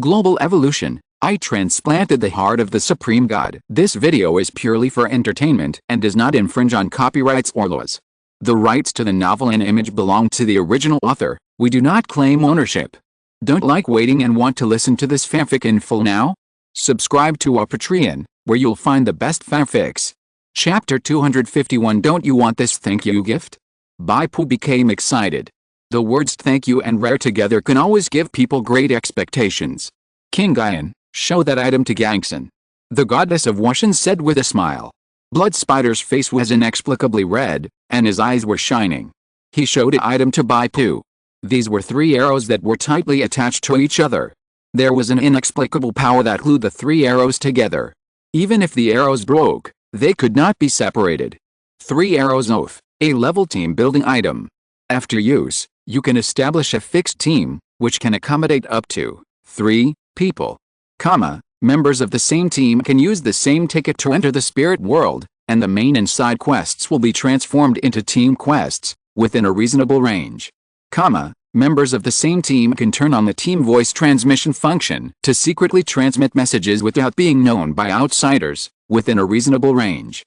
Global evolution. I transplanted the heart of the Supreme God. This video is purely for entertainment and does not infringe on copyrights or laws. The rights to the novel and image belong to the original author. We do not claim ownership. Don't like waiting and want to listen to this fanfic in full now? Subscribe to our Patreon, where you'll find the best fanfics. Chapter 251. Don't you want this thank you gift? Bai Pu became excited. The words thank you and rare together can always give people great expectations. King Guyan, show that item to Gangsun. The goddess of Wushan said with a smile. Blood Spider's face was inexplicably red, and his eyes were shining. He showed the item to Bai Pu. These were 3 arrows that were tightly attached to each other. There was an inexplicable power that glued the 3 arrows together. Even if the arrows broke, they could not be separated. 3 arrows oath, a level team building item. After use, you can establish a fixed team, which can accommodate up to 3 people. Members of the same team can use the same ticket to enter the spirit world, and the main and side quests will be transformed into team quests, within a reasonable range. Members of the same team can turn on the team voice transmission function to secretly transmit messages without being known by outsiders, within a reasonable range.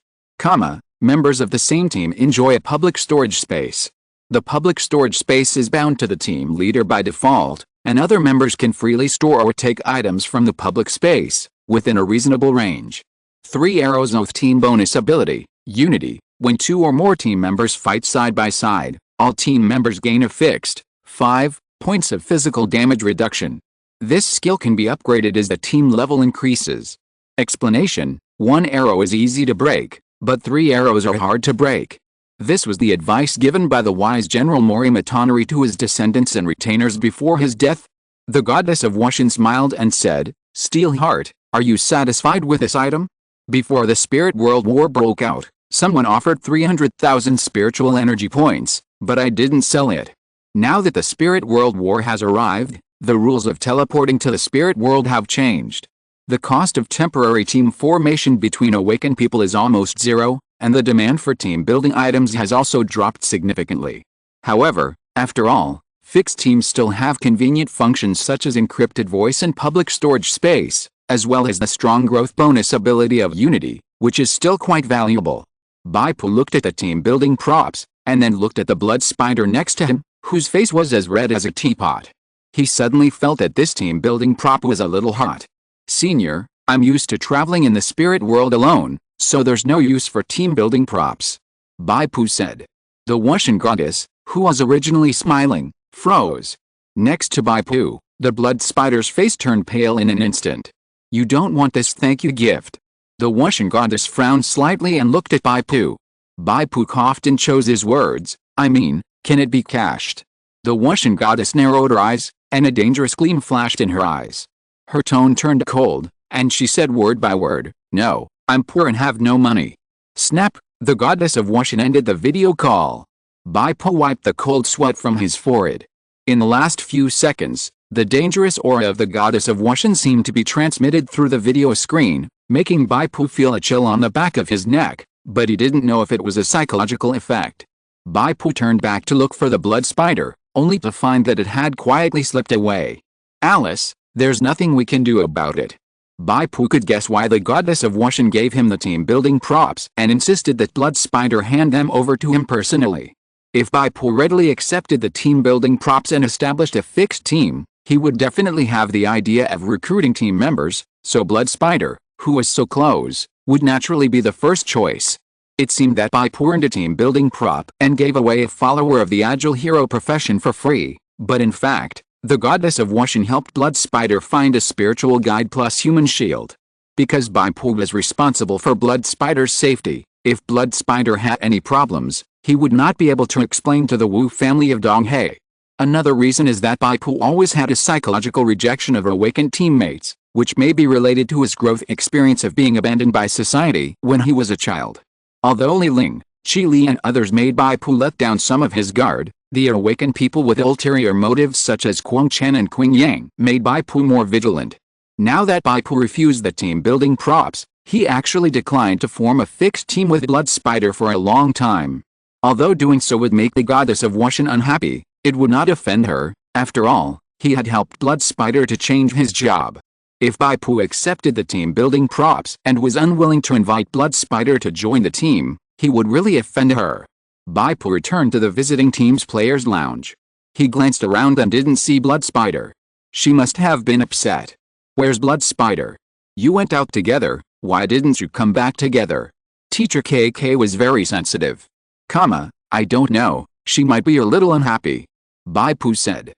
Members of the same team enjoy a public storage space. The public storage space is bound to the team leader by default, and other members can freely store or take items from the public space, within a reasonable range. 3 arrows oath team bonus ability, unity. When 2 or more team members fight side by side, all team members gain a fixed 5 points of physical damage reduction. This skill can be upgraded as the team level increases. Explanation: 1 arrow is easy to break, but 3 arrows are hard to break. This was the advice given by the wise General Mori Matanari to his descendants and retainers before his death. The goddess of Wushan smiled and said, "Steel Heart, are you satisfied with this item?" Before the Spirit World War broke out, someone offered 300,000 spiritual energy points, but I didn't sell it. Now that the Spirit World War has arrived, the rules of teleporting to the Spirit World have changed. The cost of temporary team formation between awakened people is almost zero, and the demand for team-building items has also dropped significantly. However, after all, fixed teams still have convenient functions such as encrypted voice and public storage space, as well as the strong growth bonus ability of Unity, which is still quite valuable. Bai Pu looked at the team-building props, and then looked at the blood spider next to him, whose face was as red as a teapot. He suddenly felt that this team-building prop was a little hot. "Senior, I'm used to traveling in the spirit world alone, so there's no use for team-building props," Bai Pu said. The Wushan goddess, who was originally smiling, froze. Next to Bai Pu, the blood spider's face turned pale in an instant. "You don't want this thank you gift?" The Wushan goddess frowned slightly and looked at Bai Pu. Bai Pu coughed and chose his words. "I mean, can it be cashed?" The Wushan goddess narrowed her eyes, and a dangerous gleam flashed in her eyes. Her tone turned cold, and she said word by word, "No, I'm poor and have no money." Snap! The goddess of Wushan ended the video call. Bai Pu wiped the cold sweat from his forehead. In the last few seconds, the dangerous aura of the goddess of Wushan seemed to be transmitted through the video screen, making Bai Pu feel a chill on the back of his neck, but he didn't know if it was a psychological effect. Bai Pu turned back to look for the blood spider, only to find that it had quietly slipped away. "Alice, there's nothing we can do about it." Bai Pu could guess why the goddess of Wushan gave him the team-building props and insisted that Blood Spider hand them over to him personally. If Bai Pu readily accepted the team-building props and established a fixed team, he would definitely have the idea of recruiting team members, so Blood Spider, who was so close, would naturally be the first choice. It seemed that Bai Pu earned a team-building prop and gave away a follower of the agile hero profession for free, but in fact, the goddess of Wushan helped Blood Spider find a spiritual guide plus human shield. Because Bai Pu was responsible for Blood Spider's safety, if Blood Spider had any problems, he would not be able to explain to the Wu family of Donghae. Another reason is that Bai Pu always had a psychological rejection of awakened teammates, which may be related to his growth experience of being abandoned by society when he was a child. Although Li Ling, Qi Li and others made Bai Pu let down some of his guard, the awakened people with ulterior motives such as Quang Chen and Qing Yang made Bai Pu more vigilant. Now that Bai Pu refused the team-building props, he actually declined to form a fixed team with Blood Spider for a long time. Although doing so would make the goddess of Wushan unhappy, it would not offend her. After all, He had helped Blood Spider to change his job. If Bai Pu accepted the team building props and was unwilling to invite Blood Spider to join the team, he would really offend her. Bai Pu returned to the visiting team's players' lounge. He glanced around and didn't see Blood Spider. She must have been upset. "Where's Blood Spider? You went out together, why didn't you come back together?" Teacher KK was very sensitive. I don't know, she might be a little unhappy. Bai Pu said.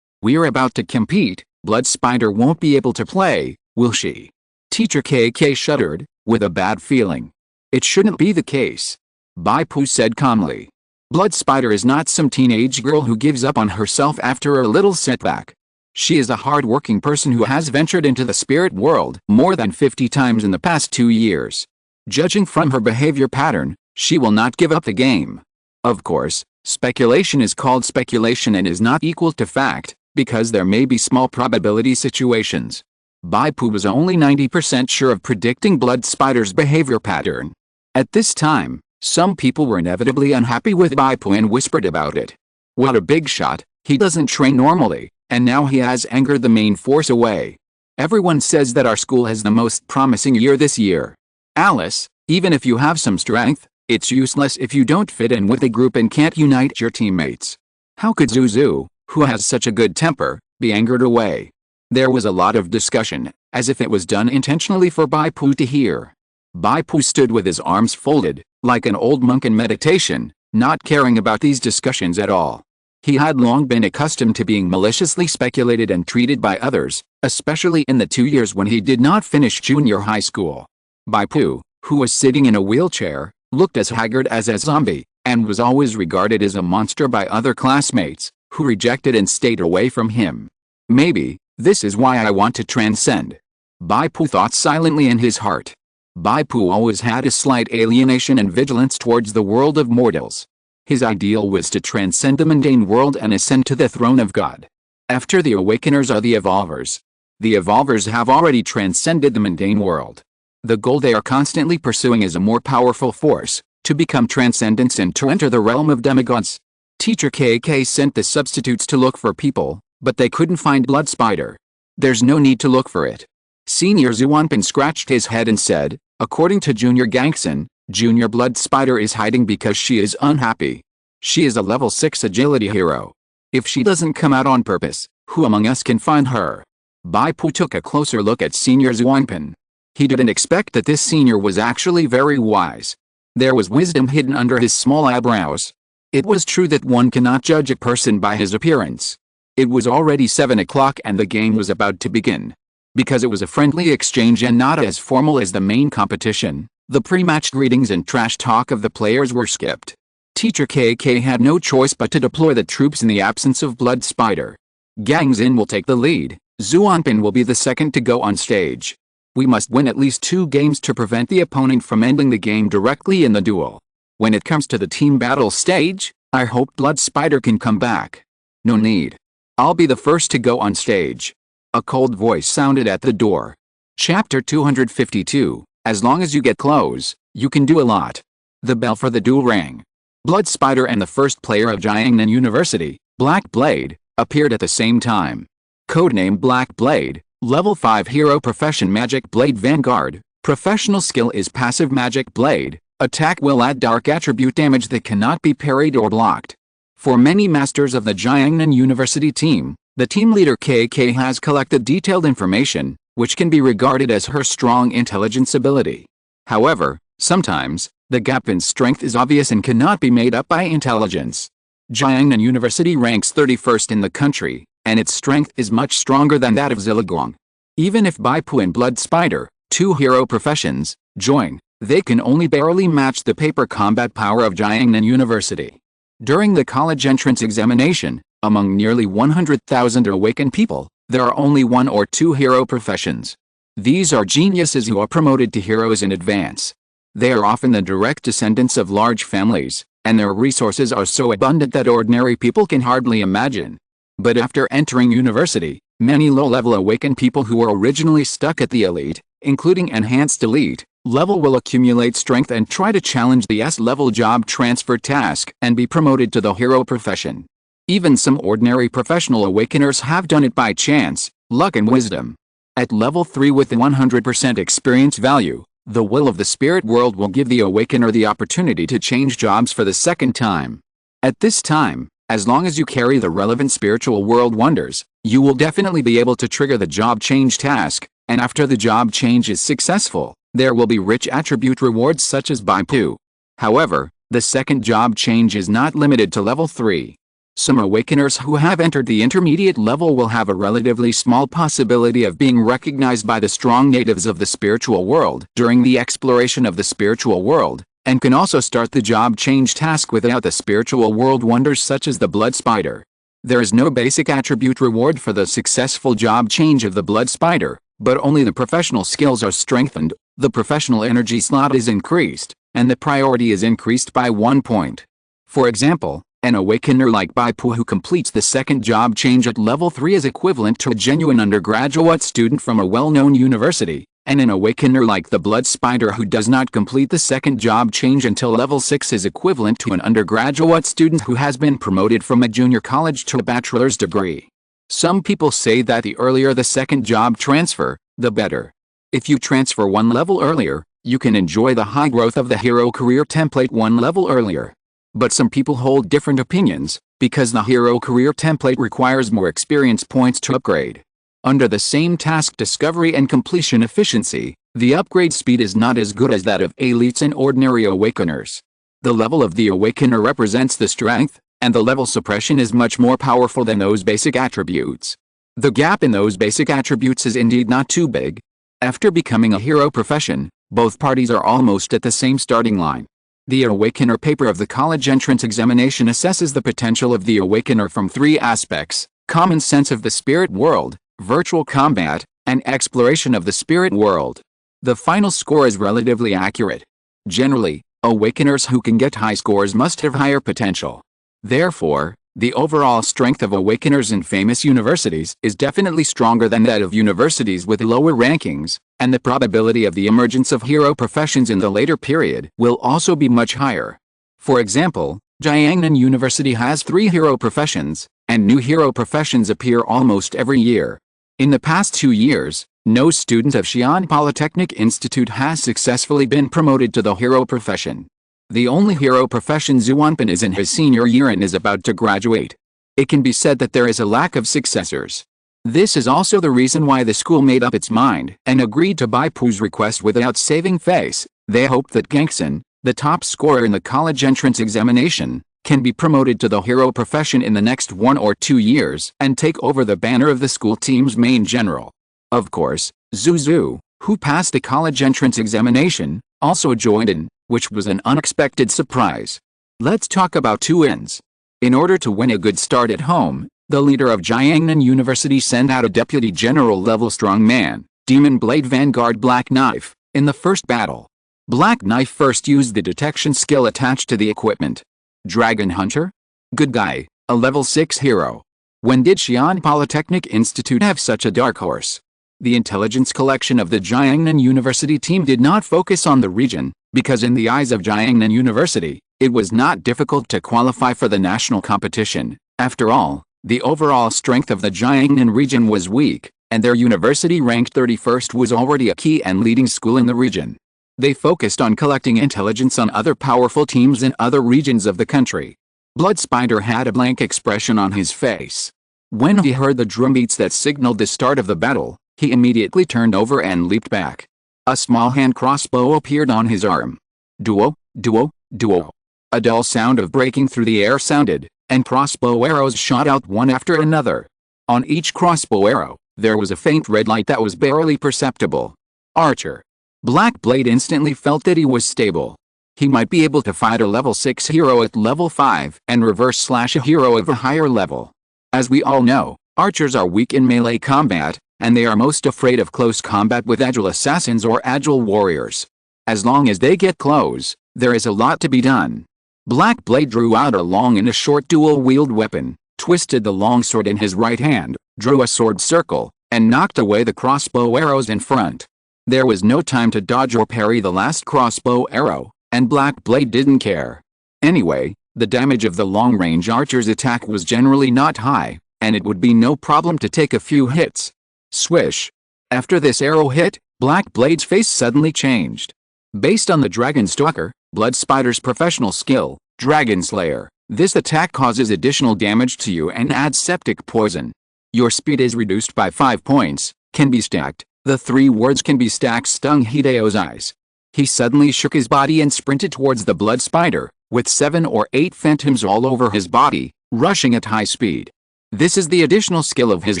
We're about to compete, Blood Spider won't be able to play, will she? Teacher KK shuddered, with a bad feeling. It shouldn't be the case. Bai Pu said calmly. Blood Spider is not some teenage girl who gives up on herself after a little setback. She is a hard-working person who has ventured into the spirit world more than 50 times in the past 2 years. Judging from her behavior pattern, she will not give up the game. Of course, speculation is called speculation and is not equal to fact, because there may be small probability situations. Bai Pu was only 90% sure of predicting Blood Spider's behavior pattern. At this time, some people were inevitably unhappy with Bai Pu and whispered about it. What a big shot, he doesn't train normally, and now he has angered the main force away. Everyone says that our school has the most promising year this year. Alice, even if you have some strength, it's useless if you don't fit in with the group and can't unite your teammates. How could Zuzu, who has such a good temper, be angered away? There was a lot of discussion, as if it was done intentionally for Bai Pu to hear. Bai Pu stood with his arms folded, like an old monk in meditation, not caring about these discussions at all. He had long been accustomed to being maliciously speculated and treated by others, especially in the 2 years when he did not finish junior high school. Bai Pu, who was sitting in a wheelchair, looked as haggard as a zombie, and was always regarded as a monster by other classmates, who rejected and stayed away from him. Maybe, this is why I want to transcend. Bai Pu thought silently in his heart. Bai Pu always had a slight alienation and vigilance towards the world of mortals. His ideal was to transcend the mundane world and ascend to the throne of God. After the awakeners are the evolvers. The evolvers have already transcended the mundane world. The goal they are constantly pursuing is a more powerful force, to become transcendence and to enter the realm of demigods. Teacher KK sent the substitutes to look for people, but they couldn't find Blood Spider. There's no need to look for it. Senior Zuanpin scratched his head and said, according to Junior Gangson, Junior Blood Spider is hiding because she is unhappy. She is a level 6 agility hero. If she doesn't come out on purpose, who among us can find her? Bai Pu took a closer look at Senior Zuanpin. He didn't expect that this senior was actually very wise. There was wisdom hidden under his small eyebrows. It was true that one cannot judge a person by his appearance. It was already 7 o'clock and the game was about to begin. Because it was a friendly exchange and not as formal as the main competition, the pre-match greetings and trash talk of the players were skipped. Teacher KK had no choice but to deploy the troops in the absence of Blood Spider. Gang Xin will take the lead, Zuanpin will be the second to go on stage. We must win at least 2 games to prevent the opponent from ending the game directly in the duel. When it comes to the team battle stage, I hope Blood Spider can come back. No need. I'll be the first to go on stage. A cold voice sounded at the door. Chapter 252, as long as you get close, you can do a lot. The bell for the duel rang. Blood Spider and the first player of Jiangnan University, Black Blade, appeared at the same time. Codename Black Blade, Level 5 Hero Profession Magic Blade Vanguard, Professional Skill is Passive Magic Blade, Attack will add dark attribute damage that cannot be parried or blocked. For many masters of the Jiangnan University team, the team leader KK has collected detailed information, which can be regarded as her strong intelligence ability. However, sometimes, the gap in strength is obvious and cannot be made up by intelligence. Jiangnan University ranks 31st in the country, and its strength is much stronger than that of Zilliguang. Even if Bai Pu and Blood Spider, 2 hero professions, join, they can only barely match the paper combat power of Jiangnan University. During the college entrance examination, among nearly 100,000 awakened people, there are only 1 or 2 hero professions. These are geniuses who are promoted to heroes in advance. They are often the direct descendants of large families, and their resources are so abundant that ordinary people can hardly imagine. But after entering university, many low-level awakened people who were originally stuck at the elite, including enhanced elite, level will accumulate strength and try to challenge the S-level job transfer task and be promoted to the hero profession. Even some ordinary professional awakeners have done it by chance, luck and wisdom. At level 3 with 100% experience value, the will of the spirit world will give the awakener the opportunity to change jobs for the second time. At this time, as long as you carry the relevant spiritual world wonders, you will definitely be able to trigger the job change task, and after the job change is successful, there will be rich attribute rewards such as Bai Pu. However, the second job change is not limited to level 3. Some awakeners who have entered the intermediate level will have a relatively small possibility of being recognized by the strong natives of the spiritual world during the exploration of the spiritual world, and can also start the job change task without the spiritual world wonders such as the blood spider. There is no basic attribute reward for the successful job change of the blood spider, but only the professional skills are strengthened, the professional energy slot is increased, and the priority is increased by 1 point. For example, an awakener like Bai Pu who completes the second job change at level 3 is equivalent to a genuine undergraduate student from a well-known university, and an awakener like the blood spider who does not complete the second job change until level 6 is equivalent to an undergraduate student who has been promoted from a junior college to a bachelor's degree. Some people say that the earlier the second job transfer, the better. If you transfer 1 level earlier, you can enjoy the high growth of the hero career template 1 level earlier. But some people hold different opinions, because the hero career template requires more experience points to upgrade. Under the same task discovery and completion efficiency, the upgrade speed is not as good as that of elites and ordinary awakeners. The level of the awakener represents the strength, and the level suppression is much more powerful than those basic attributes. The gap in those basic attributes is indeed not too big. After becoming a hero profession, both parties are almost at the same starting line. The Awakener paper of the college entrance examination assesses the potential of the Awakener from 3 aspects: common sense of the spirit world, virtual combat, and exploration of the spirit world. The final score is relatively accurate. Generally, Awakeners who can get high scores must have higher potential. Therefore, the overall strength of Awakeners in famous universities is definitely stronger than that of universities with lower rankings, and the probability of the emergence of hero professions in the later period will also be much higher. For example, Jiangnan University has 3 hero professions, and new hero professions appear almost every year. In the past 2 years, no student of Xi'an Polytechnic Institute has successfully been promoted to the hero profession. The only hero profession Zuanpan is in his senior year and is about to graduate. It can be said that there is a lack of successors. This is also the reason why the school made up its mind and agreed to Bai Pu's request without saving face. They hope that Gangson, the top scorer in the college entrance examination, can be promoted to the hero profession in the next 1 or 2 years and take over the banner of the school team's main general. Of course, Zhu, who passed the college entrance examination, also joined in, which was an unexpected surprise. Let's talk about 2 ends. In order to win a good start at home, the leader of Jiangnan University sent out a deputy general level strongman, Demon Blade Vanguard Black Knife, in the first battle. Black Knife first used the detection skill attached to the equipment. Dragon Hunter? Good guy, a level 6 hero. When did Xi'an Polytechnic Institute have such a dark horse? The intelligence collection of the Jiangnan University team did not focus on the region, because in the eyes of Jiangnan University, it was not difficult to qualify for the national competition. After all, the overall strength of the Jiangnan region was weak, and their university ranked 31st was already a key and leading school in the region. They focused on collecting intelligence on other powerful teams in other regions of the country. Blood Spider had a blank expression on his face. When he heard the drumbeats that signaled the start of the battle, he immediately turned over and leaped back. A small hand crossbow appeared on his arm. Duo, duo, duo. A dull sound of breaking through the air sounded, and crossbow arrows shot out one after another. On each crossbow arrow, there was a faint red light that was barely perceptible. Archer. Black Blade instantly felt that he was stable. He might be able to fight a level 6 hero at level 5 and reverse slash a hero of a higher level. As we all know, archers are weak in melee combat, and they are most afraid of close combat with agile assassins or agile warriors. As long as they get close, there is a lot to be done. Black Blade drew out a long and a short dual-wield weapon, twisted the longsword in his right hand, drew a sword circle, and knocked away the crossbow arrows in front. There was no time to dodge or parry the last crossbow arrow, and Black Blade didn't care. Anyway, The damage of the long-range archer's attack was generally not high, and it would be no problem to take a few hits. Swish! After this arrow hit, Black Blade's face suddenly changed. Based on the Dragon Stalker, Blood Spider's professional skill, Dragon Slayer, this attack causes additional damage to you and adds septic poison. Your speed is reduced by 5 points, can be stacked. The 3 words "can be stacked" stung Hideo's eyes. He suddenly shook his body and sprinted towards the Blood Spider, with 7 or 8 phantoms all over his body, rushing at high speed. This is the additional skill of his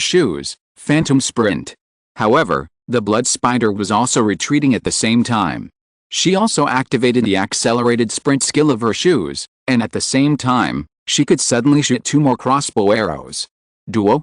shoes, Phantom Sprint. However, the Blood Spider was also retreating at the same time. She also activated the accelerated sprint skill of her shoes, and at the same time, she could suddenly shoot 2 more crossbow arrows. Duo.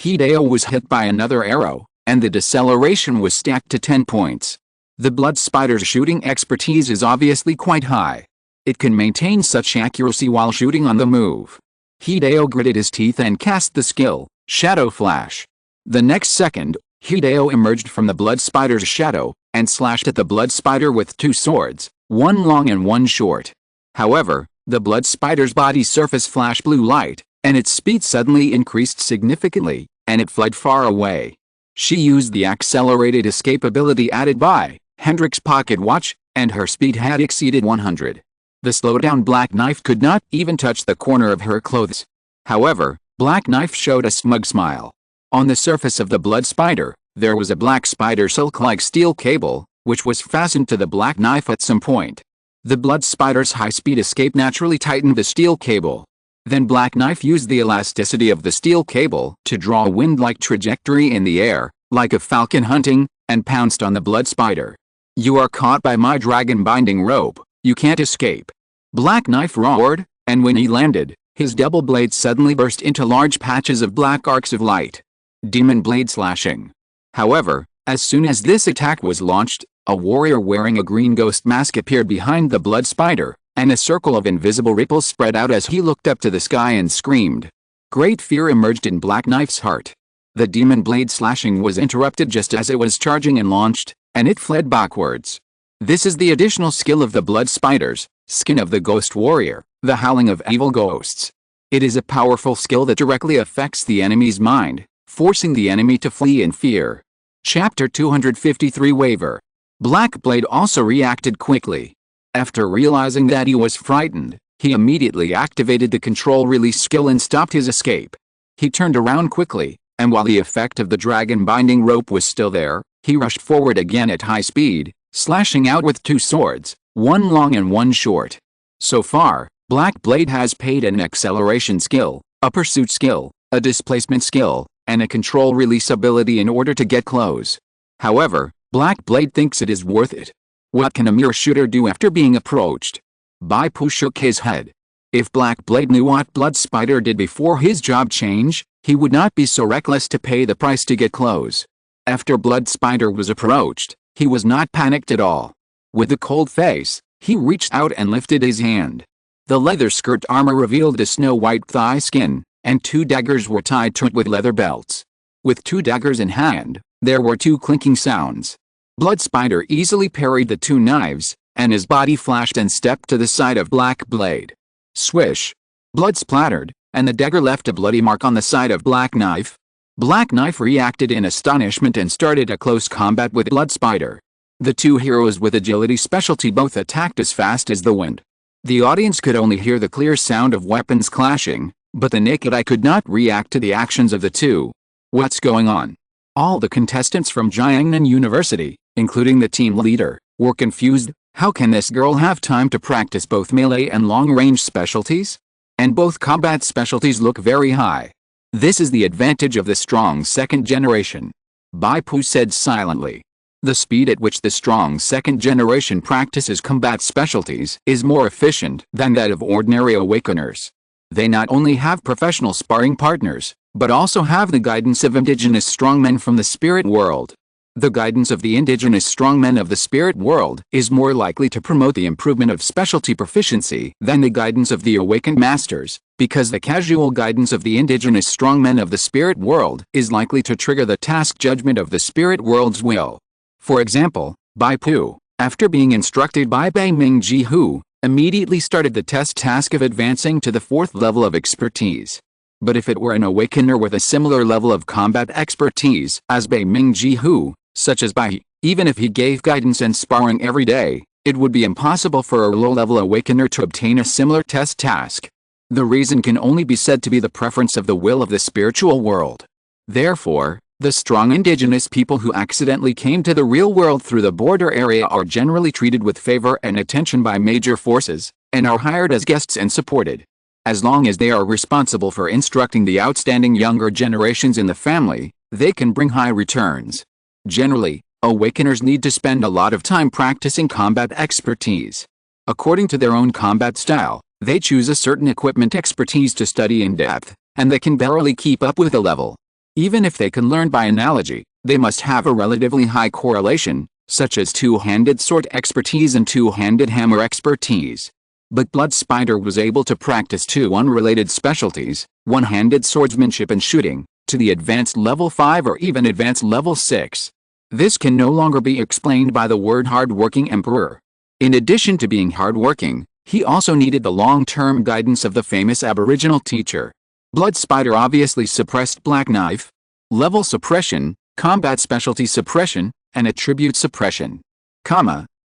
Hideo was hit by another arrow, and the deceleration was stacked to 10 points. The Blood Spider's shooting expertise is obviously quite high. It can maintain such accuracy while shooting on the move. Hideo gritted his teeth and cast the skill, Shadow Flash. The next second, Hideo emerged from the Blood Spider's shadow, and slashed at the Blood Spider with 2 swords, one long and one short. However, the Blood Spider's body surface flashed blue light, and its speed suddenly increased significantly, and it fled far away. She used the accelerated escape ability added by Hendrik's pocket watch, and her speed had exceeded 100. The slowdown Black Knife could not even touch the corner of her clothes. However, Black Knife showed a smug smile. On the surface of the Blood Spider, there was a black spider silk-like steel cable, which was fastened to the Black Knife at some point. The Blood Spider's high-speed escape naturally tightened the steel cable. Then Black Knife used the elasticity of the steel cable to draw a wind-like trajectory in the air, like a falcon hunting, and pounced on the Blood Spider. "You are caught by my dragon binding rope, you can't escape." Black Knife roared, and when he landed, his double blade suddenly burst into large patches of black arcs of light. Demon Blade Slashing. However, as soon as this attack was launched, a warrior wearing a green ghost mask appeared behind the Blood Spider, and a circle of invisible ripples spread out as he looked up to the sky and screamed. Great fear emerged in Black Knife's heart. The Demon Blade Slashing was interrupted just as it was charging and launched, and it fled backwards. This is the additional skill of the Blood Spiders, Skin of the Ghost Warrior, the Howling of Evil Ghosts. It is a powerful skill that directly affects the enemy's mind, forcing the enemy to flee in fear. Chapter 253 Waver. Black Blade also reacted quickly. After realizing that he was frightened, he immediately activated the control-release skill and stopped his escape. He turned around quickly, and while the effect of the dragon binding rope was still there, he rushed forward again at high speed, slashing out with 2 swords, one long and one short. So far, Black Blade has paid an acceleration skill, a pursuit skill, a displacement skill, and a control-release ability in order to get close. However, Black Blade thinks it is worth it. What can a mere shooter do after being approached? Bai Pu shook his head. If Black Blade knew what Blood Spider did before his job change, he would not be so reckless to pay the price to get close. After Blood Spider was approached, he was not panicked at all. With a cold face, he reached out and lifted his hand. The leather skirt armor revealed a snow-white thigh skin, and 2 daggers were tied to it with leather belts. With 2 daggers in hand, there were 2 clinking sounds. Blood Spider easily parried the 2 knives, and his body flashed and stepped to the side of Black Blade. Swish! Blood splattered, and the dagger left a bloody mark on the side of Black Knife. Black Knife reacted in astonishment and started a close combat with Blood Spider. The 2 heroes with agility specialty both attacked as fast as the wind. The audience could only hear the clear sound of weapons clashing, but the naked eye could not react to the actions of the 2. What's going on? All the contestants from Jiangnan University, including the team leader, were confused. How can this girl have time to practice both melee and long-range specialties? And both combat specialties look very high. This is the advantage of the strong second generation. Bai Pu said silently. The speed at which the strong second generation practices combat specialties is more efficient than that of ordinary awakeners. They not only have professional sparring partners, but also have the guidance of indigenous strongmen from the spirit world. The guidance of the indigenous strongmen of the spirit world is more likely to promote the improvement of specialty proficiency than the guidance of the awakened masters, because the casual guidance of the indigenous strongmen of the spirit world is likely to trigger the task judgment of the spirit world's will. For example, Bai Pu, after being instructed by Bai Ming Ji Hu, immediately started the test task of advancing to the 4th level of expertise. But if it were an awakener with a similar level of combat expertise as Bai Mingji, such as Bai, even if he gave guidance and sparring every day, it would be impossible for a low-level awakener to obtain a similar test task. The reason can only be said to be the preference of the will of the spiritual world. Therefore, the strong indigenous people who accidentally came to the real world through the border area are generally treated with favor and attention by major forces, and are hired as guests and supported. As long as they are responsible for instructing the outstanding younger generations in the family, they can bring high returns. Generally, awakeners need to spend a lot of time practicing combat expertise. According to their own combat style, they choose a certain equipment expertise to study in depth, and they can barely keep up with the level. Even if they can learn by analogy, they must have a relatively high correlation, such as two-handed sword expertise and two-handed hammer expertise. But Blood Spider was able to practice two unrelated specialties, one-handed swordsmanship and shooting, to the advanced level 5 or even advanced level 6. This can no longer be explained by the word hard-working emperor. In addition to being hard-working, he also needed the long-term guidance of the famous Aboriginal teacher. Blood Spider obviously suppressed Black Knife, level suppression, combat specialty suppression, and attribute suppression.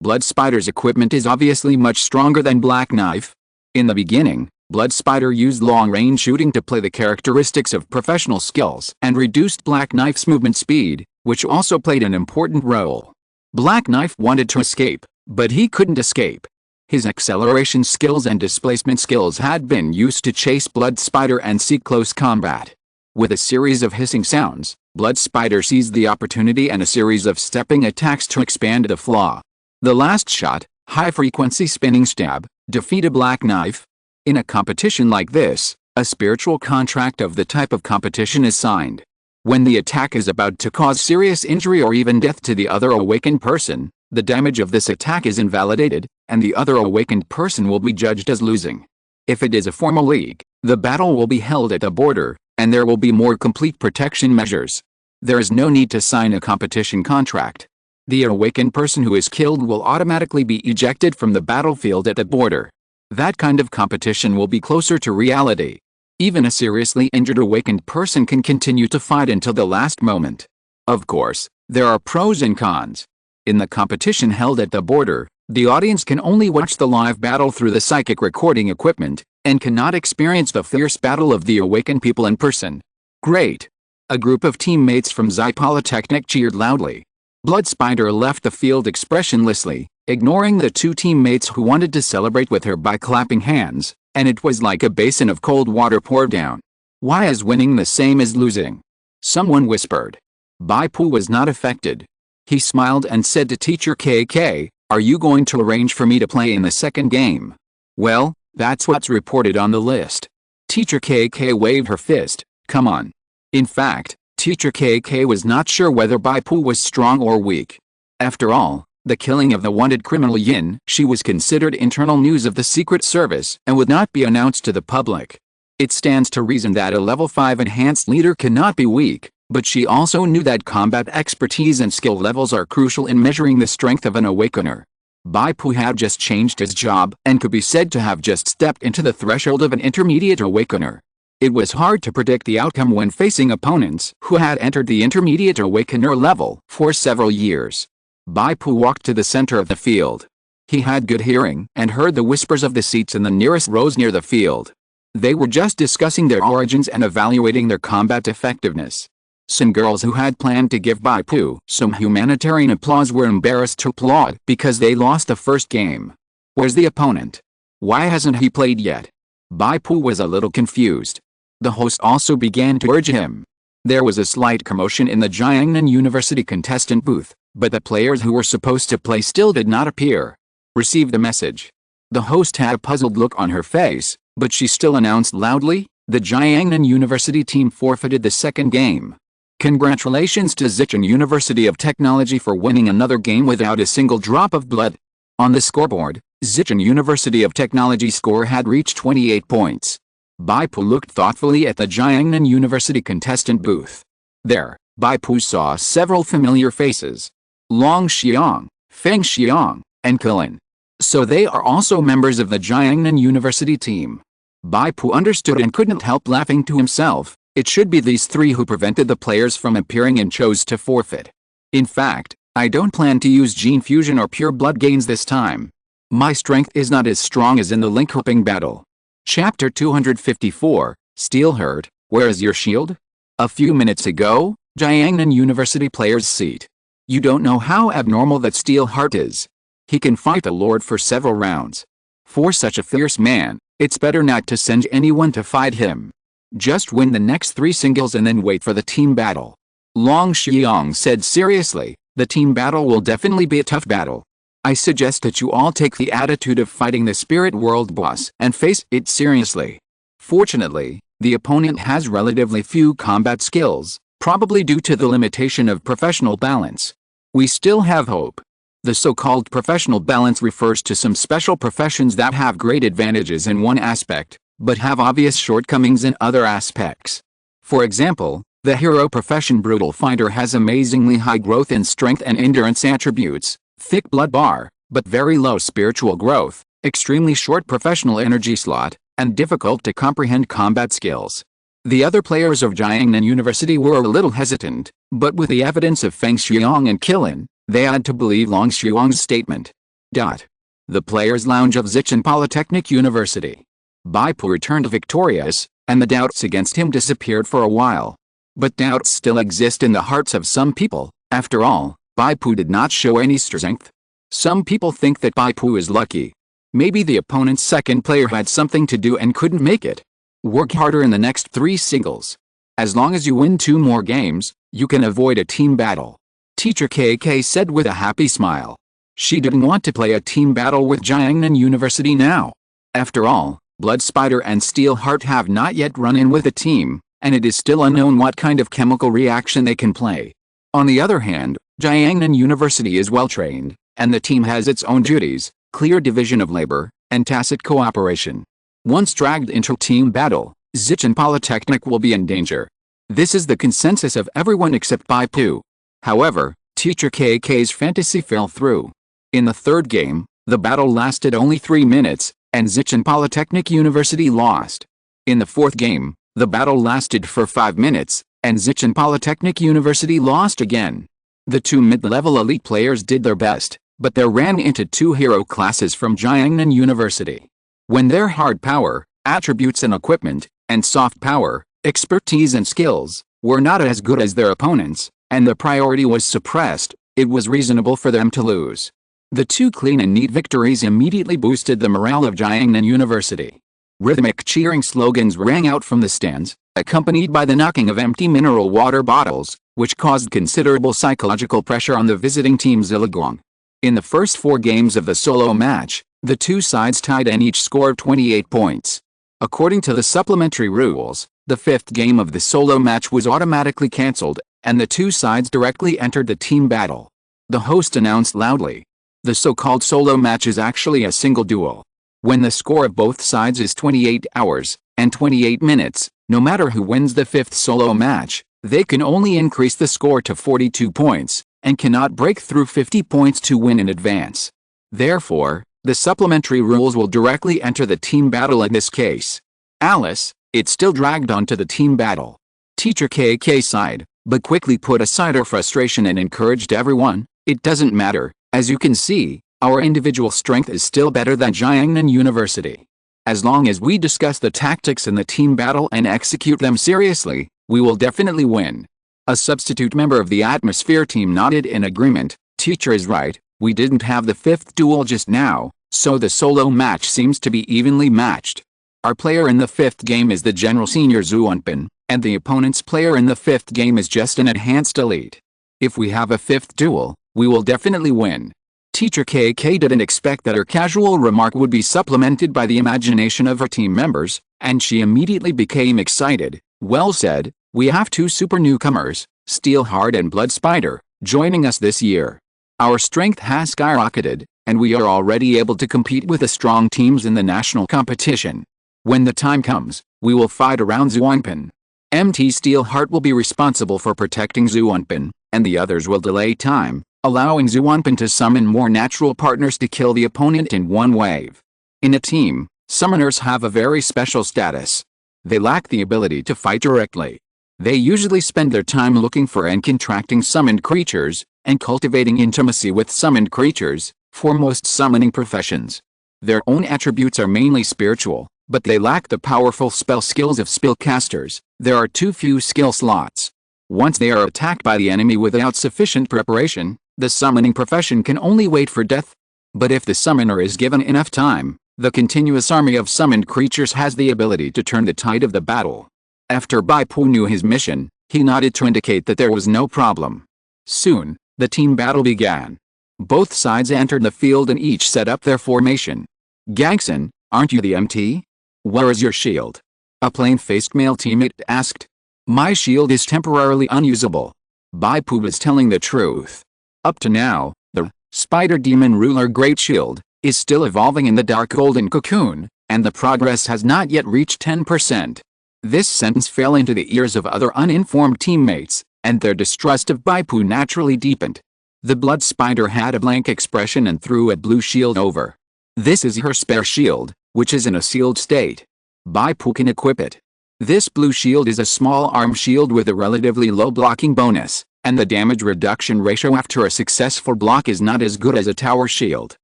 Blood Spider's equipment is obviously much stronger than Black Knife. In the beginning, Blood Spider used long-range shooting to play the characteristics of professional skills and reduced Black Knife's movement speed, which also played an important role. Black Knife wanted to escape, but he couldn't escape. His acceleration skills and displacement skills had been used to chase Blood Spider and seek close combat. With a series of hissing sounds, Blood Spider seized the opportunity and a series of stepping attacks to expand the flaw. The last shot, high-frequency spinning stab, defeated Black Knife. In a competition like this, a spiritual contract of the type of competition is signed. When the attack is about to cause serious injury or even death to the other awakened person, the damage of this attack is invalidated, and the other awakened person will be judged as losing. If it is a formal league, the battle will be held at the border, and there will be more complete protection measures. There is no need to sign a competition contract. The awakened person who is killed will automatically be ejected from the battlefield at the border. That kind of competition will be closer to reality. Even a seriously injured awakened person can continue to fight until the last moment. Of course, there are pros and cons. In the competition held at the border, the audience can only watch the live battle through the psychic recording equipment, and cannot experience the fierce battle of the awakened people in person. Great! A group of teammates from Xi Polytechnic cheered loudly. Blood Spider left the field expressionlessly, ignoring the two teammates who wanted to celebrate with her by clapping hands, and it was like a basin of cold water poured down. Why is winning the same as losing? Someone whispered. Bai Pu was not affected. He smiled and said to Teacher KK, "Are you going to arrange for me to play in the second game?" "Well, that's what's reported on the list." Teacher KK waved her fist. "Come on." In fact, Teacher KK was not sure whether Bai Pu was strong or weak. After all, the killing of the wanted criminal Yin Shi was considered internal news of the Secret Service and would not be announced to the public. It stands to reason that a level 5 enhanced leader cannot be weak, but she also knew that combat expertise and skill levels are crucial in measuring the strength of an awakener. Bai Pu had just changed his job and could be said to have just stepped into the threshold of an intermediate awakener. It was hard to predict the outcome when facing opponents who had entered the intermediate awakener level for several years. Bai Pu walked to the center of the field. He had good hearing and heard the whispers of the seats in the nearest rows near the field. They were just discussing their origins and evaluating their combat effectiveness. Some girls who had planned to give Bai Pu some humanitarian applause were embarrassed to applaud because they lost the first game. Where's the opponent? Why hasn't he played yet? Bai Pu was a little confused. The host also began to urge him. There was a slight commotion in the Jiangnan University contestant booth, but the players who were supposed to play still did not appear. Received the message. The host had a puzzled look on her face, but she still announced loudly, "The Jiangnan University team forfeited the second game. Congratulations to Zhejiang University of Technology for winning another game without a single drop of blood." On the scoreboard, Zhejiang University of Technology score had reached 28 points. Bai Pu looked thoughtfully at the Jiangnan University contestant booth. There, Bai Pu saw several familiar faces. Long Xiang, Feng Xiang, and Kulin. So they are also members of the Jiangnan University team. Bai Pu understood and couldn't help laughing to himself. It should be these three who prevented the players from appearing and chose to forfeit. In fact, I don't plan to use gene fusion or pure blood gains this time. My strength is not as strong as in the link hooping battle. Chapter 254, Steelheart, where is your shield? A few minutes ago, Jiangnan University player's seat. You don't know how abnormal that Steelheart is. He can fight the Lord for several rounds. For such a fierce man, it's better not to send anyone to fight him. Just win the next 3 singles and then wait for the team battle. Long Xiong said seriously, the team battle will definitely be a tough battle. I suggest that you all take the attitude of fighting the spirit world boss and face it seriously. Fortunately, the opponent has relatively few combat skills, probably due to the limitation of professional balance. We still have hope. The so-called professional balance refers to some special professions that have great advantages in one aspect, but have obvious shortcomings in other aspects. For example, the hero profession brutal fighter has amazingly high growth in strength and endurance attributes, thick blood bar, but very low spiritual growth, extremely short professional energy slot, and difficult to comprehend combat skills. The other players of Jiangnan University were a little hesitant, but with the evidence of Feng Xiong and Qilin, they had to believe Long Xiong's statement. The Players' Lounge of Xichen Polytechnic University. Bai Pu returned victorious, and the doubts against him disappeared for a while. But doubts still exist in the hearts of some people. After all, Bai Pu did not show any strength. Some people think that Bai Pu is lucky. Maybe the opponent's second player had something to do and couldn't make it. Work harder in the next 3 singles. As long as you win 2 more games, you can avoid a team battle. Teacher KK said with a happy smile. She didn't want to play a team battle with Jiangnan University now. After all, Blood Spider and Steelheart have not yet run in with a team, and it is still unknown what kind of chemical reaction they can play. On the other hand, Jiangnan University is well trained, and the team has its own duties, clear division of labor, and tacit cooperation. Once dragged into team battle, Xichen Polytechnic will be in danger. This is the consensus of everyone except Bai Pu. However, Teacher KK's fantasy fell through. In the 3rd game, the battle lasted only 3 minutes, and Xichen Polytechnic University lost. In the 4th game, the battle lasted for 5 minutes, and Xichen Polytechnic University lost again. The 2 mid-level elite players did their best, but they ran into 2 hero classes from Jiangnan University. When their hard power, attributes and equipment, and soft power, expertise and skills, were not as good as their opponents, and the priority was suppressed, it was reasonable for them to lose. The 2 clean and neat victories immediately boosted the morale of Jiangnan University. Rhythmic cheering slogans rang out from the stands, accompanied by the knocking of empty mineral water bottles, which caused considerable psychological pressure on the visiting team Zilagong. In the first 4 games of the solo match, the 2 sides tied and each scored 28 points. According to the supplementary rules, the 5th game of the solo match was automatically cancelled, and the 2 sides directly entered the team battle. The host announced loudly. The so-called solo match is actually a single duel. When the score of both sides is 28 hours and 28 minutes, no matter who wins the 5th solo match, they can only increase the score to 42 points, and cannot break through 50 points to win in advance. Therefore, the supplementary rules will directly enter the team battle in this case. Alice, it still dragged on to the team battle. Teacher KK sighed, but quickly put aside her frustration and encouraged everyone. It doesn't matter, as you can see, our individual strength is still better than Jiangnan University. As long as we discuss the tactics in the team battle and execute them seriously, we will definitely win. A substitute member of the Atmosphere team nodded in agreement. Teacher is right, we didn't have the 5th duel just now, so the solo match seems to be evenly matched. Our player in the 5th game is the General Senior Zuonpin, and the opponent's player in the 5th game is just an enhanced elite. If we have a 5th duel, we will definitely win. Teacher KK didn't expect that her casual remark would be supplemented by the imagination of her team members, and she immediately became excited. Well said, we have 2 super newcomers, Steelheart and Blood Spider, joining us this year. Our strength has skyrocketed, and we are already able to compete with the strong teams in the national competition. When the time comes, we will fight around Zuonpin. MT Steelheart will be responsible for protecting Zuonpin, and the others will delay time, allowing Zhuanpin to summon more natural partners to kill the opponent in one wave. In a team, summoners have a very special status. They lack the ability to fight directly. They usually spend their time looking for and contracting summoned creatures, and cultivating intimacy with summoned creatures, for most summoning professions. Their own attributes are mainly spiritual, but they lack the powerful spell skills of spellcasters. There are too few skill slots. Once they are attacked by the enemy without sufficient preparation, the summoning profession can only wait for death. But if the summoner is given enough time, the continuous army of summoned creatures has the ability to turn the tide of the battle. After Bai Pu knew his mission, he nodded to indicate that there was no problem. Soon, the team battle began. Both sides entered the field and each set up their formation. "Gangson, aren't you the MT? Where is your shield?" a plain-faced male teammate asked. "My shield is temporarily unusable." Bai Pu was telling the truth. Up to now, the Spider Demon Ruler Great Shield is still evolving in the dark golden cocoon, and the progress has not yet reached 10%. This sentence fell into the ears of other uninformed teammates, and their distrust of Bai Pu naturally deepened. The Blood Spider had a blank expression and threw a blue shield over. This is her spare shield, which is in a sealed state. Bai Pu can equip it. This blue shield is a small arm shield with a relatively low blocking bonus, and the damage reduction ratio after a successful block is not as good as a tower shield.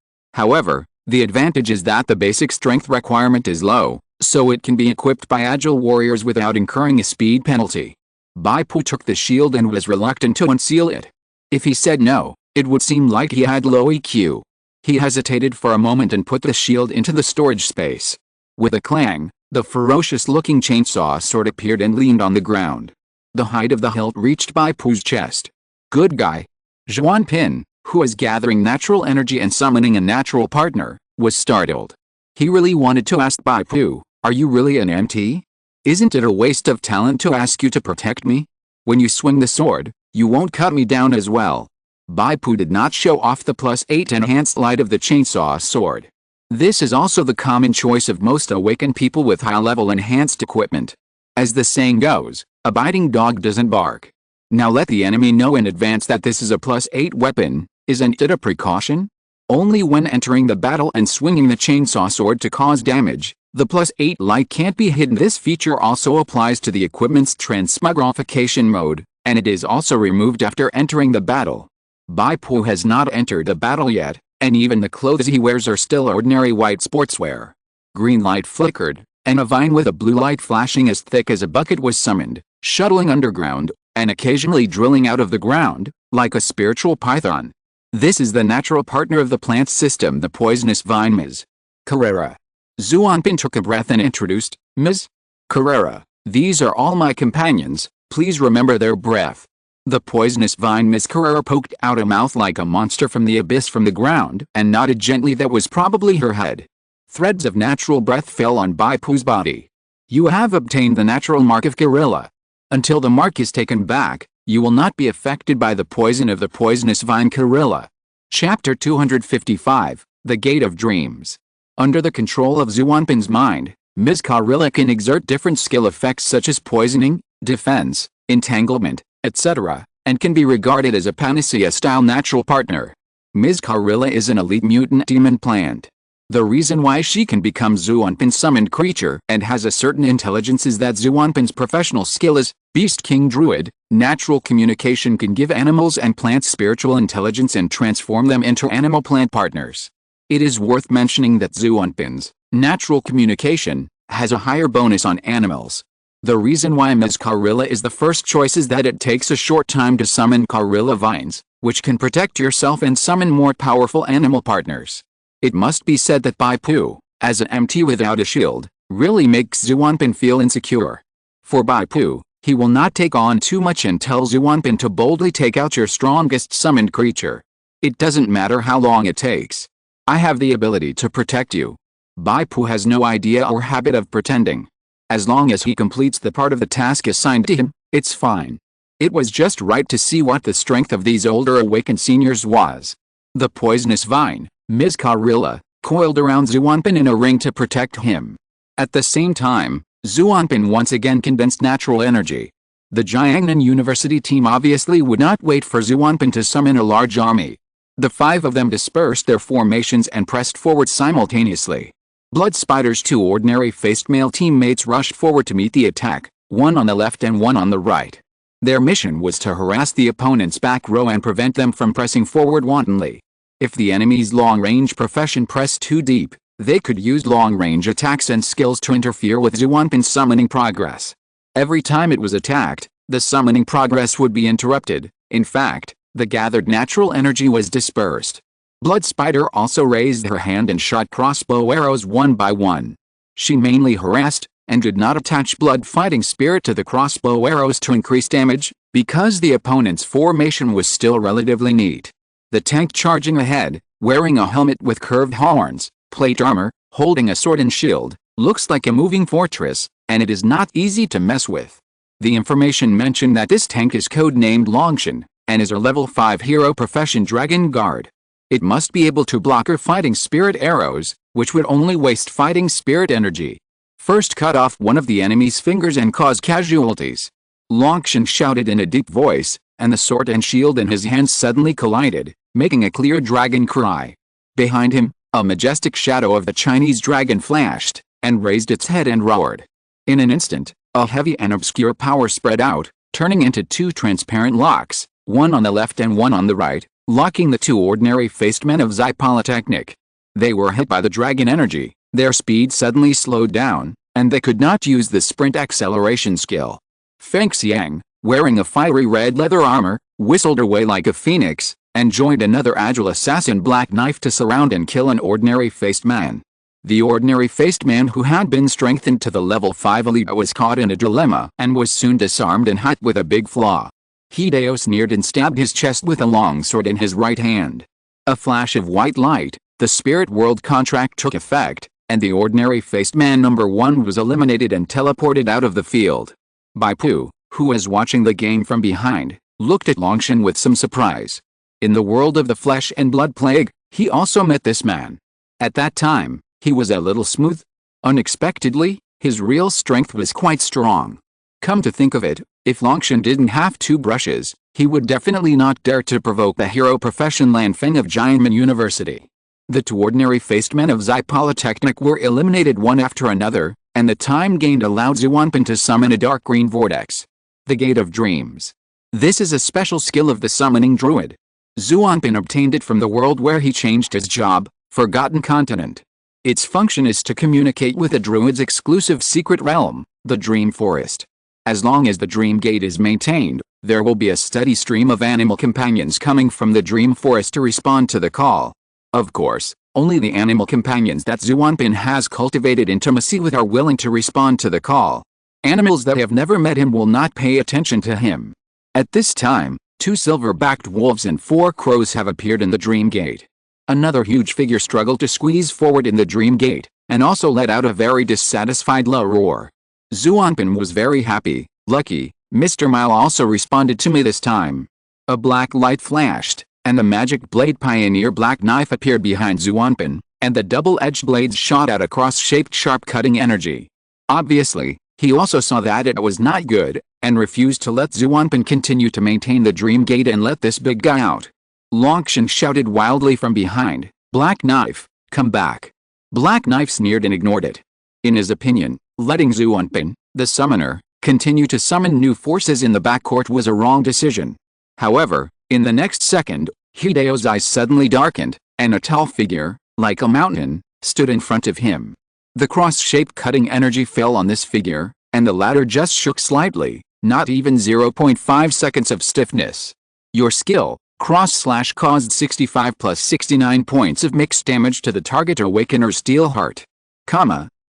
However, the advantage is that the basic strength requirement is low, so it can be equipped by agile warriors without incurring a speed penalty. Bai Pu took the shield and was reluctant to unseal it. If he said no, it would seem like he had low EQ. He hesitated for a moment and put the shield into the storage space. With a clang, the ferocious-looking chainsaw sword appeared and leaned on the ground. The height of the hilt reached Bai Pu's chest. "Good guy." Zhuanpin, who was gathering natural energy and summoning a natural partner, was startled. He really wanted to ask Bai Pu, "Are you really an MT? Isn't it a waste of talent to ask you to protect me? When you swing the sword, you won't cut me down as well." Bai Pu did not show off the +8 enhanced light of the chainsaw sword. This is also the common choice of most awakened people with high-level enhanced equipment. As the saying goes, a biting dog doesn't bark. Now let the enemy know in advance that this is a +8 weapon. Isn't it a precaution? Only when entering the battle and swinging the chainsaw sword to cause damage, the +8 light can't be hidden. This feature also applies to the equipment's transmogrification mode, and it is also removed after entering the battle. Bai Pu has not entered the battle yet, and even the clothes he wears are still ordinary white sportswear. Green light flickered, and a vine with a blue light flashing as thick as a bucket was summoned, shuttling underground, and occasionally drilling out of the ground, like a spiritual python. This is the natural partner of the plant system, the poisonous vine Ms. Carrera. Zhuanpin took a breath and introduced, "Ms. Carrera, these are all my companions, please remember their breath." The poisonous vine Ms. Carrera poked out a mouth like a monster from the abyss from the ground and nodded gently. That was probably her head. Threads of natural breath fell on Bai Pu's body. "You have obtained the natural mark of Gorilla. Until the mark is taken back, you will not be affected by the poison of the poisonous vine Gorilla." Chapter 255, The Gate of Dreams. Under the control of Zhuanpin's mind, Ms. Gorilla can exert different skill effects such as poisoning, defense, entanglement, etc., and can be regarded as a panacea-style natural partner. Ms. Gorilla is an elite mutant demon plant. The reason why she can become Zhuanpin's summoned creature and has a certain intelligence is that Zhuanpin's professional skill is Beast King Druid. Natural communication can give animals and plants spiritual intelligence and transform them into animal-plant partners. It is worth mentioning that Zhuanpin's natural communication has a higher bonus on animals. The reason why Ms. Gorilla is the first choice is that it takes a short time to summon Gorilla vines, which can protect yourself and summon more powerful animal partners. It must be said that Bai Pu, as an MT without a shield, really makes Zhuanpin feel insecure. For Bai Pu, he will not take on too much and tell Zhuanpin to boldly take out your strongest summoned creature. It doesn't matter how long it takes. I have the ability to protect you. Bai Pu has no idea or habit of pretending. As long as he completes the part of the task assigned to him, it's fine. It was just right to see what the strength of these older awakened seniors was. The poisonous vine, Ms. Gorilla, coiled around Zhuanpin in a ring to protect him. At the same time, Zhuanpin once again condensed natural energy. The Jiangnan University team obviously would not wait for Zhuanpin to summon a large army. The 5 of them dispersed their formations and pressed forward simultaneously. Blood Spider's 2 ordinary-faced male teammates rushed forward to meet the attack, one on the left and one on the right. Their mission was to harass the opponent's back row and prevent them from pressing forward wantonly. If the enemy's long-range profession pressed too deep, they could use long-range attacks and skills to interfere with Zhuanpin's summoning progress. Every time it was attacked, the summoning progress would be interrupted. In fact, the gathered natural energy was dispersed. Blood Spider also raised her hand and shot crossbow arrows one by one. She mainly harassed, and did not attach blood fighting spirit to the crossbow arrows to increase damage, because the opponent's formation was still relatively neat. The tank charging ahead, wearing a helmet with curved horns, plate armor, holding a sword and shield, looks like a moving fortress, and it is not easy to mess with. The information mentioned that this tank is codenamed Longshan, and is a level 5 hero profession Dragon Guard. It must be able to block her fighting spirit arrows, which would only waste fighting spirit energy. First cut off one of the enemy's fingers and cause casualties. Longshan shouted in a deep voice, and the sword and shield in his hands suddenly collided, making a clear dragon cry. Behind him, a majestic shadow of the Chinese dragon flashed, and raised its head and roared. In an instant, a heavy and obscure power spread out, turning into 2 transparent locks, one on the left and one on the right, locking the 2 ordinary-faced men of Zai Polytechnic. They were hit by the dragon energy, their speed suddenly slowed down, and they could not use the sprint acceleration skill. Feng Xiang, wearing a fiery red leather armor, whistled away like a phoenix, and joined another agile assassin Black Knife to surround and kill an ordinary-faced man. The ordinary-faced man who had been strengthened to the level 5 elite was caught in a dilemma and was soon disarmed and hit with a big flaw. Hideo sneered and stabbed his chest with a long sword in his right hand. A flash of white light, the spirit world contract took effect, and the ordinary-faced man number 1 was eliminated and teleported out of the field. Bai Pu, who was watching the game from behind, looked at Longshan with some surprise. In the world of the flesh and blood plague, he also met this man. At that time, he was a little smooth. Unexpectedly, his real strength was quite strong. Come to think of it, if Longshan didn't have 2 brushes, he would definitely not dare to provoke the hero profession Lanfeng of Jiangnan University. The 2 ordinary-faced men of Zai Polytechnic were eliminated one after another, and the time gained allowed Zhuanpin to summon a dark green vortex. The Gate of Dreams. This is a special skill of the summoning druid. Zhuanpin obtained it from the world where he changed his job, Forgotten Continent. Its function is to communicate with a druid's exclusive secret realm, the Dream Forest. As long as the Dream Gate is maintained, there will be a steady stream of animal companions coming from the Dream Forest to respond to the call. Of course, only the animal companions that Zhuanpin has cultivated intimacy with are willing to respond to the call. Animals that have never met him will not pay attention to him. At this time, 2 silver-backed wolves and 4 crows have appeared in the Dream Gate. Another huge figure struggled to squeeze forward in the Dream Gate, and also let out a very dissatisfied low roar. Zhuanpin was very happy. Lucky, Mr. Mile also responded to me this time. A black light flashed, and the magic blade Pioneer Black Knife appeared behind Zhuanpin, and the double-edged blades shot out a cross-shaped sharp cutting energy. Obviously, he also saw that it was not good, and refused to let Zhuanpin continue to maintain the Dream Gate and let this big guy out. Longshan shouted wildly from behind, "Black Knife, come back." Black Knife sneered and ignored it. In his opinion, letting Zhuanpin, the summoner, continue to summon new forces in the backcourt was a wrong decision. However, in the next second, Hideo's eyes suddenly darkened, and a tall figure, like a mountain, stood in front of him. The cross-shaped cutting energy fell on this figure, and the latter just shook slightly, not even 0.5 seconds of stiffness. Your skill, cross-slash caused 65 plus 69 points of mixed damage to the target Awakener Steel Heart.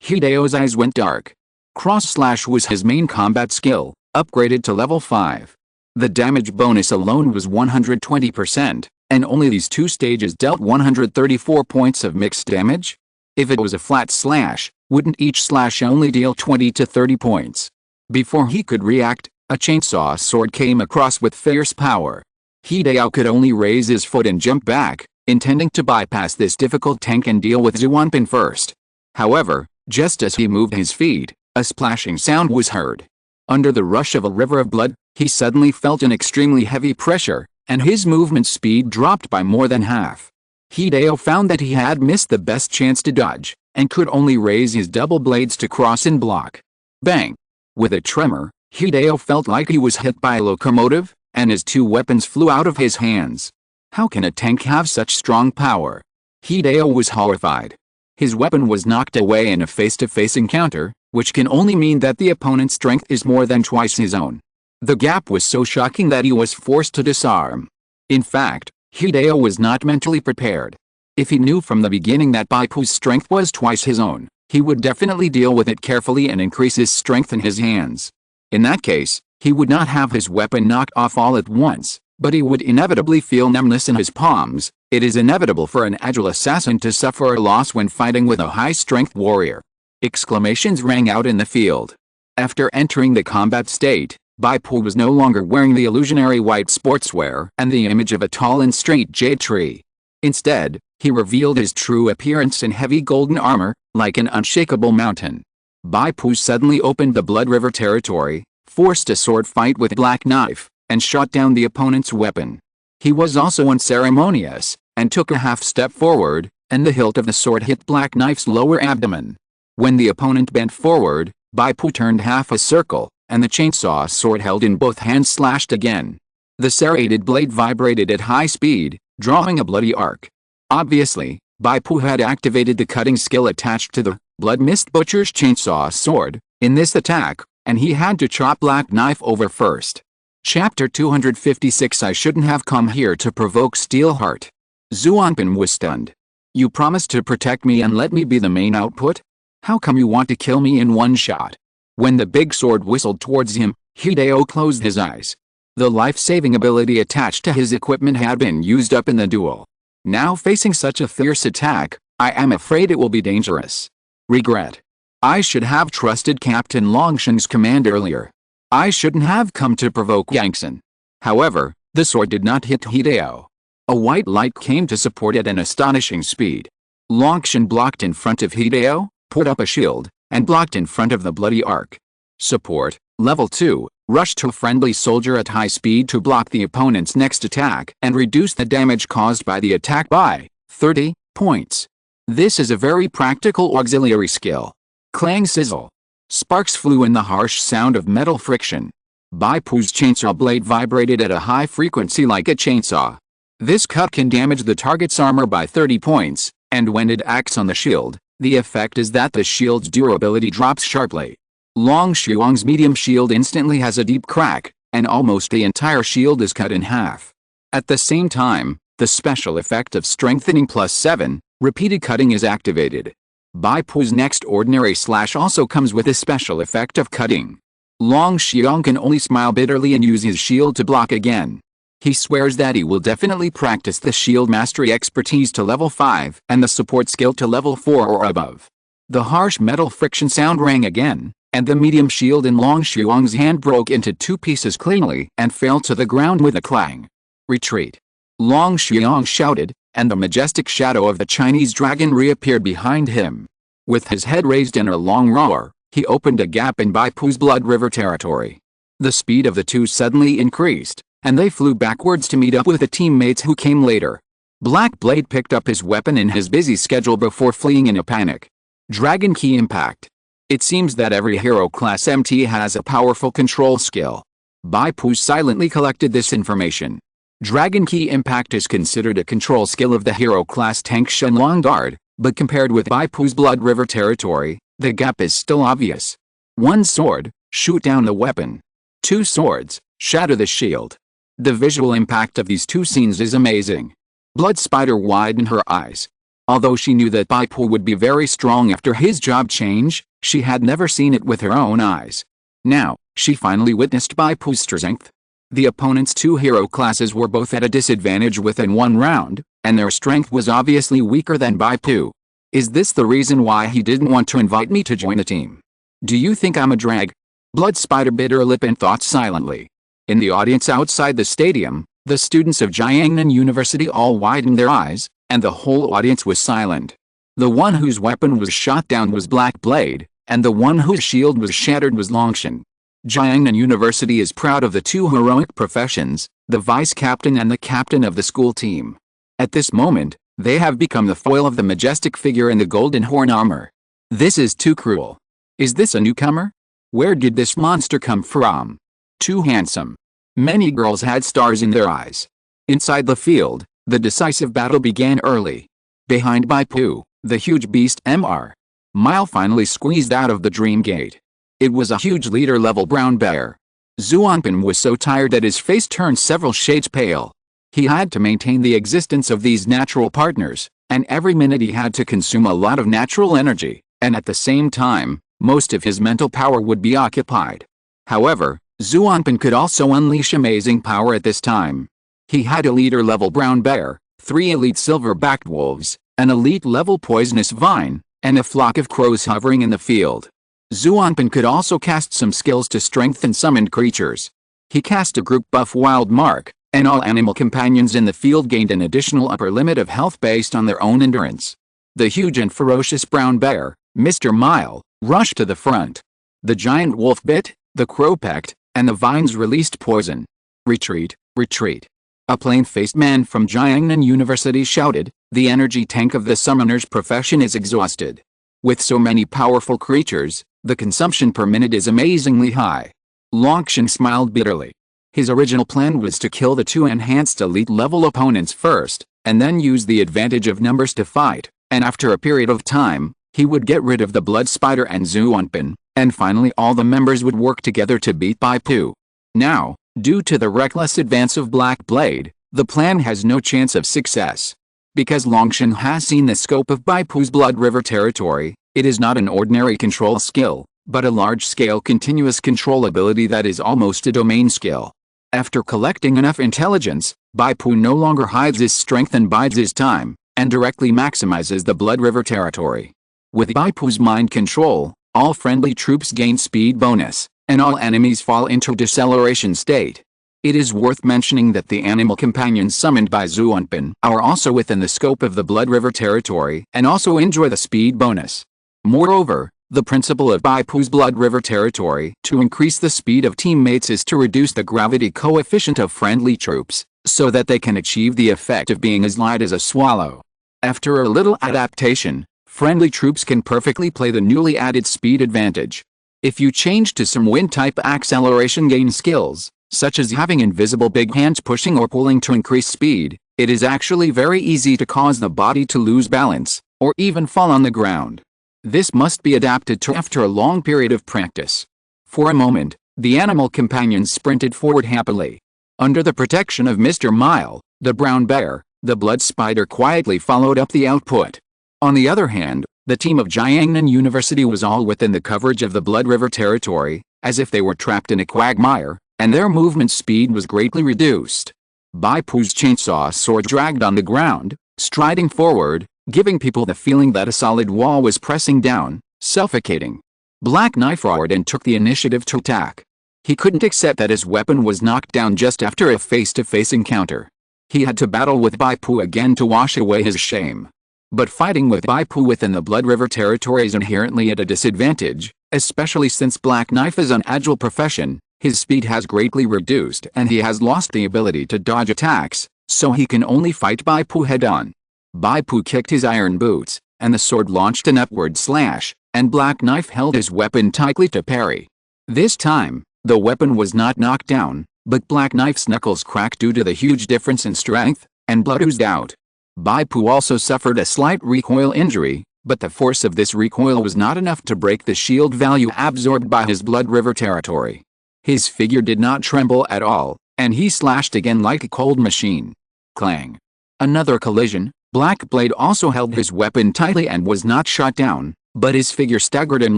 Hideo's eyes went dark. Cross-slash was his main combat skill, upgraded to level 5. The damage bonus alone was 120%, and only these 2 stages dealt 134 points of mixed damage? If it was a flat slash, wouldn't each slash only deal 20 to 30 points? Before he could react, a chainsaw sword came across with fierce power. Hideo could only raise his foot and jump back, intending to bypass this difficult tank and deal with Zhuanpin first. However, just as he moved his feet, a splashing sound was heard. Under the rush of a river of blood, he suddenly felt an extremely heavy pressure, and his movement speed dropped by more than half. Hideo found that he had missed the best chance to dodge, and could only raise his double blades to cross and block. Bang! With a tremor, Hideo felt like he was hit by a locomotive, and his two weapons flew out of his hands. How can a tank have such strong power? Hideo was horrified. His weapon was knocked away in a face-to-face encounter, which can only mean that the opponent's strength is more than twice his own. The gap was so shocking that he was forced to disarm. In fact, Hideo was not mentally prepared. If he knew from the beginning that Bai Pu's strength was twice his own, he would definitely deal with it carefully and increase his strength in his hands. In that case, he would not have his weapon knocked off all at once, but he would inevitably feel numbness in his palms. It is inevitable for an agile assassin to suffer a loss when fighting with a high-strength warrior. Exclamations rang out in the field. After entering the combat state, Bai Pu was no longer wearing the illusionary white sportswear and the image of a tall and straight jade tree. Instead, he revealed his true appearance in heavy golden armor, like an unshakable mountain. Bai Pu suddenly opened the Blood River territory, forced a sword fight with Black Knife, and shot down the opponent's weapon. He was also unceremonious, and took a half step forward, and the hilt of the sword hit Black Knife's lower abdomen. When the opponent bent forward, Bai Pu turned half a circle, and the chainsaw sword held in both hands slashed again. The serrated blade vibrated at high speed, drawing a bloody arc. Obviously, Bai Pu had activated the cutting skill attached to the Blood Mist Butcher's chainsaw sword in this attack, and he had to chop Black Knife over first. Chapter 256. I shouldn't have come here to provoke Steelheart. Zuanpin was stunned. You promised to protect me and let me be the main output? How come you want to kill me in one shot? When the big sword whistled towards him, Hideo closed his eyes. The life-saving ability attached to his equipment had been used up in the duel. Now facing such a fierce attack, I am afraid it will be dangerous. Regret. I should have trusted Captain Longshan's command earlier. I shouldn't have come to provoke Yangsan. However, the sword did not hit Hideo. A white light came to support it at an astonishing speed. Longshan blocked in front of Hideo, put up a shield, and blocked in front of the bloody arc. Support, level 2, rushed to a friendly soldier at high speed to block the opponent's next attack and reduce the damage caused by the attack by 30 points. This is a very practical auxiliary skill. Clang sizzle. Sparks flew in the harsh sound of metal friction. Bai Pu's chainsaw blade vibrated at a high frequency like a chainsaw. This cut can damage the target's armor by 30 points, and when it acts on the shield, the effect is that the shield's durability drops sharply. Long Xiong's medium shield instantly has a deep crack, and almost the entire shield is cut in half. At the same time, the special effect of strengthening +7, repeated cutting is activated. Bai Pu's next ordinary slash also comes with a special effect of cutting. Long Xiong can only smile bitterly and use his shield to block again. He swears that he will definitely practice the shield mastery expertise to level 5 and the support skill to level 4 or above. The harsh metal friction sound rang again, and the medium shield in Long Xiong's hand broke into 2 pieces cleanly and fell to the ground with a clang. Retreat. Long Xiong shouted, and the majestic shadow of the Chinese dragon reappeared behind him. With his head raised in a long roar, he opened a gap in Bai Pu's Blood River territory. The speed of the two suddenly increased, and they flew backwards to meet up with the teammates who came later. Black Blade picked up his weapon in his busy schedule before fleeing in a panic. Dragon Key Impact. It seems that every hero class MT has a powerful control skill. Bai Pu silently collected this information. Dragon Key Impact is considered a control skill of the hero class tank Shenlong Guard, but compared with Bai Pu's Blood River territory, the gap is still obvious. 1 sword, shoot down the weapon. 2 swords, shatter the shield. The visual impact of these 2 scenes is amazing. Blood Spider widened her eyes. Although she knew that Bai Pu would be very strong after his job change, she had never seen it with her own eyes. Now, she finally witnessed Bai Pu's strength. The opponent's 2 hero classes were both at a disadvantage within 1 round, and their strength was obviously weaker than Bai Pu. Is this the reason why he didn't want to invite me to join the team? Do you think I'm a drag? Blood Spider bit her lip and thought silently. In the audience outside the stadium, the students of Jiangnan University all widened their eyes, and the whole audience was silent. The one whose weapon was shot down was Black Blade, and the one whose shield was shattered was Longshan. Jiangnan University is proud of the two heroic professions, the vice captain and the captain of the school team. At this moment, they have become the foil of the majestic figure in the golden horn armor. This is too cruel. Is this a newcomer? Where did this monster come from? Too handsome. Many girls had stars in their eyes. Inside the field, the decisive battle began early. Behind Bai Pu, the huge beast Mr. Mile finally squeezed out of the dream gate. It was a huge leader-level brown bear. Zuanpin was so tired that his face turned several shades pale. He had to maintain the existence of these natural partners, and every minute he had to consume a lot of natural energy, and at the same time, most of his mental power would be occupied. However, Zuanpin could also unleash amazing power at this time. He had a leader-level brown bear, 3 elite silver-backed wolves, an elite-level poisonous vine, and a flock of crows hovering in the field. Zuanpin could also cast some skills to strengthen summoned creatures. He cast a group buff wild mark, and all animal companions in the field gained an additional upper limit of health based on their own endurance. The huge and ferocious brown bear, Mr. Mile, rushed to the front. The giant wolf bit, the crow pecked, and the vines released poison. Retreat, retreat. A plain-faced man from Jiangnan University shouted, the energy tank of the summoner's profession is exhausted. With so many powerful creatures, the consumption per minute is amazingly high. Longshan smiled bitterly. His original plan was to kill the two enhanced elite-level opponents first, and then use the advantage of numbers to fight, and after a period of time, he would get rid of the Blood Spider and Zuanpin, and finally all the members would work together to beat Bai Pu. Now, due to the reckless advance of Black Blade, the plan has no chance of success. Because Longshan has seen the scope of Bai Pu's Blood River territory, it is not an ordinary control skill, but a large-scale continuous control ability that is almost a domain skill. After collecting enough intelligence, Bai Pu no longer hides his strength and bides his time, and directly maximizes the Blood River territory. With Bai Pu's mind control, all friendly troops gain speed bonus, and all enemies fall into deceleration state. It is worth mentioning that the animal companions summoned by Zuanpin are also within the scope of the Blood River territory and also enjoy the speed bonus. Moreover, the principle of Bai Pu's Blood River territory to increase the speed of teammates is to reduce the gravity coefficient of friendly troops, so that they can achieve the effect of being as light as a swallow. After a little adaptation, friendly troops can perfectly play the newly added speed advantage. If you change to some wind-type acceleration gain skills, such as having invisible big hands pushing or pulling to increase speed, it is actually very easy to cause the body to lose balance, or even fall on the ground. This must be adapted to after a long period of practice. For a moment, the animal companions sprinted forward happily. Under the protection of Mr. Mile, the brown bear, the blood spider quietly followed up the output. On the other hand, the team of Jiangnan University was all within the coverage of the Blood River territory, as if they were trapped in a quagmire, and their movement speed was greatly reduced. Bai Pu's chainsaw sword dragged on the ground, striding forward, giving people the feeling that a solid wall was pressing down, suffocating. Black Knife roared and took the initiative to attack. He couldn't accept that his weapon was knocked down just after a face-to-face encounter. He had to battle with Bai Pu again to wash away his shame. But fighting with Bai Pu within the Blood River territory is inherently at a disadvantage, especially since Black Knife is an agile profession, his speed has greatly reduced and he has lost the ability to dodge attacks, so he can only fight Bai Pu head-on. Bai Pu kicked his iron boots, and the sword launched an upward slash, and Black Knife held his weapon tightly to parry. This time, the weapon was not knocked down, but Black Knife's knuckles cracked due to the huge difference in strength, and blood oozed out. Bai Pu also suffered a slight recoil injury, but the force of this recoil was not enough to break the shield value absorbed by his Blood River territory. His figure did not tremble at all, and he slashed again like a cold machine. Clang. Another collision. Black Blade also held his weapon tightly and was not shot down, but his figure staggered and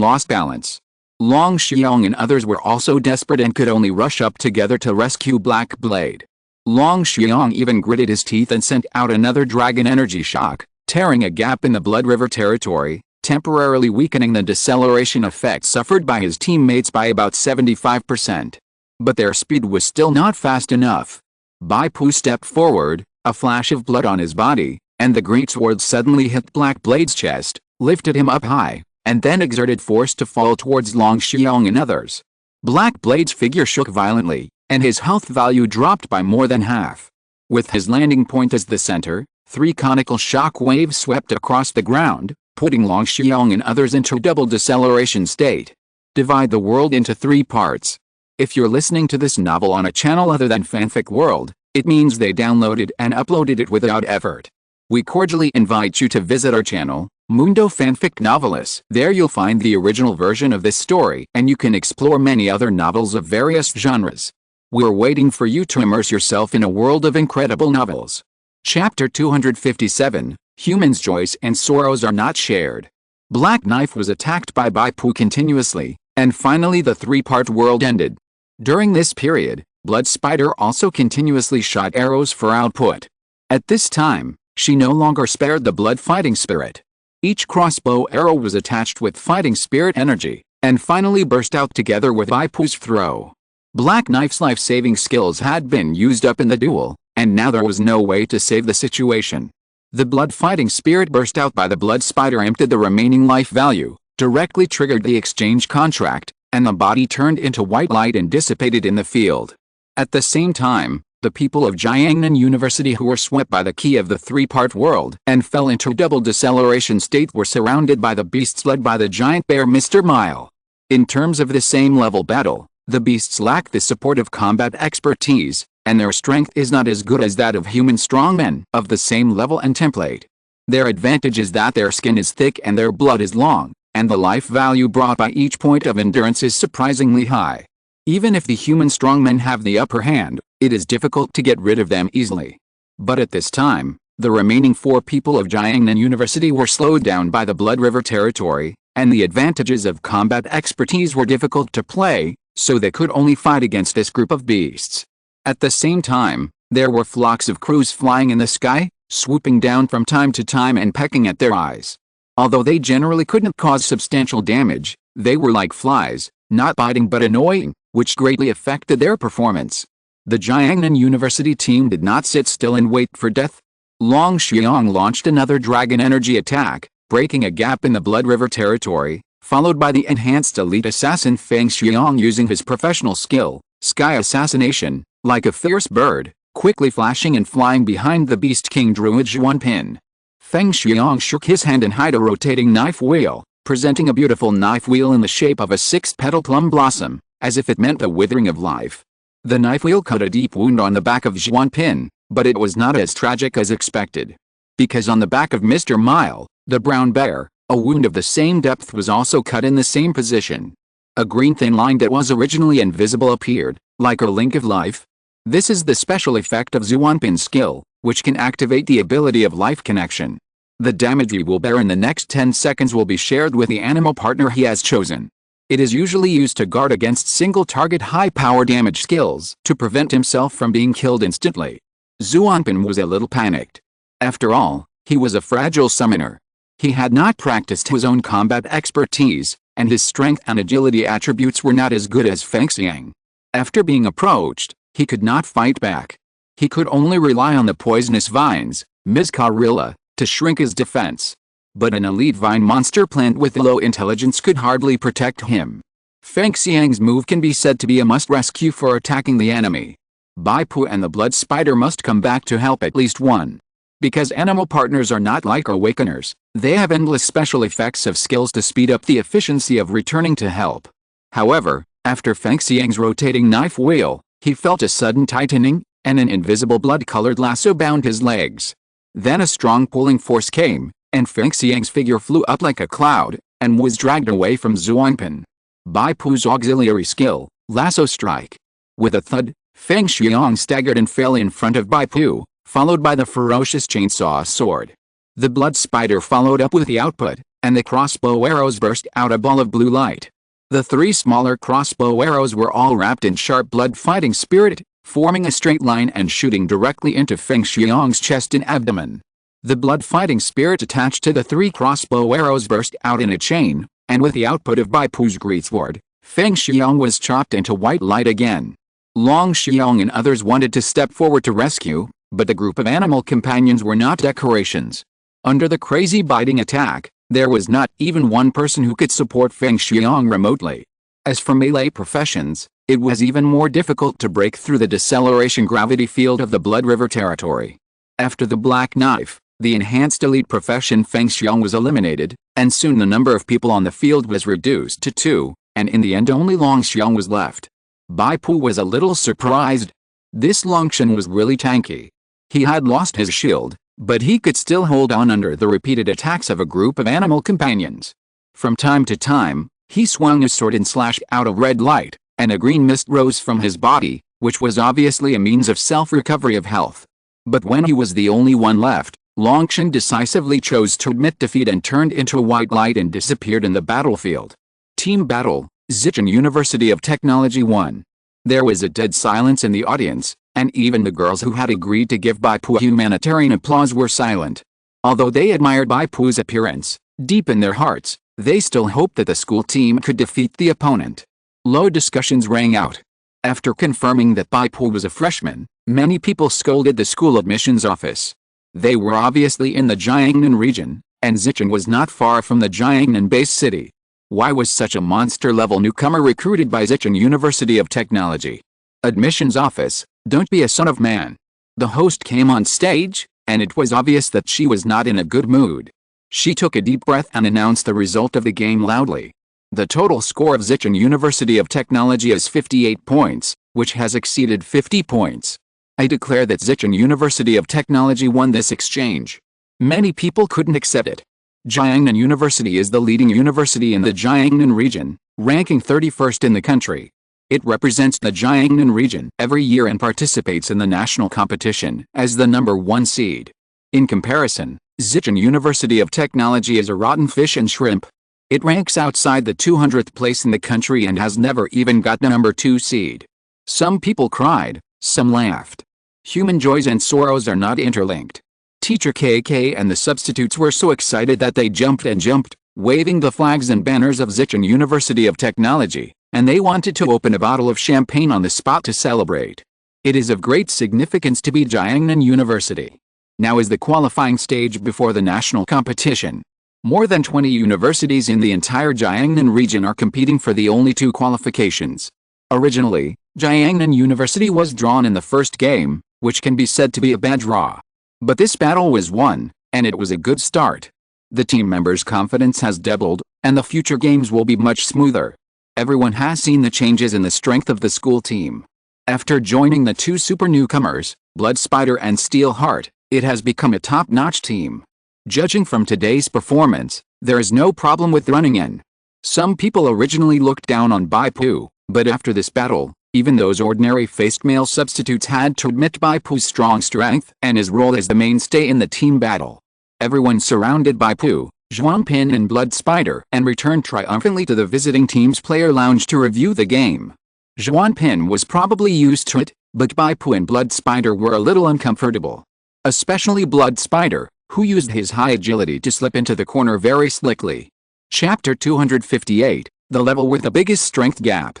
lost balance. Long Xiong and others were also desperate and could only rush up together to rescue Black Blade. Long Xiong even gritted his teeth and sent out another dragon energy shock, tearing a gap in the Blood River territory, temporarily weakening the deceleration effect suffered by his teammates by about 75%. But their speed was still not fast enough. Bai Pu stepped forward, a flash of blood on his body, and the greatsword suddenly hit Black Blade's chest, lifted him up high, and then exerted force to fall towards Long Xiong and others. Black Blade's figure shook violently, and his health value dropped by more than half. With his landing point as the center, 3 conical shock waves swept across the ground, putting Long Xiong and others into double deceleration state. Divide the world into 3 parts. If you're listening to this novel on a channel other than Fanfic World, it means they downloaded and uploaded it without effort. We cordially invite you to visit our channel, Mundo Fanfic Novelis. There you'll find the original version of this story, and you can explore many other novels of various genres. We're waiting for you to immerse yourself in a world of incredible novels. Chapter 257, Humans' Joys and Sorrows Are Not Shared. Black Knife was attacked by Bai Pu continuously, and finally the 3-part world ended. During this period, Blood Spider also continuously shot arrows for output. At this time, she no longer spared the blood fighting spirit. Each crossbow arrow was attached with fighting spirit energy, and finally burst out together with Bai Pu's throw. Black Knife's life-saving skills had been used up in the duel, and now there was no way to save the situation. The blood fighting spirit burst out by the Blood Spider emptied the remaining life value, directly triggered the exchange contract, and the body turned into white light and dissipated in the field. At the same time, the people of Jiangnan University who were swept by the key of the 3-part world and fell into double deceleration state were surrounded by the beasts led by the giant bear Mr. Mile. In terms of the same level battle, the beasts lack the support of combat expertise, and their strength is not as good as that of human strongmen of the same level and template. Their advantage is that their skin is thick and their blood is long, and the life value brought by each point of endurance is surprisingly high. Even if the human strongmen have the upper hand, it is difficult to get rid of them easily. But at this time, the remaining 4 people of Jiangnan University were slowed down by the Blood River territory, and the advantages of combat expertise were difficult to play, so they could only fight against this group of beasts. At the same time, there were flocks of crows flying in the sky, swooping down from time to time and pecking at their eyes. Although they generally couldn't cause substantial damage, they were like flies, not biting but annoying, which greatly affected their performance. The Jiangnan University team did not sit still and wait for death. Long Xiong launched another dragon energy attack, breaking a gap in the Blood River territory, followed by the enhanced elite assassin Feng Xiong using his professional skill, Sky Assassination, like a fierce bird, quickly flashing and flying behind the Beast King Druid Zhuanpin. Feng Xiong shook his hand and hid a rotating knife wheel, presenting a beautiful knife wheel in the shape of a 6-petal plum blossom, as if it meant the withering of life. The knife wheel cut a deep wound on the back of Zhuanpin, but it was not as tragic as expected. Because on the back of Mr. Mile, the brown bear, a wound of the same depth was also cut in the same position. A green thin line that was originally invisible appeared, like a link of life. This is the special effect of Zhuanpin's skill, which can activate the ability of life connection. The damage he will bear in the next 10 seconds will be shared with the animal partner he has chosen. It is usually used to guard against single-target high-power damage skills to prevent himself from being killed instantly. Zhuanpin was a little panicked. After all, he was a fragile summoner. He had not practiced his own combat expertise, and his strength and agility attributes were not as good as Feng Xiang. After being approached, he could not fight back. He could only rely on the poisonous vines, Mizcarilla, to shrink his defense. But an elite vine monster plant with low intelligence could hardly protect him. Feng Xiang's move can be said to be a must-rescue for attacking the enemy. Bai Pu and the Blood Spider must come back to help at least one. Because animal partners are not like awakeners, they have endless special effects of skills to speed up the efficiency of returning to help. However, after Feng Xiang's rotating knife wheel, he felt a sudden tightening, and an invisible blood-colored lasso bound his legs. Then a strong pulling force came, and Feng Xiang's figure flew up like a cloud, and was dragged away from Zhuanpin. Bai Pu's auxiliary skill, Lasso Strike. With a thud, Feng Xiang staggered and fell in front of Bai Pu, followed by the ferocious chainsaw sword. The Blood Spider followed up with the output, and the crossbow arrows burst out a ball of blue light. The 3 smaller crossbow arrows were all wrapped in sharp blood fighting spirit, forming a straight line and shooting directly into Feng Xiang's chest and abdomen. The blood fighting spirit attached to the 3 crossbow arrows burst out in a chain, and with the output of Bai Pu's greatsword, Feng Xiang was chopped into white light again. Long Xiang and others wanted to step forward to rescue, but the group of animal companions were not decorations. Under the crazy biting attack, there was not even one person who could support Feng Xiang remotely. As for melee professions, it was even more difficult to break through the deceleration gravity field of the Blood River territory. After the Black Knife, the enhanced elite profession Feng Xiong was eliminated, and soon the number of people on the field was reduced to 2, and in the end only Long Xiong was left. Bai Pu was a little surprised. This Longshan was really tanky. He had lost his shield, but he could still hold on under the repeated attacks of a group of animal companions. From time to time, he swung his sword and slashed out a red light, and a green mist rose from his body, which was obviously a means of self-recovery of health. But when he was the only one left, Longshan decisively chose to admit defeat and turned into a white light and disappeared in the battlefield. Team Battle, Zhejiang University of Technology won. There was a dead silence in the audience, and even the girls who had agreed to give Bai Pu humanitarian applause were silent. Although they admired Bai Pu's appearance, deep in their hearts, they still hoped that the school team could defeat the opponent. Low discussions rang out. After confirming that Bai Pu was a freshman, many people scolded the school admissions office. They were obviously in the Jiangnan region, and Zhejiang was not far from the Jiangnan base city. Why was such a monster-level newcomer recruited by Zhejiang University of Technology? Admissions office, don't be a son of man. The host came on stage, and it was obvious that she was not in a good mood. She took a deep breath and announced the result of the game loudly. The total score of Zhejiang University of Technology is 58 points, which has exceeded 50 points. I declare that Zhejiang University of Technology won this exchange. Many people couldn't accept it. Jiangnan University is the leading university in the Jiangnan region, ranking 31st in the country. It represents the Jiangnan region every year and participates in the national competition as the #1 seed. In comparison, Zhejiang University of Technology is a rotten fish and shrimp. It ranks outside the 200th place in the country and has never even got the #2 seed. Some people cried, some laughed. Human joys and sorrows are not interlinked. Teacher KK and the substitutes were so excited that they jumped and jumped, waving the flags and banners of Zhejiang University of Technology, and they wanted to open a bottle of champagne on the spot to celebrate. It is of great significance to be Jiangnan University. Now is the qualifying stage before the national competition. More than 20 universities in the entire Jiangnan region are competing for the only 2 qualifications. Originally, Jiangnan University was drawn in the first game, which can be said to be a bad draw. But this battle was won, and it was a good start. The team members' confidence has doubled, and the future games will be much smoother. Everyone has seen the changes in the strength of the school team. After joining the 2 super newcomers, Blood Spider and Steel Heart, it has become a top-notch team. Judging from today's performance, there is no problem with running in. Some people originally looked down on Bai Pu, but after this battle, even those ordinary-faced male substitutes had to admit Bai Pu's strong strength and his role as the mainstay in the team battle. Everyone surrounded Bai Pu, Zhuangpin and Blood Spider and returned triumphantly to the visiting team's player lounge to review the game. Zhuangpin was probably used to it, but Bai Pu and Blood Spider were a little uncomfortable. Especially Blood Spider, who used his high agility to slip into the corner very slickly. Chapter 258, the level with the biggest strength gap.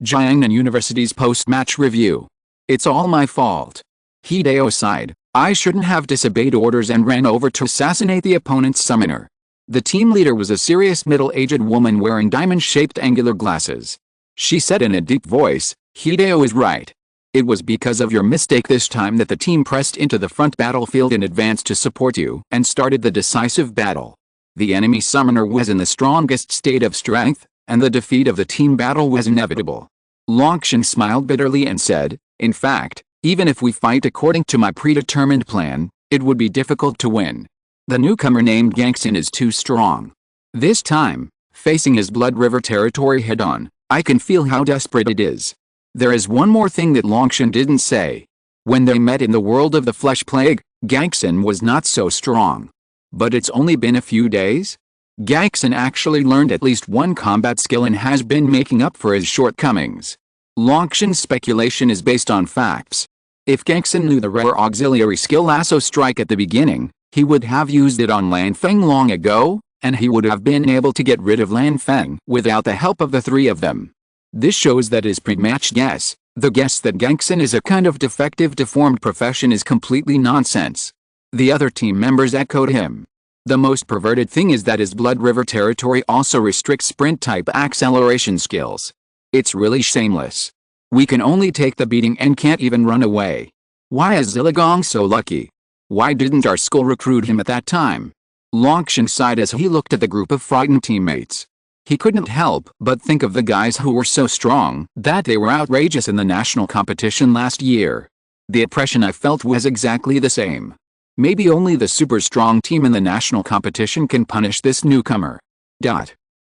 Jiangnan University's post-match review. It's all my fault. Hideo sighed. I shouldn't have disobeyed orders and ran over to assassinate the opponent's summoner. The team leader was a serious middle-aged woman wearing diamond-shaped angular glasses. She said in a deep voice, Hideo is right. It was because of your mistake this time that the team pressed into the front battlefield in advance to support you and started the decisive battle. The enemy summoner was in the strongest state of strength, and the defeat of the team battle was inevitable. Longshan smiled bitterly and said, in fact, even if we fight according to my predetermined plan, it would be difficult to win. The newcomer named Gangxin is too strong. This time, facing his Blood River territory head-on, I can feel how desperate it is. There is one more thing that Longshan didn't say. When they met in the world of the Flesh Plague, Gangxin was not so strong. But it's only been a few days? Gangxin actually learned at least one combat skill and has been making up for his shortcomings. Longshan's speculation is based on facts. If Gangxin knew the rare auxiliary skill Lasso Strike at the beginning, he would have used it on Lan Feng long ago, and he would have been able to get rid of Lan Feng without the help of the 3 of them. This shows that his pre-match guess, the guess that Gangxin is a kind of defective deformed profession, is completely nonsense. The other team members echoed him. The most perverted thing is that his Blood River territory also restricts sprint-type acceleration skills. It's really shameless. We can only take the beating and can't even run away. Why is Zilligong so lucky? Why didn't our school recruit him at that time? Longshan sighed as he looked at the group of frightened teammates. He couldn't help but think of the guys who were so strong that they were outrageous in the national competition last year. The impression I felt was exactly the same. Maybe only the super strong team in the national competition can punish this newcomer.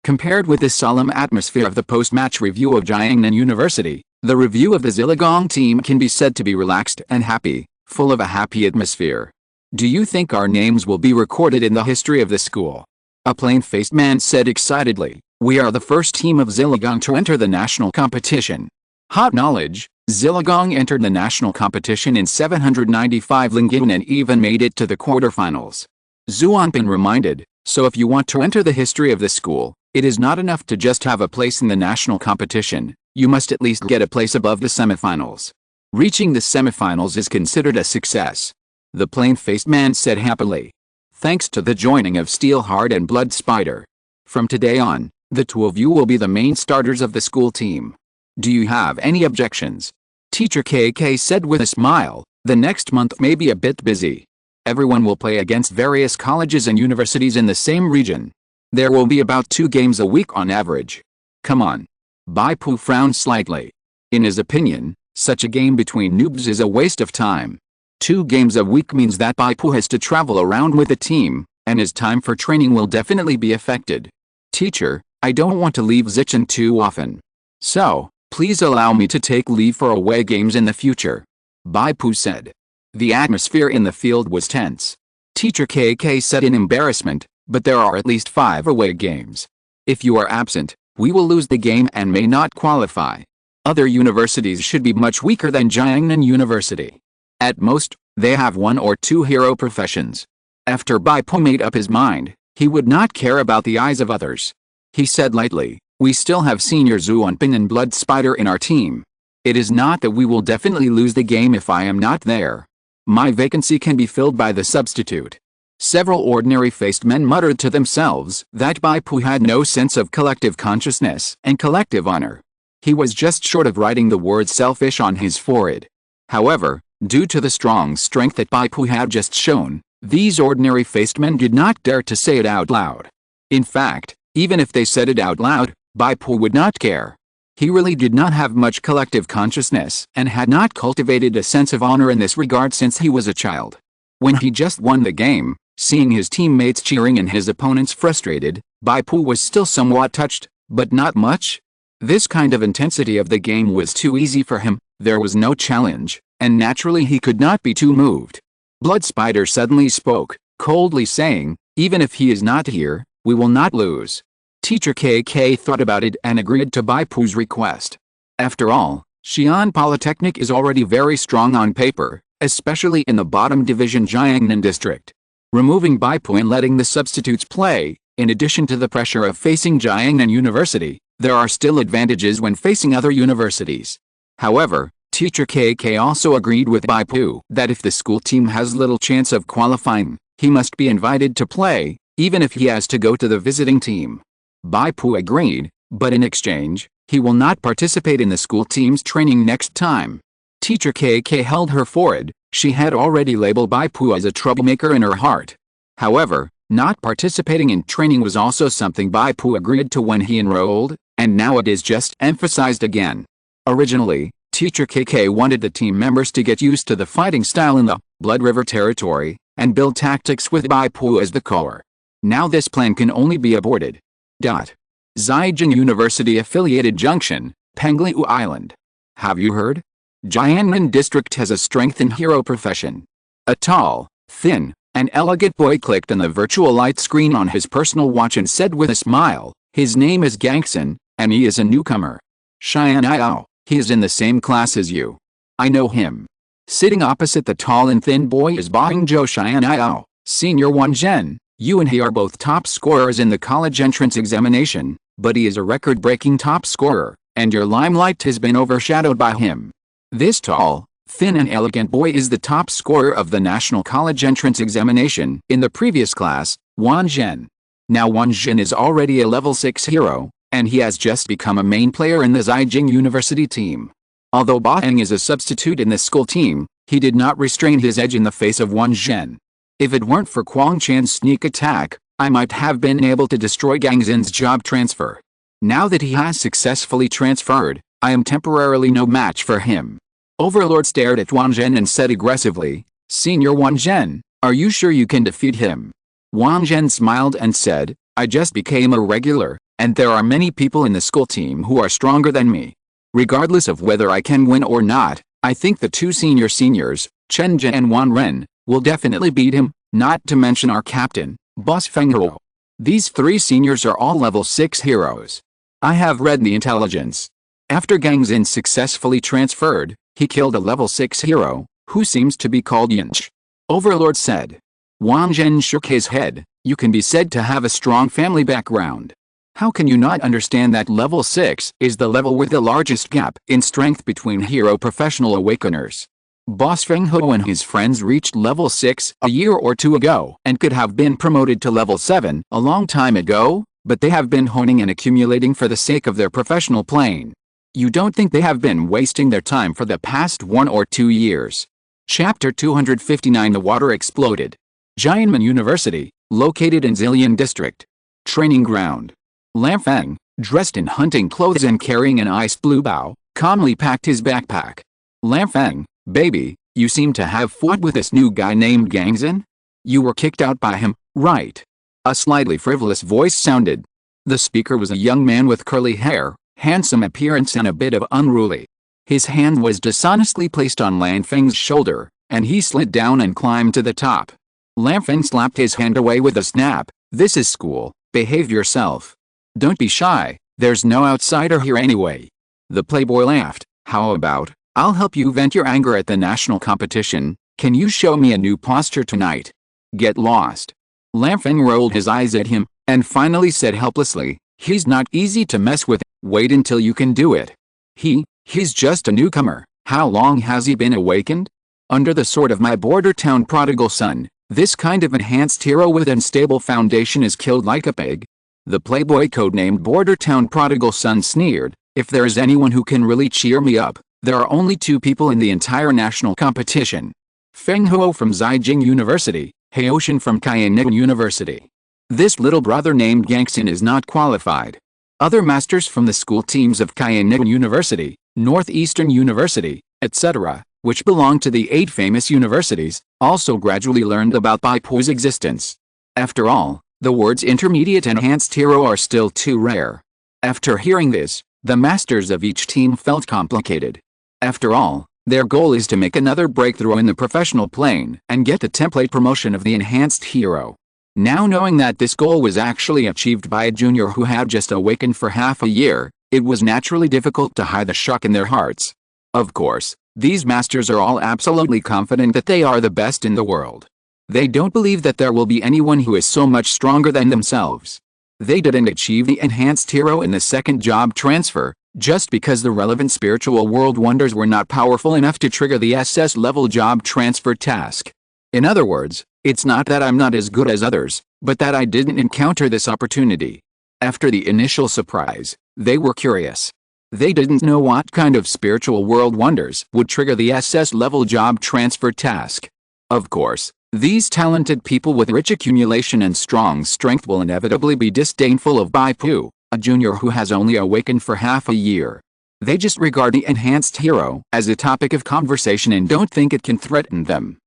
Compared with the solemn atmosphere of the post-match review of Jiangnan University, the review of the Zilligong team can be said to be relaxed and happy, full of a happy atmosphere. Do you think our names will be recorded in the history of the school? A plain-faced man said excitedly. We are the first team of Zilligong to enter the national competition. Hot knowledge, Zilligong entered the national competition in 795 Lingyan and even made it to the quarterfinals. Zuanpin reminded, so if you want to enter the history of the school, it is not enough to just have a place in the national competition, you must at least get a place above the semifinals. Reaching the semifinals is considered a success. The plain-faced man said happily. Thanks to the joining of Steelheart and Blood Spider. From today on, the two of you will be the main starters of the school team. Do you have any objections? Teacher KK said with a smile, the next month may be a bit busy. Everyone will play against various colleges and universities in the same region. There will be about 2 games a week on average. Come on. Bai Pu frowned slightly. In his opinion, such a game between noobs is a waste of time. 2 games a week means that Bai Pu has to travel around with the team, and his time for training will definitely be affected. Teacher, I don't want to leave Zichen too often. So, please allow me to take leave for away games in the future. Bai Pu said. The atmosphere in the field was tense. Teacher KK said in embarrassment, but there are at least 5 away games. If you are absent, we will lose the game and may not qualify. Other universities should be much weaker than Jiangnan University. At most, they have 1 or 2 hero professions. After Bai Pu made up his mind, he would not care about the eyes of others. He said lightly, we still have senior Zuanpin and Blood Spider in our team. It is not that we will definitely lose the game if I am not there. My vacancy can be filled by the substitute. Several ordinary-faced men muttered to themselves that Bai Pu had no sense of collective consciousness and collective honor. He was just short of writing the word selfish on his forehead. However, due to the strong strength that Bai Pu had just shown, these ordinary-faced men did not dare to say it out loud. In fact, even if they said it out loud, Bai Pu would not care. He really did not have much collective consciousness and had not cultivated a sense of honor in this regard since he was a child. When he just won the game, seeing his teammates cheering and his opponents frustrated, Bai Pu was still somewhat touched, but not much. This kind of intensity of the game was too easy for him, there was no challenge, and naturally he could not be too moved. Blood Spider suddenly spoke, coldly saying, even if he is not here, we will not lose. Teacher KK thought about it and agreed to Bai Pu's request. After all, Xi'an Polytechnic is already very strong on paper, especially in the bottom division Jiangnan district. Removing Bai Pu and letting the substitutes play, in addition to the pressure of facing Jiangnan University, there are still advantages when facing other universities. However, Teacher KK also agreed with Bai Pu that if the school team has little chance of qualifying, he must be invited to play, even if he has to go to the visiting team. Bai Pu agreed, but in exchange, he will not participate in the school team's training next time. Teacher KK held her forehead, she had already labeled Bai Pu as a troublemaker in her heart. However, not participating in training was also something Bai Pu agreed to when he enrolled, and now it is just emphasized again. Originally, Teacher KK wanted the team members to get used to the fighting style in the Blood River territory, and build tactics with Bai Pu as the core. Now this plan can only be aborted. Zhejiang University Affiliated Junction, Pengliu Island. Have you heard? Jiangnan District has a strengthened hero profession. A tall, thin, and elegant boy clicked on the virtual light screen on his personal watch and said with a smile, his name is Gangson, and he is a newcomer. Xian'ao, he is in the same class as you. I know him. Sitting opposite the tall and thin boy is Bahengzhou Xian'ao, Senior Wan Zhen. You and he are both top scorers in the college entrance examination, but he is a record-breaking top scorer, and your limelight has been overshadowed by him. This tall, thin and elegant boy is the top scorer of the National College Entrance Examination in the previous class, Wan Zhen. Now Wan Zhen is already a level 6 hero, and he has just become a main player in the Zhejiang University team. Although Ba Heng is a substitute in the school team, he did not restrain his edge in the face of Wang Zhen. If it weren't for Quang Chan's sneak attack, I might have been able to destroy Gang Xin's job transfer. Now that he has successfully transferred, I am temporarily no match for him. Overlord stared at Wang Zhen and said aggressively, "Senior Wang Zhen, are you sure you can defeat him?" Wang Zhen smiled and said, "I just became a regular, and there are many people in the school team who are stronger than me. Regardless of whether I can win or not, I think the two seniors, Chen Zhen and Wan Ren, will definitely beat him, not to mention our captain, Boss Feng Huo. These three seniors are all level 6 heroes. I have read the intelligence. After Gang Xin successfully transferred, he killed a level 6 hero, who seems to be called Yinch." Overlord said. Wang Zhen shook his head. "You can be said to have a strong family background. How can you not understand that level 6 is the level with the largest gap in strength between hero professional awakeners? Boss Feng Huo and his friends reached level 6 a year or two ago and could have been promoted to level 7 a long time ago, but they have been honing and accumulating for the sake of their professional plane. You don't think they have been wasting their time for the past 1 or 2 years?" Chapter 259. The water exploded. Jianmen University, located in Zillion District. Training ground. Lam Feng, dressed in hunting clothes and carrying an iced blue bao, calmly packed his backpack. "Lam Feng, baby, you seem to have fought with this new guy named Gang Xin? You were kicked out by him, right?" A slightly frivolous voice sounded. The speaker was a young man with curly hair, handsome appearance and a bit of unruly. His hand was dishonestly placed on Lam Feng's shoulder, and he slid down and climbed to the top. Lam Feng slapped his hand away with a snap. "This is school, behave yourself. Don't be shy, there's no outsider here anyway." The playboy laughed. "How about, I'll help you vent your anger at the national competition. Can you show me a new posture tonight?" "Get lost." Lam Feng rolled his eyes at him, and finally said helplessly, "He's not easy to mess with, wait until you can do it." He's just a newcomer. How long has he been awakened?" "Under the sword of my border town prodigal son, this kind of enhanced hero with unstable foundation is killed like a pig." The playboy codenamed Border Town Prodigal Son sneered, "If there is anyone who can really cheer me up, there are only 2 people in the entire national competition. Feng Huo from Zhejiang University, Haoshan from Kaiyan University. This little brother named Gang Xin is not qualified. Other masters from the school teams of Kaiyan University, Northeastern University, etc., which belong to the 8 famous universities, also gradually learned about Bai Pu's existence. After all, the words intermediate enhanced hero are still too rare." After hearing this, the masters of each team felt complicated. After all, their goal is to make another breakthrough in the professional plane and get the template promotion of the enhanced hero. Now knowing that this goal was actually achieved by a junior who had just awakened for half a year, it was naturally difficult to hide the shock in their hearts. Of course, these masters are all absolutely confident that they are the best in the world. They don't believe that there will be anyone who is so much stronger than themselves. They didn't achieve the enhanced hero in the second job transfer, just because the relevant spiritual world wonders were not powerful enough to trigger the SS level job transfer task. In other words, it's not that I'm not as good as others, but that I didn't encounter this opportunity. After the initial surprise, they were curious. They didn't know what kind of spiritual world wonders would trigger the SS level job transfer task. Of course, these talented people with rich accumulation and strong strength will inevitably be disdainful of Bai Pu, a junior who has only awakened for half a year. They just regard the enhanced hero as a topic of conversation and don't think it can threaten them.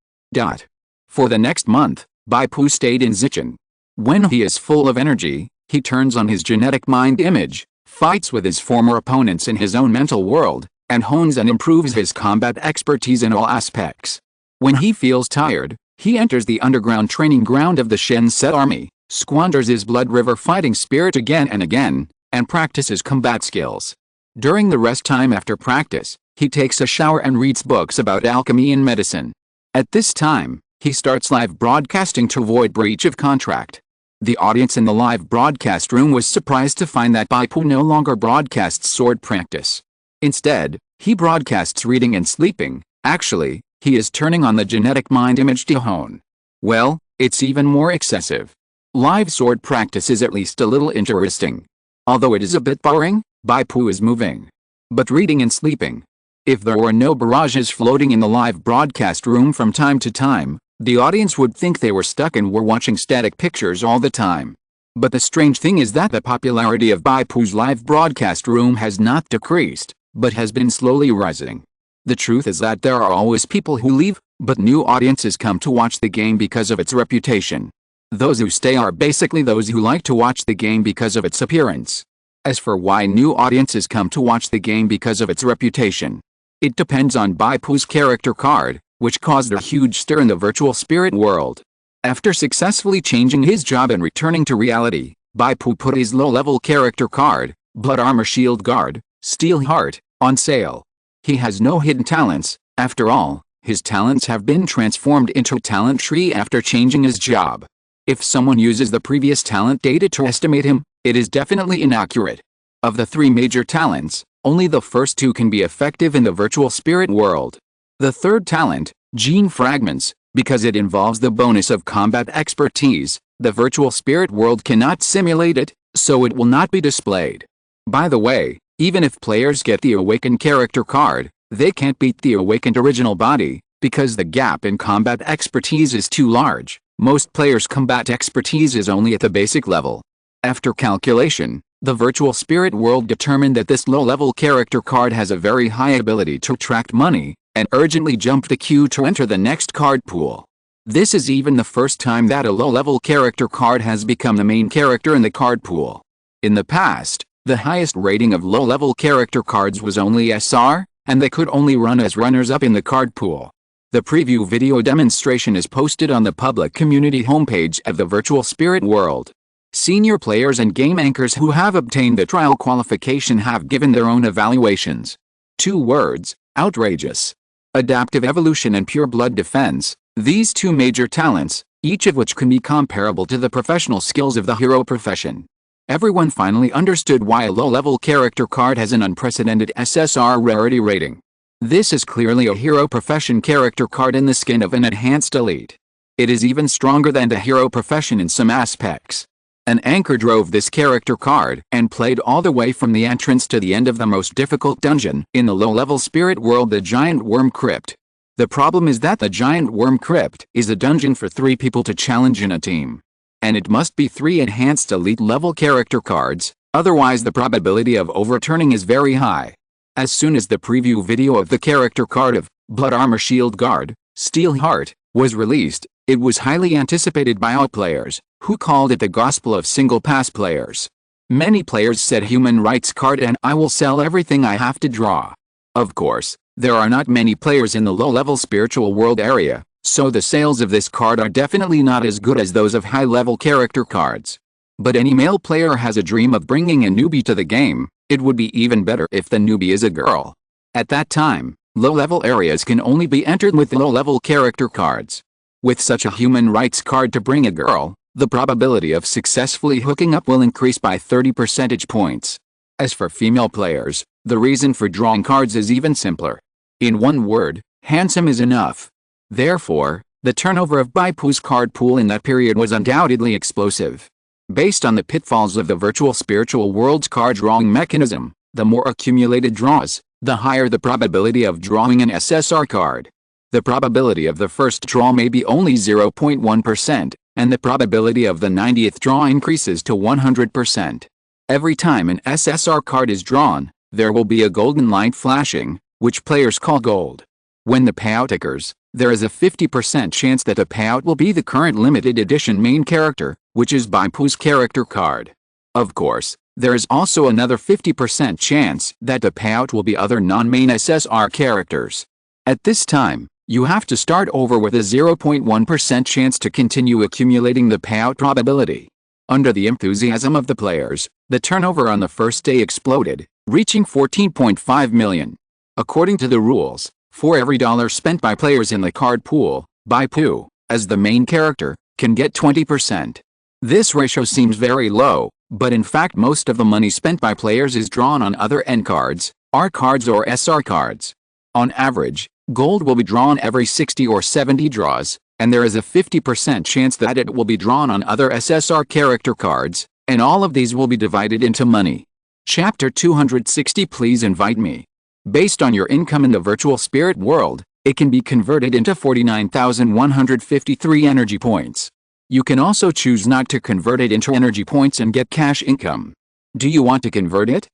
For the next month, Bai Pu stayed in Zhejiang. When he is full of energy, he turns on his genetic mind image, fights with his former opponents in his own mental world, and hones and improves his combat expertise in all aspects. When he feels tired, he enters the underground training ground of the Shen Set army, squanders his blood river fighting spirit again and again, and practices combat skills. During the rest time after practice, he takes a shower and reads books about alchemy and medicine. At this time, he starts live broadcasting to avoid breach of contract. The audience in the live broadcast room was surprised to find that Bai Pu no longer broadcasts sword practice. Instead, he broadcasts reading and sleeping. Actually, he is turning on the genetic mind image to hone. Well, it's even more excessive. Live sword practice is at least a little interesting. Although it is a bit boring, Bai Pu is moving. But reading and sleeping. If there were no barrages floating in the live broadcast room from time to time, the audience would think they were stuck and were watching static pictures all the time. But the strange thing is that the popularity of Bai Pu's live broadcast room has not decreased, but has been slowly rising. The truth is that there are always people who leave, but new audiences come to watch the game because of its reputation. Those who stay are basically those who like to watch the game because of its appearance. As for why new audiences come to watch the game because of its reputation, it depends on Bai Pu's character card, which caused a huge stir in the virtual spirit world. After successfully changing his job and returning to reality, Bai Pu put his low-level character card, Blood Armor Shield Guard, Steel Heart, on sale. He has no hidden talents. After all, his talents have been transformed into a talent tree after changing his job. If someone uses the previous talent data to estimate him, it is definitely inaccurate. Of the 3 major talents, only the first 2 can be effective in the virtual spirit world. The third talent, Gene Fragments, because it involves the bonus of combat expertise, the virtual spirit world cannot simulate it, so it will not be displayed. By the way, even if players get the Awakened character card, they can't beat the Awakened original body, because the gap in combat expertise is too large. Most players' combat expertise is only at the basic level. After calculation, the virtual spirit world determined that this low-level character card has a very high ability to attract money, and urgently jumped the queue to enter the next card pool. This is even the first time that a low-level character card has become the main character in the card pool. In the past, the highest rating of low-level character cards was only SR, and they could only run as runners-up in the card pool. The preview video demonstration is posted on the public community homepage of the Virtual Spirit World. Senior players and game anchors who have obtained the trial qualification have given their own evaluations. 2 words, outrageous. Adaptive evolution and pure blood defense, these 2 major talents, each of which can be comparable to the professional skills of the hero profession. Everyone finally understood why a low-level character card has an unprecedented SSR rarity rating. This is clearly a hero profession character card in the skin of an enhanced elite. It is even stronger than the hero profession in some aspects. An anchor drove this character card and played all the way from the entrance to the end of the most difficult dungeon in the low-level spirit world, the Giant Worm Crypt. The problem is that the Giant Worm Crypt is a dungeon for 3 people to challenge in a team. And it must be 3 enhanced elite level character cards, otherwise the probability of overturning is very high. As soon as the preview video of the character card of Blood Armor Shield Guard, Steel Heart, was released, it was highly anticipated by all players, who called it the gospel of single-pass players. Many players said human rights card and I will sell everything I have to draw. Of course, there are not many players in the low-level spiritual world area, so the sales of this card are definitely not as good as those of high-level character cards. But any male player has a dream of bringing a newbie to the game. It would be even better if the newbie is a girl. At that time, low-level areas can only be entered with low-level character cards. With such a human rights card to bring a girl, the probability of successfully hooking up will increase by 30 percentage points. As for female players, the reason for drawing cards is even simpler. In one word, handsome is enough. Therefore, the turnover of Bai Pu's card pool in that period was undoubtedly explosive. Based on the pitfalls of the virtual spiritual world's card drawing mechanism, the more accumulated draws, the higher the probability of drawing an SSR card. The probability of the first draw may be only 0.1%, and the probability of the 90th draw increases to 100%. Every time an SSR card is drawn, there will be a golden light flashing, which players call gold. When the payout occurs, there is a 50% chance that the payout will be the current limited edition main character, which is Bai Pu's character card. Of course, there is also another 50% chance that the payout will be other non-main SSR characters. At this time, you have to start over with a 0.1% chance to continue accumulating the payout probability. Under the enthusiasm of the players, the turnover on the first day exploded, reaching 14.5 million. According to the rules, for every dollar spent by players in the card pool, Bai Pu, as the main character, can get 20%. This ratio seems very low, but in fact most of the money spent by players is drawn on other N cards, R cards or SR cards. On average, gold will be drawn every 60 or 70 draws, and there is a 50% chance that it will be drawn on other SSR character cards, and all of these will be divided into money. Chapter 260. Please invite me. Based on your income in the virtual spirit world, it can be converted into 49,153 energy points. You can also choose not to convert it into energy points and get cash income. Do you want to convert it?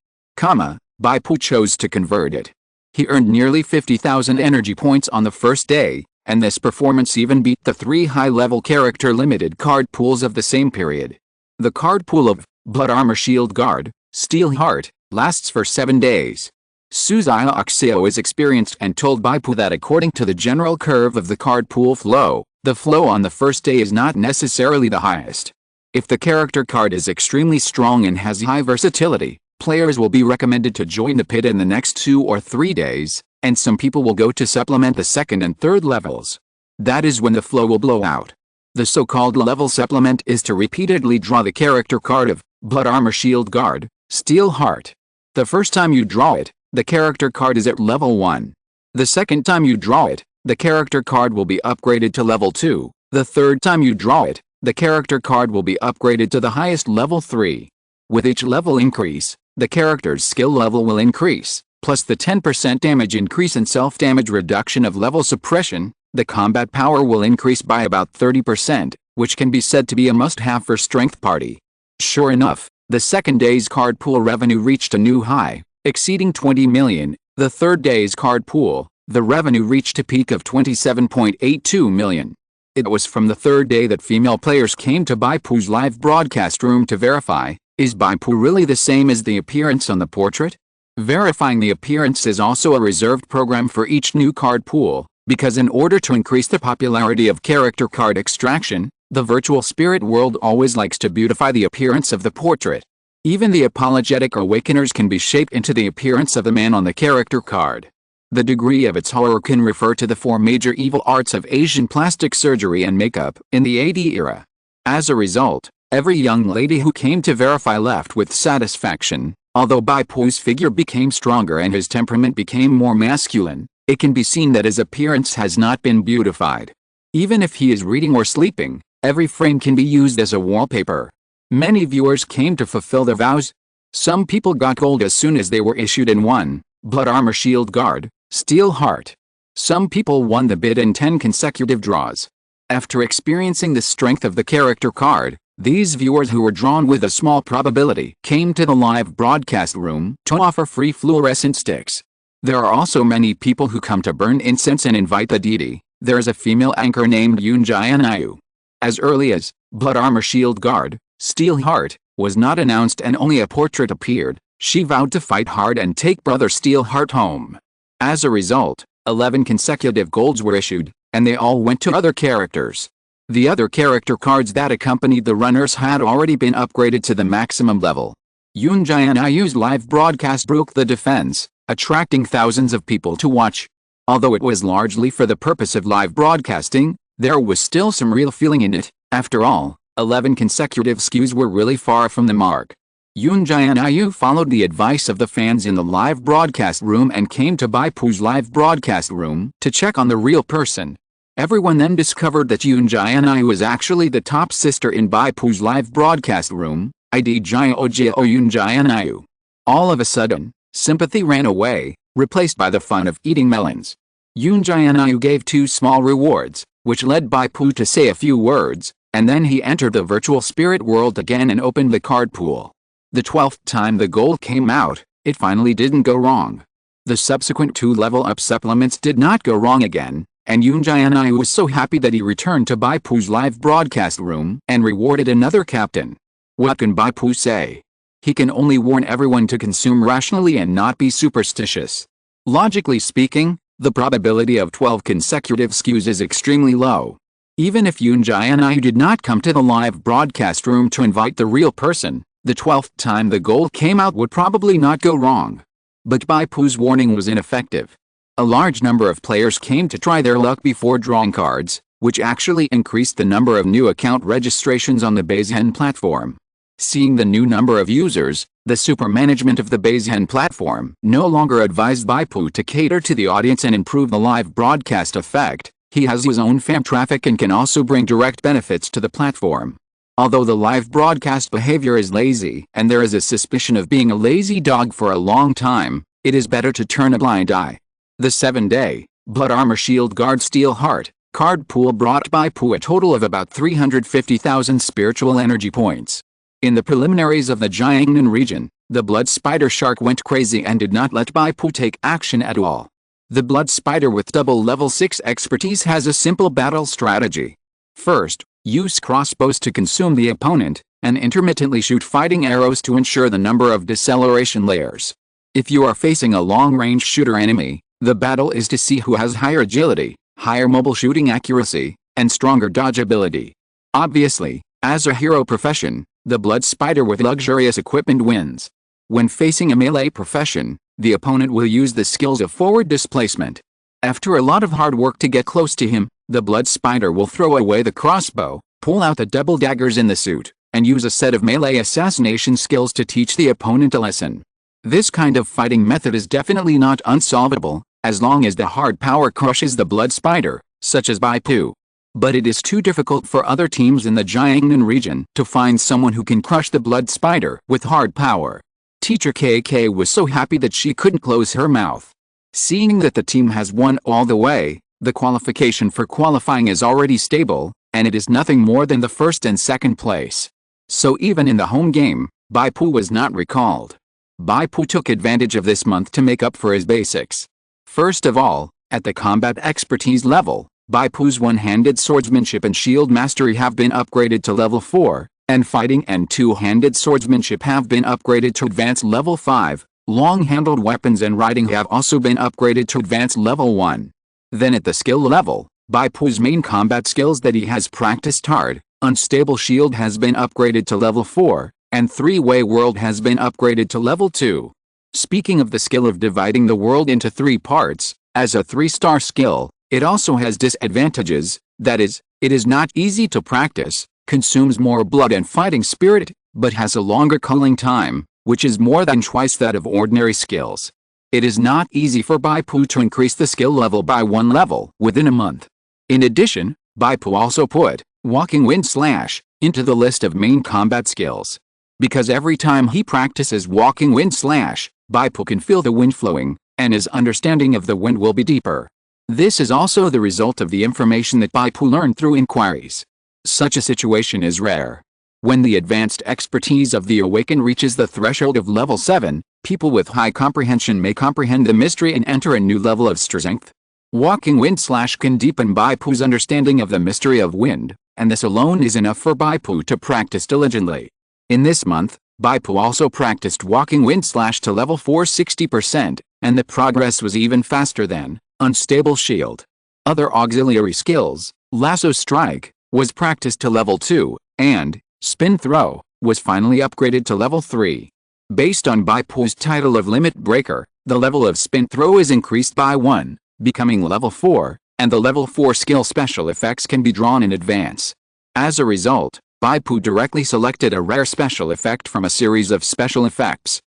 Bai Pu chose to convert it. He earned nearly 50,000 energy points on the first day, and this performance even beat the 3 high-level character limited card pools of the same period. The card pool of Blood Armor Shield Guard, Steel Heart, lasts for 7 days. Suzuya Oxio is experienced and told Bai Pu that according to the general curve of the card pool flow, the flow on the first day is not necessarily the highest. If the character card is extremely strong and has high versatility, players will be recommended to join the pit in the next 2 or 3 days, and some people will go to supplement the 2nd and 3rd levels. That is when the flow will blow out. The so-called level supplement is to repeatedly draw the character card of Blood Armor Shield Guard, Steel Heart. The first time you draw it, the character card is at level 1. The second time you draw it, the character card will be upgraded to level 2. The third time you draw it, the character card will be upgraded to the highest level 3. With each level increase, the character's skill level will increase, plus the 10% damage increase and self-damage reduction of level suppression, the combat power will increase by about 30%, which can be said to be a must-have for Strength Party. Sure enough, the second day's card pool revenue reached a new high, exceeding 20 million. The third day's card pool, the revenue reached a peak of 27.82 million. It was from the third day that female players came to Bai Pu's live broadcast room to verify, is Bai Pu really the same as the appearance on the portrait? Verifying the appearance is also a reserved program for each new card pool, because in order to increase the popularity of character card extraction, the virtual spirit world always likes to beautify the appearance of the portrait. Even the apologetic awakeners can be shaped into the appearance of the man on the character card. The degree of its horror can refer to the 4 major evil arts of Asian plastic surgery and makeup in the AD era. As a result, every young lady who came to verify left with satisfaction. Although Bai Pu's figure became stronger and his temperament became more masculine, it can be seen that his appearance has not been beautified. Even if he is reading or sleeping, every frame can be used as a wallpaper. Many viewers came to fulfill their vows. Some people got gold as soon as they were issued and won Blood Armor Shield Guard, Steel Heart. Some people won the bid in 10 consecutive draws. After experiencing the strength of the character card, these viewers who were drawn with a small probability came to the live broadcast room to offer free fluorescent sticks. There are also many people who come to burn incense and invite the deity. There is a female anchor named Yunjayanayu. As early as Blood Armor Shield Guard, Steel Heart was not announced and only a portrait appeared, she vowed to fight hard and take Brother Steel Heart home. As a result, 11 consecutive golds were issued, and they all went to other characters. The other character cards that accompanied the runners had already been upgraded to the maximum level. Yunjayanayu's live broadcast broke the defense, attracting thousands of people to watch. Although it was largely for the purpose of live broadcasting, there was still some real feeling in it. After all, 11 consecutive skews were really far from the mark. Yunjayanayu followed the advice of the fans in the live broadcast room and came to Bai Pu's live broadcast room to check on the real person. Everyone then discovered that Yunjayanayu was actually the top sister in Bai Pu's live broadcast room, ID Jaya Ojio Yunjayanayu. All of a sudden, sympathy ran away, replaced by the fun of eating melons. Yunjayanayu gave 2 small rewards, which led Bai Pu to say a few words, and then he entered the virtual spirit world again and opened the card pool. The 12th time the gold came out, it finally didn't go wrong. The subsequent 2 level up supplements did not go wrong again, and Yunjayanayu was so happy that he returned to Bai Pu's live broadcast room and rewarded another captain. What can Bai Pu say? He can only warn everyone to consume rationally and not be superstitious. Logically speaking, the probability of 12 consecutive skews is extremely low. Even if Yunjayanayu did not come to the live broadcast room to invite the real person, the 12th time the gold came out would probably not go wrong. But Bai Pu's warning was ineffective. A large number of players came to try their luck before drawing cards, which actually increased the number of new account registrations on the Baishen platform. Seeing the new number of users, the super management of the Baishen platform no longer advised Bai Pu to cater to the audience and improve the live broadcast effect. He has his own fan traffic and can also bring direct benefits to the platform. Although the live broadcast behavior is lazy and there is a suspicion of being a lazy dog for a long time, it is better to turn a blind eye. The 7-day, Blood Armor Shield Guard Steel Heart card pool brought Bai Pu a total of about 350,000 spiritual energy points. In the preliminaries of the Jiangnan region, the Blood Spider Shark went crazy and did not let Bai Pu take action at all. The Blood Spider with double level 6 expertise has a simple battle strategy. First, use crossbows to consume the opponent, and intermittently shoot fighting arrows to ensure the number of deceleration layers. If you are facing a long-range shooter enemy, the battle is to see who has higher agility, higher mobile shooting accuracy, and stronger dodge ability. Obviously, as a hero profession, the Blood Spider with luxurious equipment wins. When facing a melee profession, the opponent will use the skills of forward displacement. After a lot of hard work to get close to him, the Blood Spider will throw away the crossbow, pull out the double daggers in the suit, and use a set of melee assassination skills to teach the opponent a lesson. This kind of fighting method is definitely not unsolvable, as long as the hard power crushes the Blood Spider, such as Bai Pu. But it is too difficult for other teams in the Jiangnan region to find someone who can crush the Blood Spider with hard power. Teacher KK was so happy that she couldn't close her mouth. Seeing that the team has won all the way, the qualification for qualifying is already stable, and it is nothing more than the first and second place. So even in the home game, Bai Pu was not recalled. Bai Pu took advantage of this month to make up for his basics. First of all, at the combat expertise level, Bai Pu's one-handed swordsmanship and shield mastery have been upgraded to level 4, and fighting and two-handed swordsmanship have been upgraded to advanced level 5, long-handled weapons and riding have also been upgraded to advanced level 1. Then at the skill level, Bai Pu's main combat skills that he has practiced hard, unstable shield has been upgraded to level 4, and three-way world has been upgraded to level 2. Speaking of the skill of dividing the world into 3 parts, as a 3-star skill, it also has disadvantages, that is, it is not easy to practice, consumes more blood and fighting spirit, but has a longer cooling time, which is more than twice that of ordinary skills. It is not easy for Bai Pu to increase the skill level by 1 level within a month. In addition, Bai Pu also put Walking Wind Slash into the list of main combat skills. Because every time he practices Walking Wind Slash, Bai Pu can feel the wind flowing, and his understanding of the wind will be deeper. This is also the result of the information that Bai Pu learned through inquiries. Such a situation is rare. When the advanced expertise of the Awaken reaches the threshold of level 7, people with high comprehension may comprehend the mystery and enter a new level of strength. Walking Wind Slash can deepen Bai Pu's understanding of the mystery of wind, and this alone is enough for Bai Pu to practice diligently. In this month, Bai Pu also practiced Walking Wind Slash to level 4 60%, and the progress was even faster than Unstable Shield. Other auxiliary skills, Lasso Strike, was practiced to level 2, and Spin Throw was finally upgraded to level 3. Based on Bai Pu's title of Limit Breaker, the level of Spin Throw is increased by 1, becoming level 4, and the level 4 skill special effects can be drawn in advance. As a result, Bai Pu directly selected a rare special effect from a series of special effects.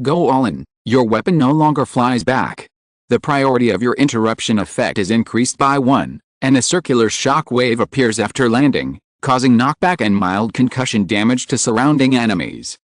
Go all in, your weapon no longer flies back. The priority of your interruption effect is increased by 1, and a circular shock wave appears after landing, causing knockback and mild concussion damage to surrounding enemies.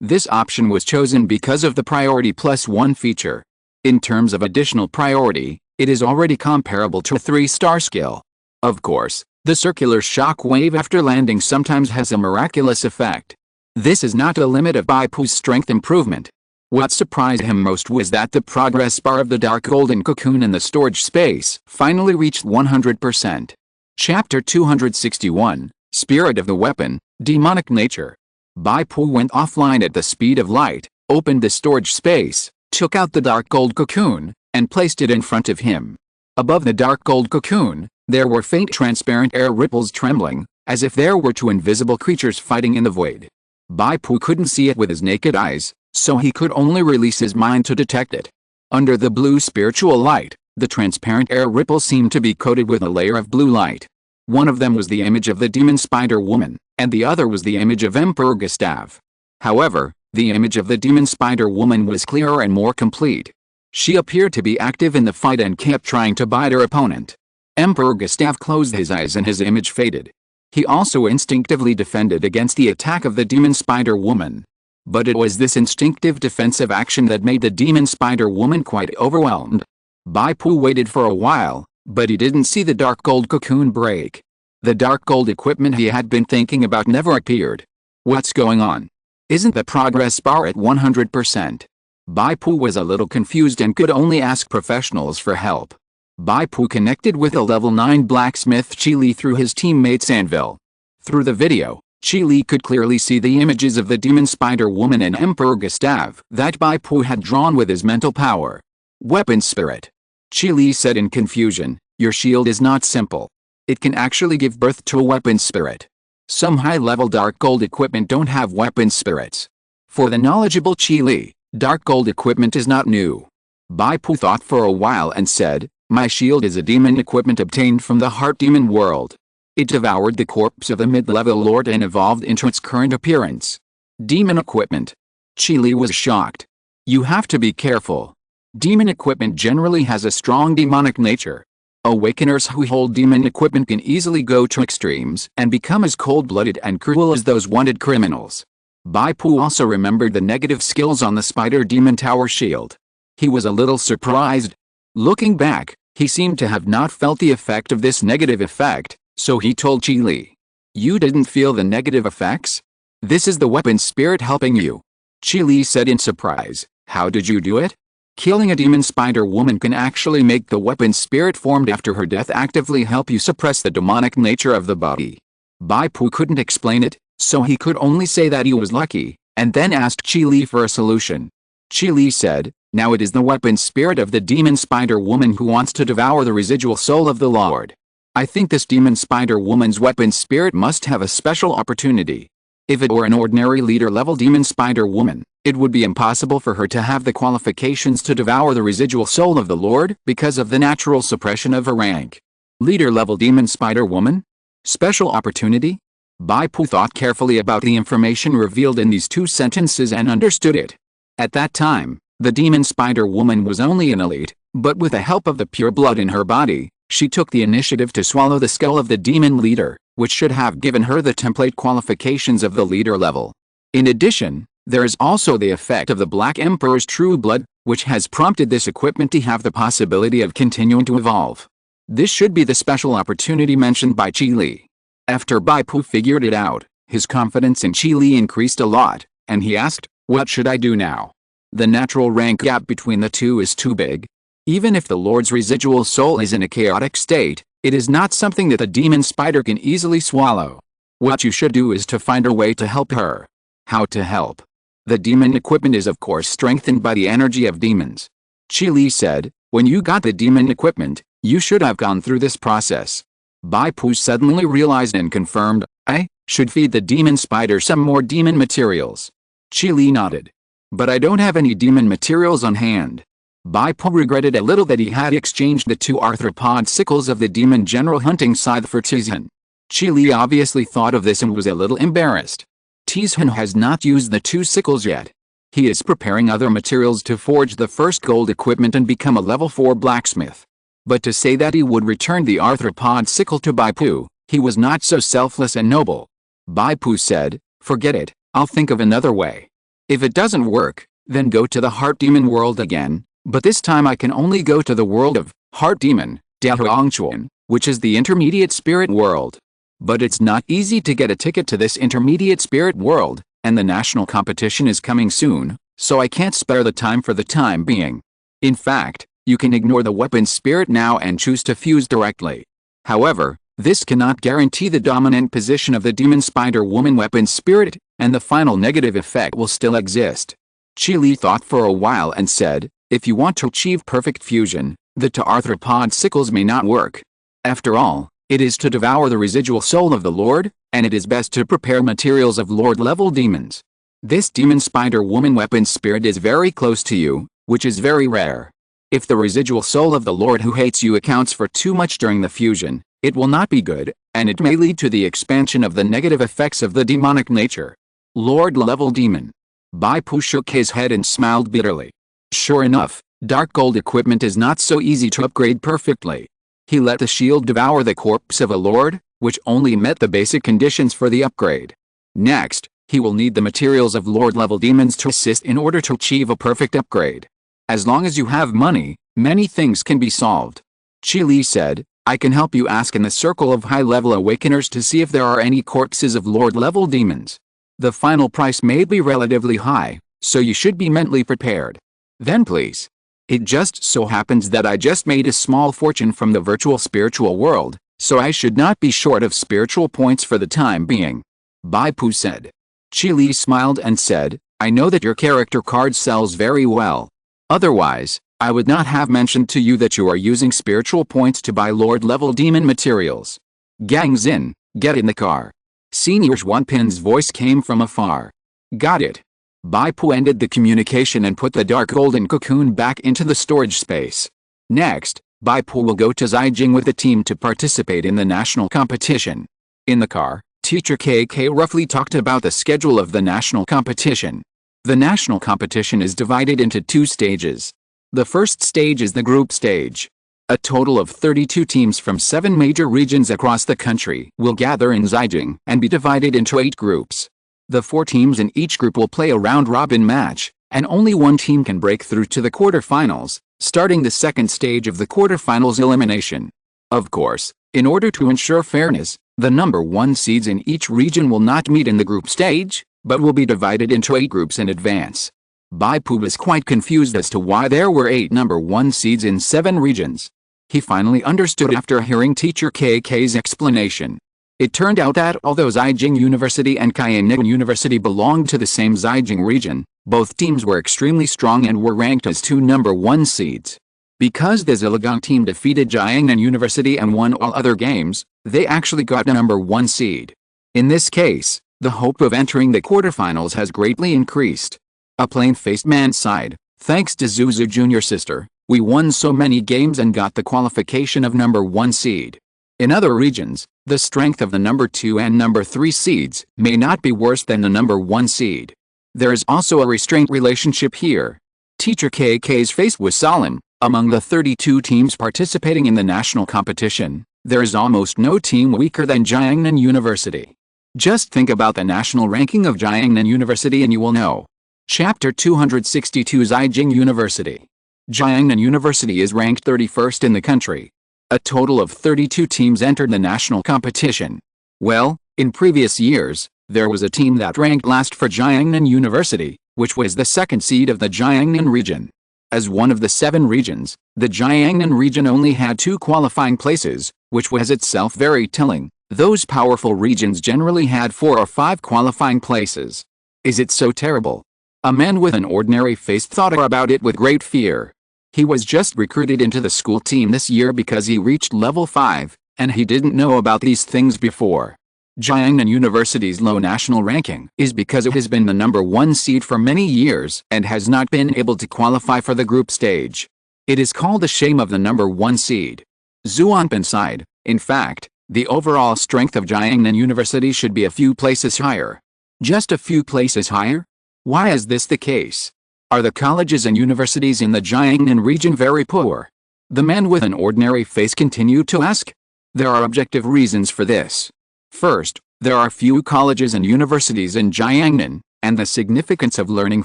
This option was chosen because of the priority +1 feature. In terms of additional priority, it is already comparable to a 3-star skill. Of course, the circular shock wave after landing sometimes has a miraculous effect. This is not a limit of Bai Pu's strength improvement. What surprised him most was that the progress bar of the dark golden cocoon in the storage space finally reached 100%. Chapter 261, Spirit of the Weapon, Demonic Nature. Bai Pu went offline at the speed of light, opened the storage space, took out the dark gold cocoon, and placed it in front of him. Above the dark gold cocoon, there were faint transparent air ripples trembling, as if there were 2 invisible creatures fighting in the void. Bai Pu couldn't see it with his naked eyes, so he could only release his mind to detect it. Under the blue spiritual light, the transparent air ripples seemed to be coated with a layer of blue light. One of them was the image of the demon spider woman, and the other was the image of Emperor Gustav. However, the image of the demon spider woman was clearer and more complete. She appeared to be active in the fight and kept trying to bite her opponent. Emperor Gustav closed his eyes and his image faded. He also instinctively defended against the attack of the demon spider woman. But it was this instinctive defensive action that made the demon spider woman quite overwhelmed. Bai Pu waited for a while, but he didn't see the dark gold cocoon break. The dark gold equipment he had been thinking about never appeared. What's going on? Isn't the progress bar at 100%? Bai Pu was a little confused and could only ask professionals for help. Bai Pu connected with a level 9 blacksmith Chi Li through his teammate's anvil. Through the video, Chi Li could clearly see the images of the demon spider woman and Emperor Gustav that Bai Pu had drawn with his mental power. Weapon spirit. Chi Li said in confusion, your shield is not simple. It can actually give birth to a weapon spirit. Some high-level dark gold equipment don't have weapon spirits. For the knowledgeable Chi Li, dark gold equipment is not new. Bai Pu thought for a while and said, my shield is a demon equipment obtained from the heart demon world. It devoured the corpse of a mid-level lord and evolved into its current appearance. Demon equipment. Chi Li was shocked. You have to be careful. Demon equipment generally has a strong demonic nature. Awakeners who hold demon equipment can easily go to extremes and become as cold-blooded and cruel as those wanted criminals. Bai Pu also remembered the negative skills on the spider demon tower shield. He was a little surprised. Looking back, he seemed to have not felt the effect of this negative effect, so he told Chi Li. You didn't feel the negative effects? This is the weapon spirit helping you. Chi Li said in surprise, how did you do it? Killing a demon spider woman can actually make the weapon spirit formed after her death actively help you suppress the demonic nature of the body. Bai Pu couldn't explain it, so he could only say that he was lucky, and then asked Chi Li for a solution. Chi Li said, now it is the weapon spirit of the demon spider woman who wants to devour the residual soul of the Lord. I think this demon spider woman's weapon spirit must have a special opportunity. If it were an ordinary leader-level demon spider woman, it would be impossible for her to have the qualifications to devour the residual soul of the Lord because of the natural suppression of her rank. Leader-level demon spider woman? Special opportunity? Bai Pu thought carefully about the information revealed in these two sentences and understood it. At that time, the demon spider woman was only an elite, but with the help of the pure blood in her body, she took the initiative to swallow the skull of the demon leader, which should have given her the template qualifications of the leader level. In addition, there is also the effect of the Black Emperor's true blood, which has prompted this equipment to have the possibility of continuing to evolve. This should be the special opportunity mentioned by Chi Li. After Bai Pu figured it out, his confidence in Chi Li increased a lot, and he asked, what should I do now? The natural rank gap between the two is too big. Even if the Lord's residual soul is in a chaotic state, it is not something that the demon spider can easily swallow. What you should do is to find a way to help her. How to help? The demon equipment is of course strengthened by the energy of demons. Chi Li said, when you got the demon equipment, you should have gone through this process. Bai Pu suddenly realized and confirmed, I should feed the demon spider some more demon materials. Chi Li nodded. But I don't have any demon materials on hand. Bai Pu regretted a little that he had exchanged the two arthropod sickles of the demon general hunting scythe for Tizhen. Chi Li obviously thought of this and was a little embarrassed. Tizhen has not used the two sickles yet. He is preparing other materials to forge the first gold equipment and become a level 4 blacksmith. But to say that he would return the arthropod sickle to Bai Pu, he was not so selfless and noble. Bai Pu said, forget it, I'll think of another way. If it doesn't work, then go to the heart demon world again, but this time I can only go to the world of heart demon, Dahuangchuan, which is the intermediate spirit world. But it's not easy to get a ticket to this intermediate spirit world, and the national competition is coming soon, so I can't spare the time for the time being. In fact, you can ignore the weapon spirit now and choose to fuse directly. However, this cannot guarantee the dominant position of the demon spider woman weapon spirit, and the final negative effect will still exist. Chi Li thought for a while and said, if you want to achieve perfect fusion, the two arthropod sickles may not work. After all, it is to devour the residual soul of the Lord, and it is best to prepare materials of Lord-level demons. This demon spider woman weapon spirit is very close to you, which is very rare. If the residual soul of the Lord who hates you accounts for too much during the fusion, it will not be good, and it may lead to the expansion of the negative effects of the demonic nature. Lord-level demon. Bai Pu shook his head and smiled bitterly. Sure enough, dark gold equipment is not so easy to upgrade perfectly. He let the shield devour the corpse of a lord, which only met the basic conditions for the upgrade. Next, he will need the materials of Lord-level demons to assist in order to achieve a perfect upgrade. As long as you have money, many things can be solved. Chi Li said, I can help you ask in the circle of high-level awakeners to see if there are any corpses of Lord-level demons. The final price may be relatively high, so you should be mentally prepared. Then please. It just so happens that I just made a small fortune from the virtual spiritual world, so I should not be short of spiritual points for the time being. Bai Pu said. Chi Li smiled and said, I know that your character card sells very well. Otherwise, I would not have mentioned to you that you are using spiritual points to buy Lord-level demon materials. Gang Zin, get in the car. Senior Zhuanpin's voice came from afar. Got it. Bai Pu ended the communication and put the dark golden cocoon back into the storage space. Next, Bai Pu will go to Zhaijing with the team to participate in the national competition. In the car, Teacher KK roughly talked about the schedule of the national competition. The national competition is divided into 2 stages. The first stage is the group stage. A total of 32 teams from 7 major regions across the country will gather in Zhaijing and be divided into 8 groups. The 4 teams in each group will play a round-robin match, and only one team can break through to the quarterfinals, starting the second stage of the quarterfinals elimination. Of course, in order to ensure fairness, the number 1 seeds in each region will not meet in the group stage, but will be divided into 8 groups in advance. Bai Pu was quite confused as to why there were 8 number 1 seeds in 7 regions. He finally understood after hearing Teacher KK's explanation. It turned out that although Zhaijing University and Kaianin University belonged to the same Zhaijing region, both teams were extremely strong and were ranked as 2 number 1 seeds. Because the Zhejiang team defeated Jiangnan University and won all other games, they actually got a number 1 seed. In this case, the hope of entering the quarterfinals has greatly increased. A plain-faced man sighed, thanks to Zuzu Jr. sister, we won so many games and got the qualification of number 1 seed. In other regions, the strength of the number 2 and number 3 seeds may not be worse than the number 1 seed. There is also a restraint relationship here. Teacher KK's face was solemn. Among the 32 teams participating in the national competition, there is almost no team weaker than Jiangnan University. Just think about the national ranking of Jiangnan University and you will know. Chapter 262 Zhaijing University. Jiangnan University is ranked 31st in the country. A total of 32 teams entered the national competition. Well, in previous years, there was a team that ranked last for Jiangnan University, which was the 2nd seed of the Jiangnan region. As one of the 7 regions, the Jiangnan region only had 2 qualifying places, which was itself very telling. Those powerful regions generally had 4 or 5 qualifying places. Is it so terrible? A man with an ordinary face thought about it with great fear. He was just recruited into the school team this year because he reached level 5, and he didn't know about these things before. Jiangnan University's low national ranking is because it has been the number 1 seed for many years and has not been able to qualify for the group stage. It is called the shame of the number 1 seed. Zhuanpin sighed. In fact, the overall strength of Jiangnan University should be a few places higher. Just a few places higher? Why is this the case? Are the colleges and universities in the Jiangnan region very poor? The man with an ordinary face continued to ask. There are objective reasons for this. First, there are few colleges and universities in Jiangnan, and the significance of learning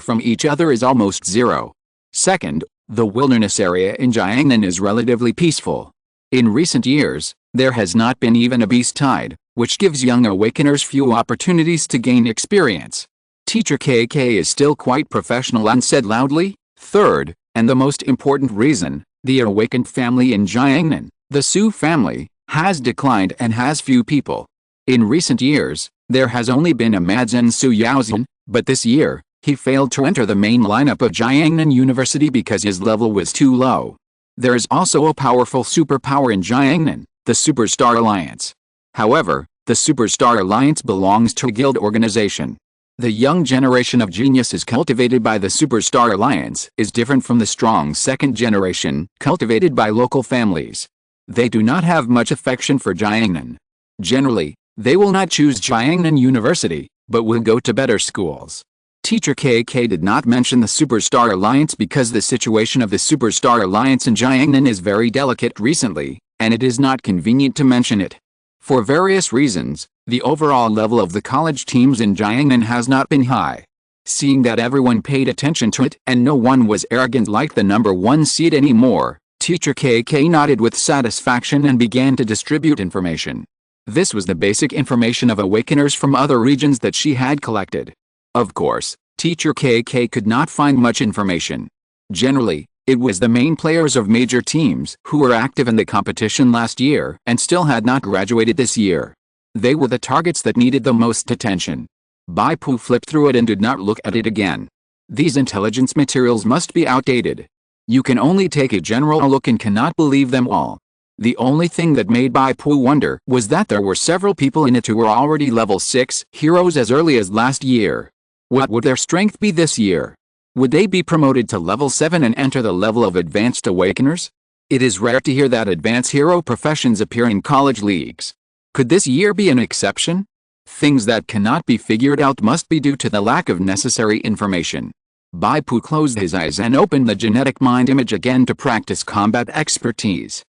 from each other is almost zero. Second, the wilderness area in Jiangnan is relatively peaceful. In recent years, there has not been even a beast tide, which gives young awakeners few opportunities to gain experience. Teacher KK is still quite professional and said loudly. Third, and the most important reason, the awakened family in Jiangnan, the Su family, has declined and has few people. In recent years, there has only been a Madzhen Su Yaozhen, but this year, he failed to enter the main lineup of Jiangnan University because his level was too low. There is also a powerful superpower in Jiangnan, the Superstar Alliance. However, the Superstar Alliance belongs to a guild organization. The young generation of geniuses cultivated by the Superstar Alliance is different from the strong second generation cultivated by local families. They do not have much affection for Jiangnan. Generally, they will not choose Jiangnan University, but will go to better schools. Teacher KK did not mention the Superstar Alliance because the situation of the Superstar Alliance in Jiangnan is very delicate recently, and it is not convenient to mention it. For various reasons, the overall level of the college teams in Jiangnan has not been high. Seeing that everyone paid attention to it and no one was arrogant like the number 1 seed anymore, Teacher KK nodded with satisfaction and began to distribute information. This was the basic information of awakeners from other regions that she had collected. Of course, Teacher KK could not find much information. Generally, it was the main players of major teams who were active in the competition last year and still had not graduated this year. They were the targets that needed the most attention. Bai Pu flipped through it and did not look at it again. These intelligence materials must be outdated. You can only take a general look and cannot believe them all. The only thing that made Bai Pu wonder was that there were several people in it who were already level 6 heroes as early as last year. What would their strength be this year? Would they be promoted to level 7 and enter the level of advanced awakeners? It is rare to hear that advanced hero professions appear in college leagues. Could this year be an exception? Things that cannot be figured out must be due to the lack of necessary information. Bai Pu closed his eyes and opened the genetic mind image again to practice combat expertise.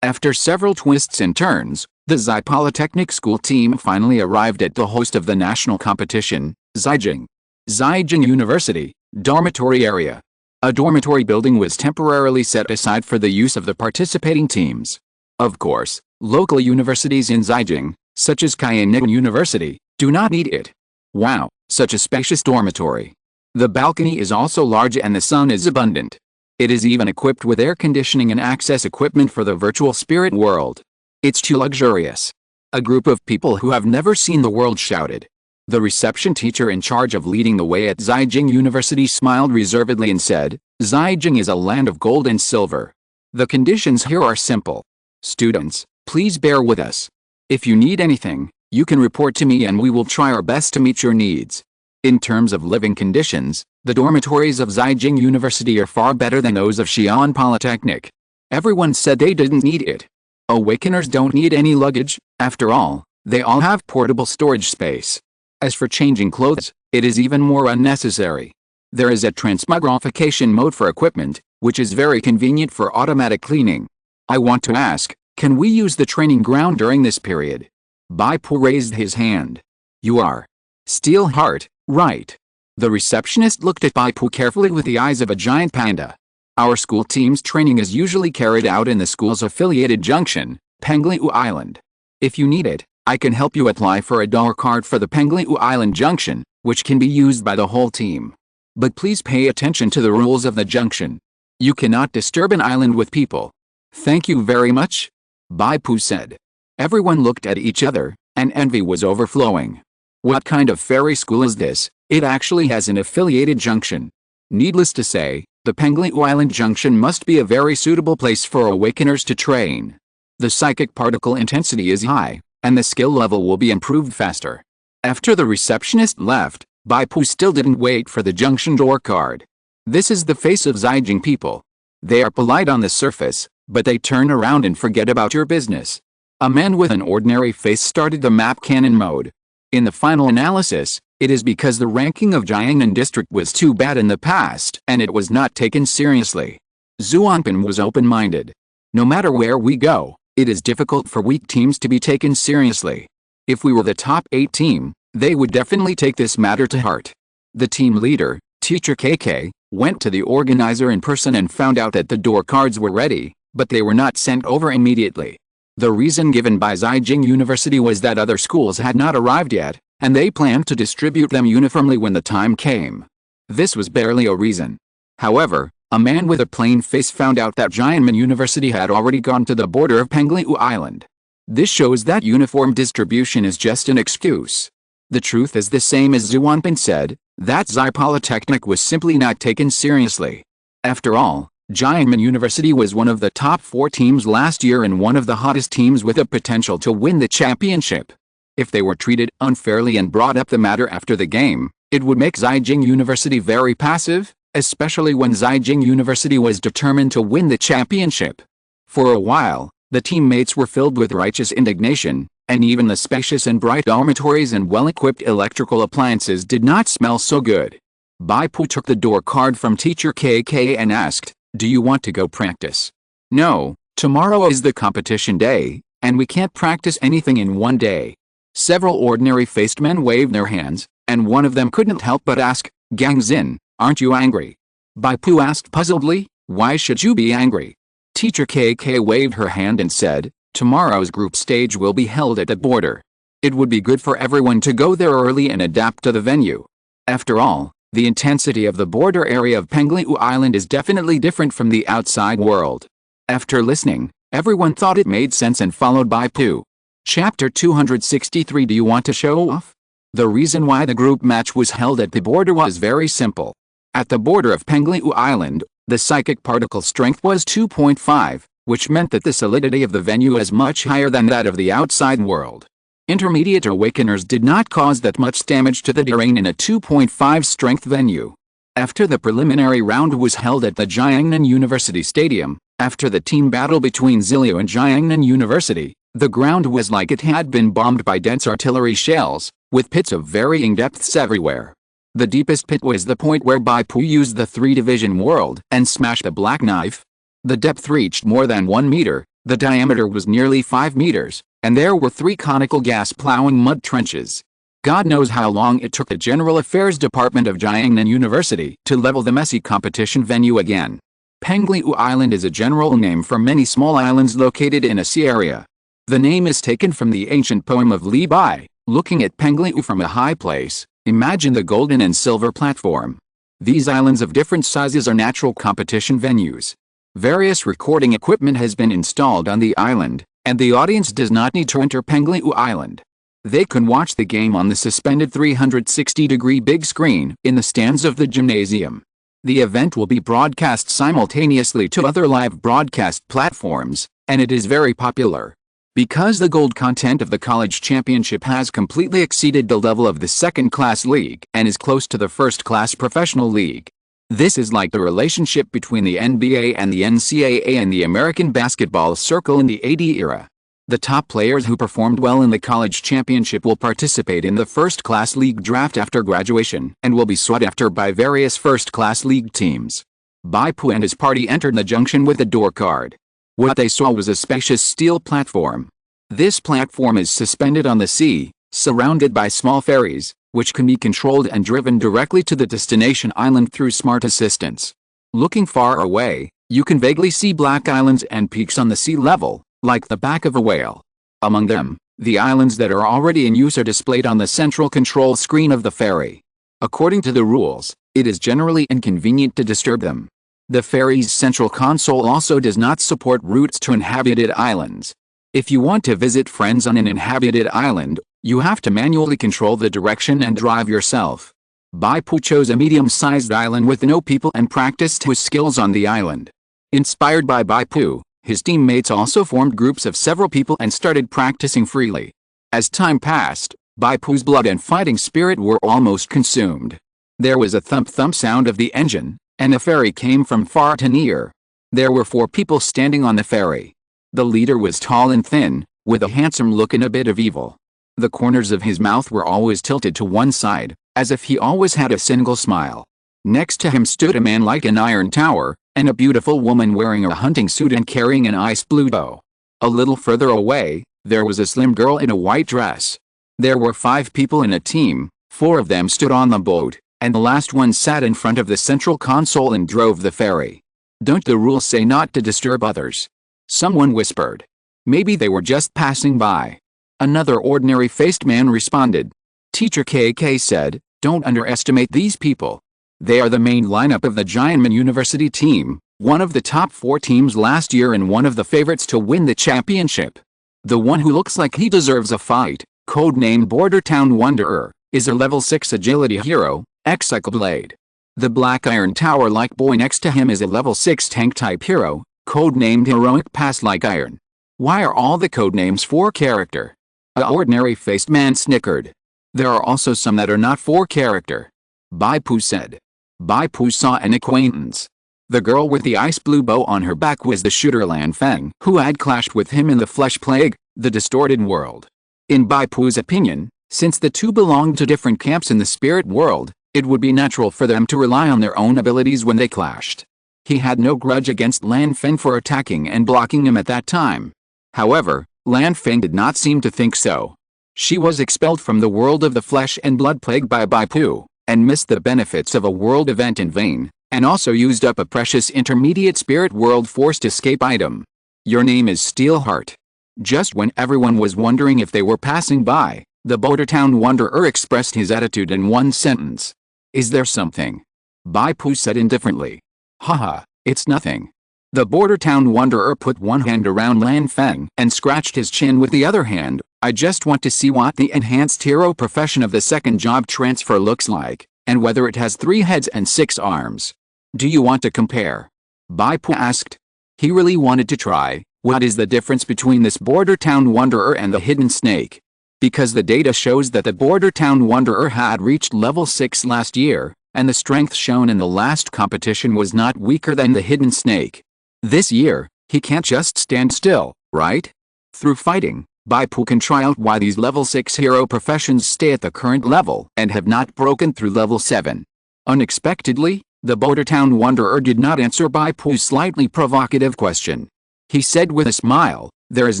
After several twists and turns, the Zai Polytechnic School team finally arrived at the host of the national competition, Zhaijing. Zhaijing University, dormitory area. A dormitory building was temporarily set aside for the use of the participating teams. Of course, local universities in Zhaijing, such as Kaiyuan University, do not need it. Wow, such a spacious dormitory. The balcony is also large and the sun is abundant. It is even equipped with air conditioning and access equipment for the virtual spirit world. It's too luxurious. A group of people who have never seen the world shouted. The reception teacher in charge of leading the way at Zhaijing University smiled reservedly and said, "Zhaijing is a land of gold and silver. The conditions here are simple. Students, please bear with us. If you need anything, you can report to me and we will try our best to meet your needs. In terms of living conditions, the dormitories of Zhaijing University are far better than those of Xi'an Polytechnic." Everyone said they didn't need it. Awakeners don't need any luggage, after all, they all have portable storage space. As for changing clothes, it is even more unnecessary. There is a transmogrification mode for equipment, which is very convenient for automatic cleaning. I want to ask, can we use the training ground during this period? Bai Pu raised his hand. You are Steel Heart, right? The receptionist looked at Bai Pu carefully with the eyes of a giant panda. Our school team's training is usually carried out in the school's affiliated junction, Pengliu Island. If you need it, I can help you apply for a dollar card for the Pengliu Island junction, which can be used by the whole team. But please pay attention to the rules of the junction. You cannot disturb an island with people. Thank you very much, Bai Pu said. Everyone looked at each other, and envy was overflowing. What kind of fairy school is this? It actually has an affiliated junction. Needless to say, the Pengliu Island junction must be a very suitable place for awakeners to train. The psychic particle intensity is high, and the skill level will be improved faster. After the receptionist left, Bai Pu still didn't wait for the junction door card. This is the face of Zhaijing people. They are polite on the surface, but they turn around and forget about your business. A man with an ordinary face started the map cannon mode. In the final analysis, it is because the ranking of Jiangnan district was too bad in the past and it was not taken seriously. Zuanpin was open-minded. No matter where we go, it is difficult for weak teams to be taken seriously. If we were the top 8 team, they would definitely take this matter to heart. The team leader, Teacher KK, went to the organizer in person and found out that the door cards were ready, but they were not sent over immediately. The reason given by Zhaijing University was that other schools had not arrived yet, and they planned to distribute them uniformly when the time came. This was barely a reason. However, a man with a plain face found out that Jiangnan University had already gone to the border of Pengliu Island. This shows that uniform distribution is just an excuse. The truth is the same as Zuanpin said, that Zai Polytechnic was simply not taken seriously. After all, Jiangnan University was one of the top 4 teams last year and one of the hottest teams with a potential to win the championship. If they were treated unfairly and brought up the matter after the game, it would make Zhaijing University very passive, especially when Zhaijing University was determined to win the championship. For a while, the teammates were filled with righteous indignation, and even the spacious and bright dormitories and well-equipped electrical appliances did not smell so good. Bai Pu took the door card from Teacher KK and asked, "Do you want to go practice?" "No, tomorrow is the competition day, and we can't practice anything in one day." Several ordinary-faced men waved their hands, and one of them couldn't help but ask, "Gang Zin, aren't you angry?" Bai Pu asked puzzledly, "Why should you be angry?" Teacher KK waved her hand and said, "Tomorrow's group stage will be held at the border. It would be good for everyone to go there early and adapt to the venue. After all, the intensity of the border area of Pengliu Island is definitely different from the outside world." After listening, everyone thought it made sense and followed Bai Pu. Chapter 263. Do you want to show off? The reason why the group match was held at the border was very simple. At the border of Pengliu Island, the psychic particle strength was 2.5, which meant that the solidity of the venue is much higher than that of the outside world. Intermediate awakeners did not cause that much damage to the terrain in a 2.5 strength venue. After the preliminary round was held at the Jiangnan University Stadium, after the team battle between Zilio and Jiangnan University, the ground was like it had been bombed by dense artillery shells, with pits of varying depths everywhere. The deepest pit was the point where Bai Pu used the 3-division world and smashed the black knife. The depth reached more than 1 meter, the diameter was nearly 5 meters, and there were 3 conical gas-plowing mud trenches. God knows how long it took the General Affairs Department of Jiangnan University to level the messy competition venue again. Pengliu Island is a general name for many small islands located in a sea area. The name is taken from the ancient poem of Li Bai, looking at Pengliu from a high place. Imagine the golden and silver platform. These islands of different sizes are natural competition venues. Various recording equipment has been installed on the island, and the audience does not need to enter Pengliu Island. They can watch the game on the suspended 360-degree big screen in the stands of the gymnasium. The event will be broadcast simultaneously to other live broadcast platforms, and it is very popular. Because the gold content of the college championship has completely exceeded the level of the second-class league and is close to the first-class professional league. This is like the relationship between the NBA and the NCAA and the American basketball circle in the AD era. The top players who performed well in the college championship will participate in the first-class league draft after graduation and will be sought after by various first-class league teams. Bai Pu and his party entered the junction with a door card. What they saw was a spacious steel platform. This platform is suspended on the sea, surrounded by small ferries, which can be controlled and driven directly to the destination island through smart assistance. Looking far away, you can vaguely see black islands and peaks on the sea level, like the back of a whale. Among them, the islands that are already in use are displayed on the central control screen of the ferry. According to the rules, it is generally inconvenient to disturb them. The ferry's central console also does not support routes to inhabited islands. If you want to visit friends on an inhabited island, you have to manually control the direction and drive yourself. Bai Pu chose a medium-sized island with no people and practiced his skills on the island. Inspired by Bai Pu, his teammates also formed groups of several people and started practicing freely. As time passed, Bai Pu's blood and fighting spirit were almost consumed. There was a thump-thump sound of the engine, and a ferry came from far to near. There were 4 people standing on the ferry. The leader was tall and thin, with a handsome look and a bit of evil. The corners of his mouth were always tilted to one side, as if he always had a single smile. Next to him stood a man like an iron tower, and a beautiful woman wearing a hunting suit and carrying an ice blue bow. A little further away, there was a slim girl in a white dress. There were 5 people in a team, 4 of them stood on the boat, and the last one sat in front of the central console and drove the ferry. Don't the rules say not to disturb others? Someone whispered. Maybe they were just passing by. Another ordinary-faced man responded. Teacher KK said, don't underestimate these people. They are the main lineup of the Jiangnan University team, one of the top 4 teams last year and one of the favorites to win the championship. The one who looks like he deserves a fight, codenamed Border Town Wanderer, is a level 6 agility hero, X-Cycle Blade. The black iron tower-like boy next to him is a level 6 tank-type hero, codenamed Heroic Pass-like Iron. Why are all the codenames for character? A ordinary-faced man snickered. There are also some that are not for character. Bai Pu said. Bai Pu saw an acquaintance. The girl with the ice blue bow on her back was the shooter Lan Feng, who had clashed with him in the Flesh Plague, the distorted world. In Bai Pu's opinion, since the two belonged to different camps in the spirit world, it would be natural for them to rely on their own abilities when they clashed. He had no grudge against Lan Feng for attacking and blocking him at that time. However, Lan Feng did not seem to think so. She was expelled from the world of the flesh and blood plague by Bai Pu, and missed the benefits of a world event in vain, and also used up a precious intermediate spirit world forced escape item. Your name is Steelheart. Just when everyone was wondering if they were passing by, the Bordertown Wanderer expressed his attitude in one sentence. Is there something? Bai Pu said indifferently. Haha, it's nothing. The Bordertown Wanderer put one hand around Lan Feng and scratched his chin with the other hand. I just want to see what the enhanced hero profession of the second job transfer looks like, and whether it has 3 heads and 6 arms. Do you want to compare? Bai Pu asked. He really wanted to try. What is the difference between this Bordertown Wanderer and the Hidden Snake? Because the data shows that the Bordertown Wanderer had reached level 6 last year, and the strength shown in the last competition was not weaker than the Hidden Snake. This year, he can't just stand still, right? Through fighting, Bai Pu can try out why these level 6 hero professions stay at the current level and have not broken through level 7. Unexpectedly, the Bordertown Wanderer did not answer Bai Pu's slightly provocative question. He said with a smile, there is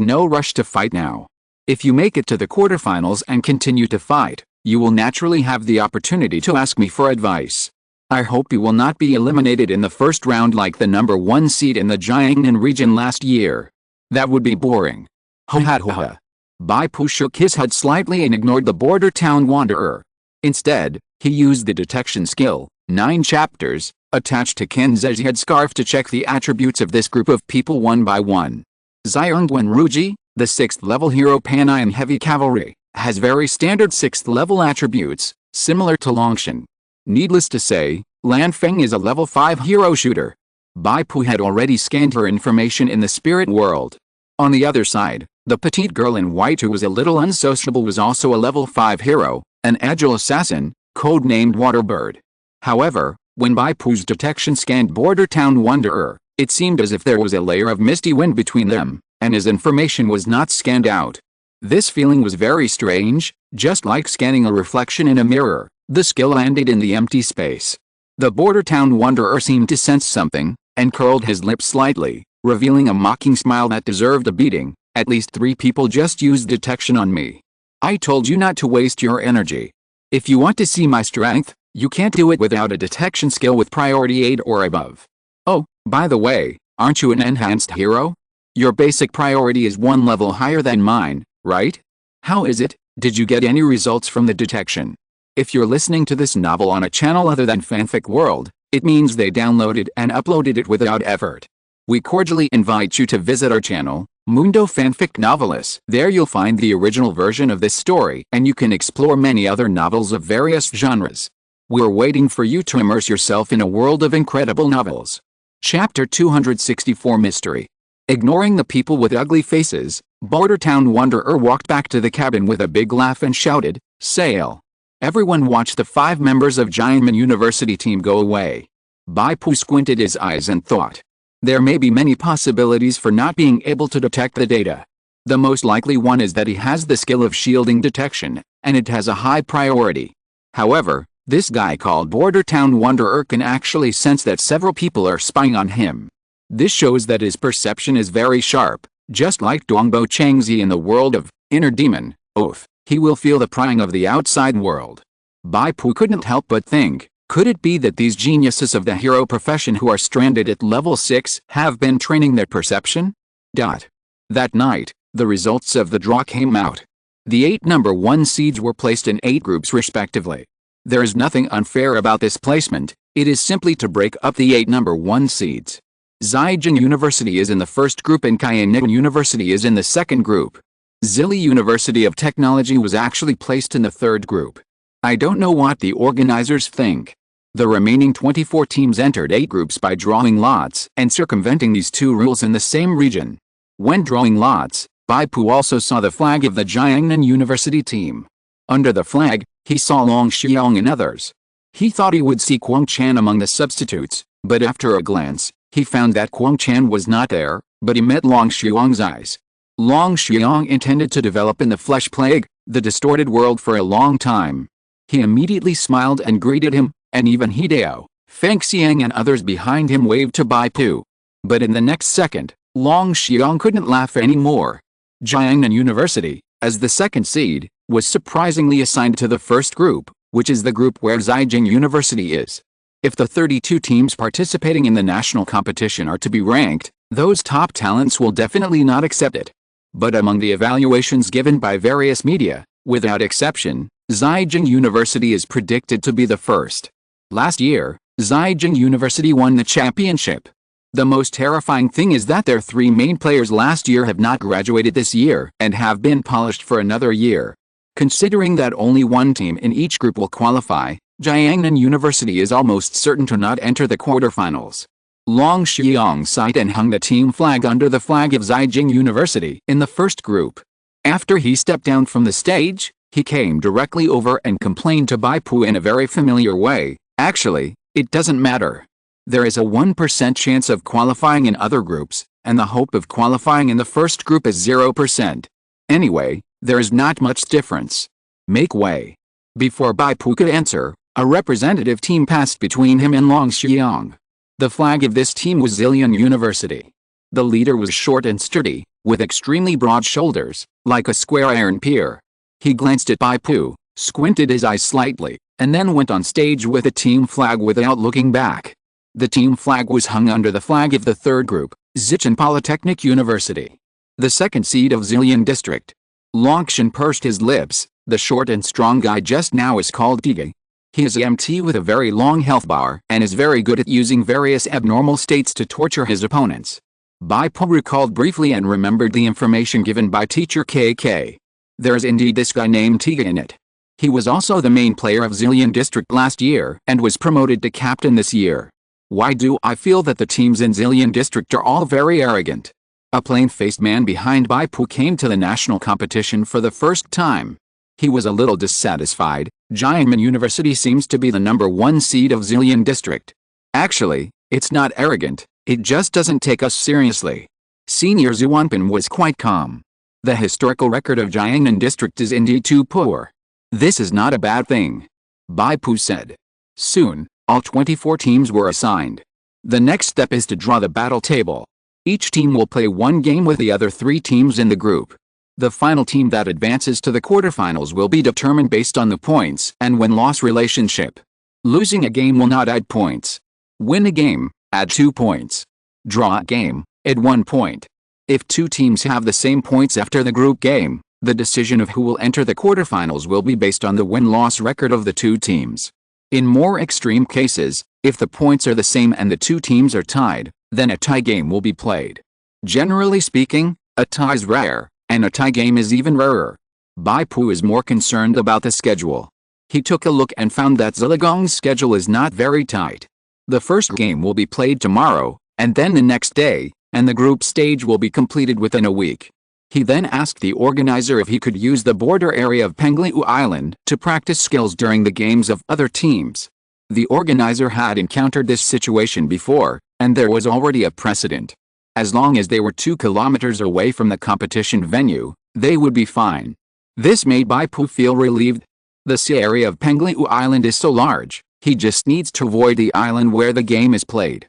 no rush to fight now. If you make it to the quarterfinals and continue to fight, you will naturally have the opportunity to ask me for advice. I hope you will not be eliminated in the first round like the number 1 seed in the Jiangnan region last year. That would be boring. Ha ha ha ha. Bai Pu shook his head slightly and ignored the Bordertown Wanderer. Instead, he used the detection skill, 9 chapters, attached to Ken Zhe's head scarf to check the attributes of this group of people one by one. Xiongwen Ruji, the 6th level hero Panai in heavy cavalry, has very standard 6th level attributes, similar to Longshan. Needless to say, Lan Feng is a level 5 hero shooter. Bai Pu had already scanned her information in the spirit world. On the other side, the petite girl in white who was a little unsociable was also a level 5 hero, an agile assassin, codenamed Waterbird. However, when Bai Pu's detection scanned Bordertown Wanderer, it seemed as if there was a layer of misty wind between them, and his information was not scanned out. This feeling was very strange, just like scanning a reflection in a mirror. The skill landed in the empty space. The Bordertown Wanderer seemed to sense something, and curled his lips slightly, revealing a mocking smile that deserved a beating. At least 3 people just used detection on me. I told you not to waste your energy. If you want to see my strength, you can't do it without a detection skill with priority 8 or above. Oh, by the way, aren't you an enhanced hero? Your basic priority is 1 level higher than mine, right? How is it? Did you get any results from the detection? If you're listening to this novel on a channel other than Fanfic World, it means they downloaded and uploaded it without effort. We cordially invite you to visit our channel, Mundo Fanfic Novelist. There you'll find the original version of this story and you can explore many other novels of various genres. We're waiting for you to immerse yourself in a world of incredible novels. Chapter 264 Mystery. Ignoring the people with ugly faces, Bordertown Wanderer walked back to the cabin with a big laugh and shouted, "Sail!" Everyone watched the 5 members of Jiangnan University team go away. Bai Pu squinted his eyes and thought. There may be many possibilities for not being able to detect the data. The most likely one is that he has the skill of shielding detection, and it has a high priority. However, this guy called Bordertown Wanderer can actually sense that several people are spying on him. This shows that his perception is very sharp, just like Dongbo Changzi in the world of Inner Demon, Oath. He will feel the prying of the outside world. Bai Pu couldn't help but think, could it be that these geniuses of the hero profession who are stranded at level 6 have been training their perception? That night, the results of the draw came out. The 8 number 1 seeds were placed in 8 groups respectively. There is nothing unfair about this placement, it is simply to break up the 8 number 1 seeds. Zhejiang University is in the first group and Kaiyuan University is in the second group. Zili University of Technology was actually placed in the third group. I don't know what the organizers think. The remaining 24 teams entered 8 groups by drawing lots and circumventing these 2 rules in the same region. When drawing lots, Bai Pu also saw the flag of the Jiangnan University team. Under the flag, he saw Long Xiong and others. He thought he would see Quang Chan among the substitutes, but after a glance, he found that Quang Chan was not there, but he met Long Xiong's eyes. Long Xiong intended to develop in the flesh plague, the distorted world for a long time. He immediately smiled and greeted him, and even Hideo, Feng Xiang and others behind him waved to Bai Pu. But in the next second, Long Xiong couldn't laugh anymore. Jiangnan University, as the second seed, was surprisingly assigned to the first group, which is the group where Zhejiang University is. If the 32 teams participating in the national competition are to be ranked, those top talents will definitely not accept it. But among the evaluations given by various media, without exception, Zhejiang University is predicted to be the first. Last year, Zhejiang University won the championship. The most terrifying thing is that their three main players last year have not graduated this year and have been polished for another year. Considering that only one team in each group will qualify, Jiangnan University is almost certain to not enter the quarterfinals. Long Xiangsite hung the team flag under the flag of Zhejiang University in the first group. After he stepped down from the stage, he came directly over and complained to Bai Pu in a very familiar way. Actually, it doesn't matter. There is a 1% chance of qualifying in other groups, and the hope of qualifying in the first group is 0%. Anyway, there is not much difference. Make way. Before Bai Pu could answer, a representative team passed between him and Long Xiang. The flag of this team was Zhejiang University. The leader was short and sturdy, with extremely broad shoulders, like a square iron pier. He glanced at Bai Pu, squinted his eyes slightly, and then went on stage with the team flag without looking back. The team flag was hung under the flag of the third group, Zhejiang Polytechnic University. The second seed of Zhejiang District. Longshan pursed his lips. The short and strong guy just now is called Tige. He is MT with a very long health bar and is very good at using various abnormal states to torture his opponents. Bai Pu recalled briefly and remembered the information given by teacher KK. There is indeed this guy named Tige in it. He was also the main player of Zhejiang District last year and was promoted to captain this year. Why do I feel that the teams in Zhejiang District are all very arrogant? A plain-faced man behind Bai Pu came to the national competition for the first time. He was a little dissatisfied. Jiangnan University seems to be the number one seed of Zhejiang District. Actually, it's not arrogant, it just doesn't take us seriously. Senior Zhuanpin was quite calm. The historical record of Jiangnan District is indeed too poor. This is not a bad thing. Bai Pu said. Soon, all 24 teams were assigned. The next step is to draw the battle table. Each team will play one game with the other three teams in the group. The final team that advances to the quarterfinals will be determined based on the points and win-loss relationship. Losing a game will not add points. Win a game, add 2 points. Draw a game, add 1 point. If two teams have the same points after the group game, the decision of who will enter the quarterfinals will be based on the win-loss record of the two teams. In more extreme cases, if the points are the same and the two teams are tied, then a tie game will be played. Generally speaking, a tie is rare, and a tie game is even rarer. Bai Pu is more concerned about the schedule. He took a look and found that Zhejiang's schedule is not very tight. The first game will be played tomorrow, and then the next day, and the group stage will be completed within a week. He then asked the organizer if he could use the border area of Pengliu Island to practice skills during the games of other teams. The organizer had encountered this situation before, and there was already a precedent. As long as they were 2 kilometers away from the competition venue, they would be fine. This made Bai Pu feel relieved. The sea area of Pengliu Island is so large, he just needs to avoid the island where the game is played.